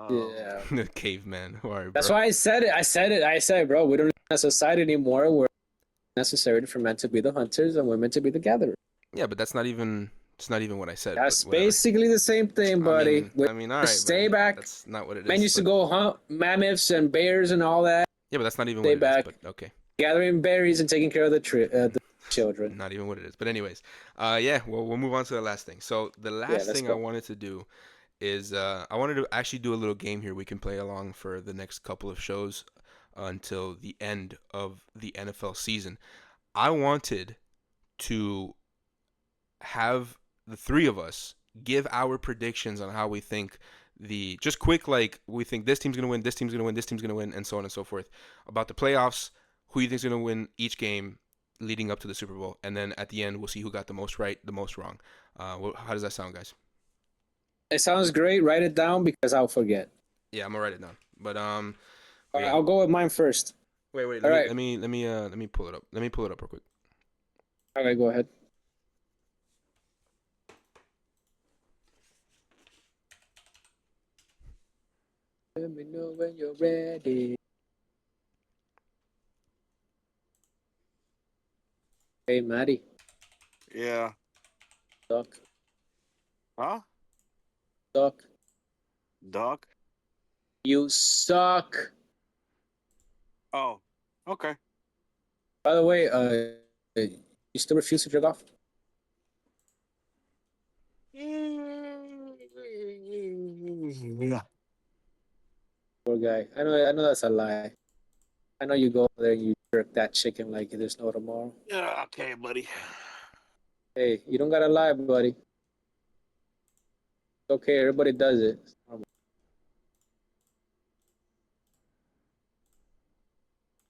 You yeah. caveman. All right, That's bro. why I said it. I said, bro, we don't live in a society anymore where it's necessary for men to be the hunters and women to be the gatherers. Yeah, but that's not even it's not even what I said. But That's whatever. basically the same thing, buddy. I mean, all right, Stay buddy. back. That's not what it Men is. used to But go hunt mammoths and bears and all that. yeah, but that's not even what Stay it is. back, But okay, gathering berries and taking care of the children. not even what it is. But anyways, yeah. Well, we'll move on to the last thing. So the Yeah, last let's thing I go. wanted to do is I wanted to actually do a little game here we can play along for the next couple of shows until the end of the NFL season. I wanted to have the three of us give our predictions on how we think the just quick like we think this team's gonna win, this team's gonna win, this team's gonna win, and so on and so forth about the playoffs, who you think's gonna win each game leading up to the Super Bowl, and then at the end we'll see who got the most right, the most wrong. How does that sound, guys? It sounds great. Write it down because I'll forget. Yeah, I'm gonna write it down. All But right, yeah. I'll go with mine first. Wait. All right. Let me pull it up. Let me pull it up real quick. All right, go ahead. Let me know when you're ready. Hey, Maddie. Yeah. Duck. Huh? Duck. Duck? You suck. Oh. Okay. By the way, you still refuse to jerk off? Yeah. Poor guy. I know that's a lie. I know you go there and you jerk that chicken like there's no tomorrow. Yeah. Okay, buddy. Hey, you don't gotta lie, buddy. It's okay, everybody does it. It's normal.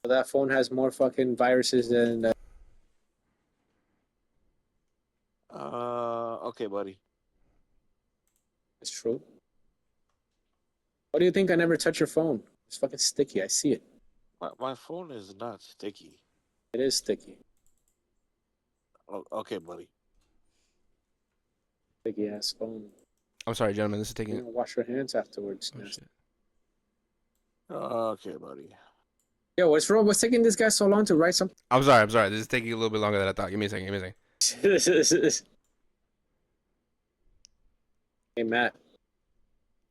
That phone has more fucking viruses than Okay, buddy. it's true. What do you think? I never touch your phone. It's fucking sticky. I see it. My phone is not sticky. It is sticky. Okay, buddy. Sticky ass phone. I'm sorry, gentlemen. This is You're taking. gonna wash your hands afterwards. Oh, Nasty. shit. Okay, buddy. Yo, what's wrong? What's taking this guy so long to write something? I'm sorry. I'm sorry. This is taking a little bit longer than I thought. Give me a second. Give me a second. Hey, Matt.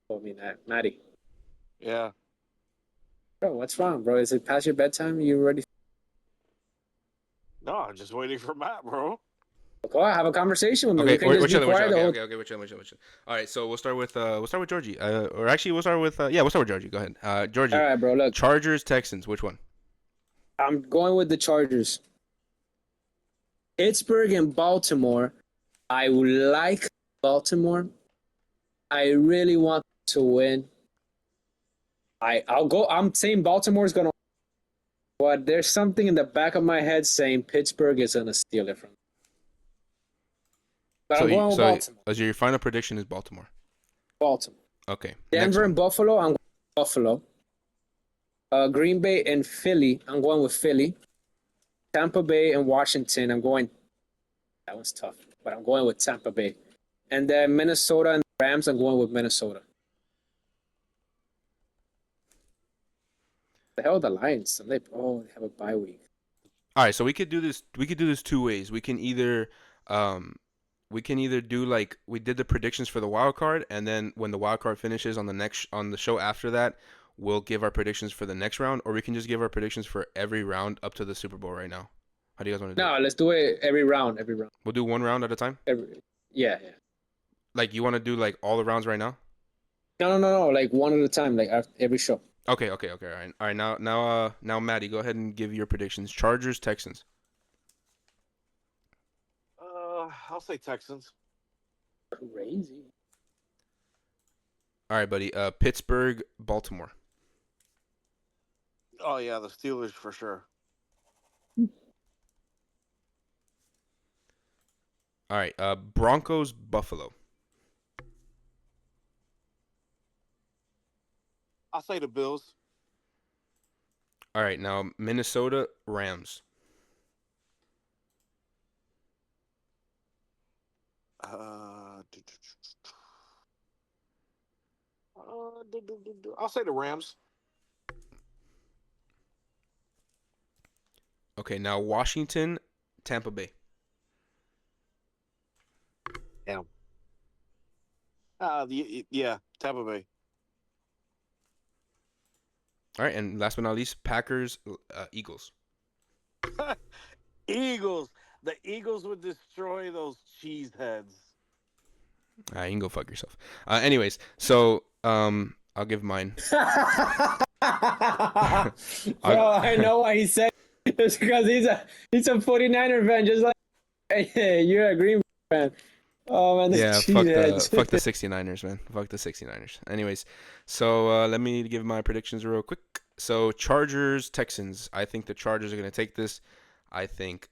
Oh, I mean, Matty. Yeah. Bro, what's wrong, bro? Is it past your bedtime? You ready? No, I'm just waiting for Matt, bro. Go on, have a conversation with me. Okay, We can we're just be chilling. We're quiet chilling. the Okay, whole. okay, we're chilling. All right, so we'll start with Georgie. Or actually, we'll start with we'll start with Georgie. Go ahead. Georgie. All right, bro. Look, Chargers, Texans. Which one? I'm going with the Chargers. Pittsburgh and Baltimore. I would like Baltimore. I really want to win. I'll go. I'm saying Baltimore's gonna, but there's something in the back of my head saying Pittsburgh is gonna steal it from me. But I'm going with Baltimore. As your final prediction is Baltimore. Baltimore. Okay. Denver and Buffalo. I'm going with Buffalo. Green Bay and Philly. I'm going with Philly. Tampa Bay and Washington. I'm going. That one's tough, but I'm going with Tampa Bay. And then Minnesota and Rams. I'm going with Minnesota. The hell are the Lions? They have a bye week. All right, so we could do this. We could do this two ways. We can either do like we did the predictions for the wild card, and then when the wild card finishes on the show after that, we'll give our predictions for the next round, or we can just give our predictions for every round up to the Super Bowl right now. How do you guys want to do it? No, let's do it every round. Every round. We'll do one round at a time. Yeah. Like you want to do like all the rounds right now? No. Like one at a time. Like every show. Okay. All right. Now, Maddie, go ahead and give your predictions. Chargers, Texans. I'll say Texans. Crazy. All right, buddy. Pittsburgh, Baltimore. Oh yeah, the Steelers for sure. All right. Broncos, Buffalo. I'll say the Bills. All right. Now, Minnesota, Rams. I'll say the Rams. Okay. Now, Washington, Tampa Bay. Damn. Yeah, Tampa Bay. All right. And last but not least, Packers, Eagles. Eagles. The Eagles would destroy those cheese heads. All right. You can go fuck yourself. Anyways, so I'll give mine. Bro, I know why he said it. It's because he's a 49er fan, just like hey, you're a Green Bay fan. Oh man, the Yeah, cheeseheads. fuck the 69ers, man. Fuck the 69ers. Anyways, so let me give my predictions real quick. So Chargers, Texans. I think the Chargers are going to take this. I think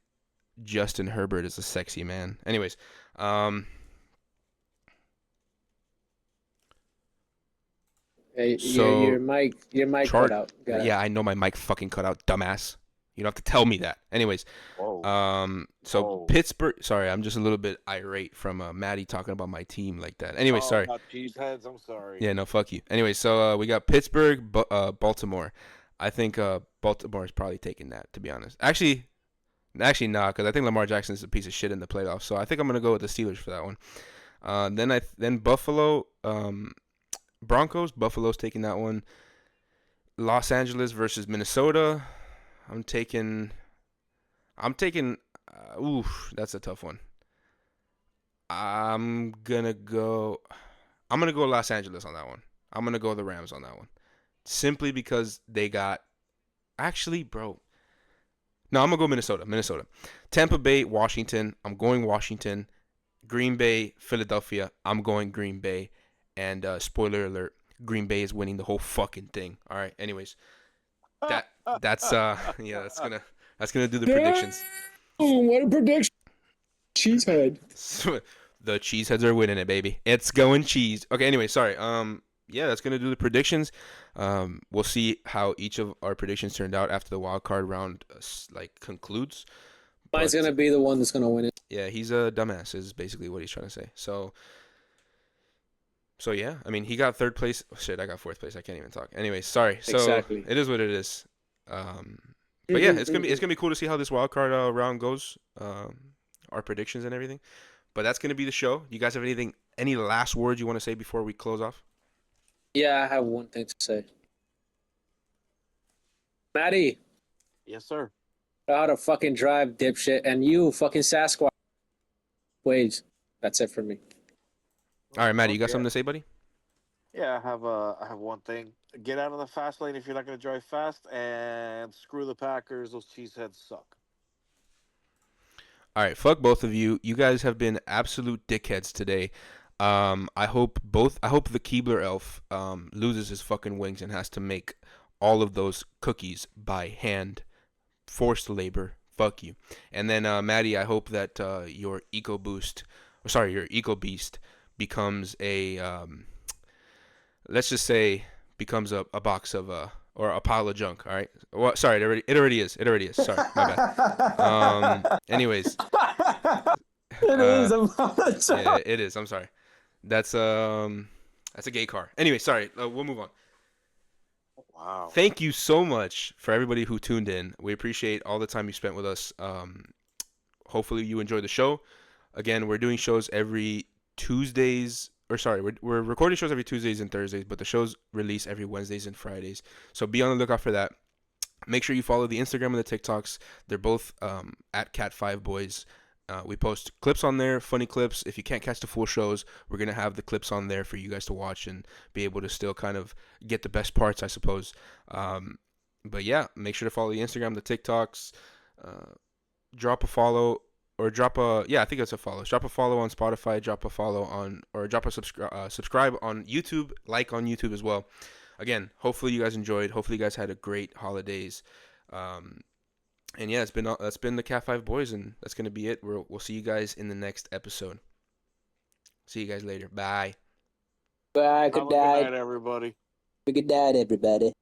Justin Herbert is a sexy man. Anyways, Hey, so your mic cut out. yeah, I know my mic fucking cut out, dumbass. You don't have to tell me that. Anyways, Whoa. so Whoa. Pittsburgh. Sorry, I'm just a little bit irate from Maddie talking about my team like that. Anyway, sorry. About cheese heads. I'm sorry. Yeah, no, fuck you. Anyway, so we got Pittsburgh, Baltimore. I think Baltimore is probably taking that, to be honest. Actually not, because I think Lamar Jackson is a piece of shit in the playoffs. So I think I'm gonna go with the Steelers for that one. Then Buffalo, Broncos. Buffalo's taking that one. Los Angeles versus Minnesota. I'm taking. Oof, that's a tough one. I'm gonna go Los Angeles on that one. I'm gonna go the Rams on that one, simply because they got. Actually, bro. No, I'm gonna go Minnesota. Tampa Bay, Washington. I'm going Washington. Green Bay, Philadelphia. I'm going Green Bay. And spoiler alert, Green Bay is winning the whole fucking thing. All right. Anyways, that's yeah, that's gonna do the predictions. Oh, what a prediction! Cheesehead. The cheeseheads are winning it, baby. It's going cheese. Okay. Anyway, sorry. Yeah, that's gonna do the predictions. We'll see how each of our predictions turned out after the wild card round concludes. Mine's gonna be the one that's gonna win it. Yeah, he's a dumbass. Is basically what he's trying to say. So yeah, I mean, he got third place. Oh, shit, I got fourth place. I can't even talk. Anyway, sorry. So Exactly. it is what it is. But yeah, it's gonna be cool to see how this wild card round goes. Our predictions and everything. But that's gonna be the show. You guys have any last words you want to say before we close off? Yeah, I have one thing to say. Maddie, Yes, sir. know how to fucking drive, dipshit, and you fucking Sasquatch. Waves. That's it for me. All right, Maddie, you got Yeah. something to say, buddy? Yeah, I have one thing. Get out of the fast lane if you're not going to drive fast, and screw the Packers. Those cheeseheads suck. All right, fuck both of you. You guys have been absolute dickheads today. I hope the Keebler elf loses his fucking wings and has to make all of those cookies by hand, forced labor. Fuck you. And then Maddie, I hope that your your Eco Beast becomes a let's just say becomes a box of or a pile of junk. All right. Well, sorry, it already is. It already is. Sorry, my bad. Anyways, It is. yeah, it is. I'm sorry. That's a gay car. Anyway, sorry. We'll move on. Wow. Thank you so much for everybody who tuned in. We appreciate all the time you spent with us. Hopefully you enjoyed the show. Again, we're doing shows every Tuesdays. Or sorry, we're recording shows every Tuesdays and Thursdays, but the shows release every Wednesdays and Fridays. So be on the lookout for that. Make sure you follow the Instagram and the TikToks. They're both at CatFiveBoys. We post clips on there, funny clips. If you can't catch the full shows, we're gonna have the clips on there for you guys to watch and be able to still kind of get the best parts, I suppose. But yeah, make sure to follow the Instagram, the TikToks. Drop a follow or drop a I think it's a follow. Drop a follow on Spotify. Drop a follow on or drop a subscribe on YouTube. Like on YouTube as well. Again, hopefully you guys enjoyed. Hopefully you guys had a great holidays. And yeah, that's been the Cat 5 Boys, and that's gonna be it. We'll see you guys in the next episode. See you guys later. Bye. Bye. Have Good a good night. night, everybody. Good night, everybody.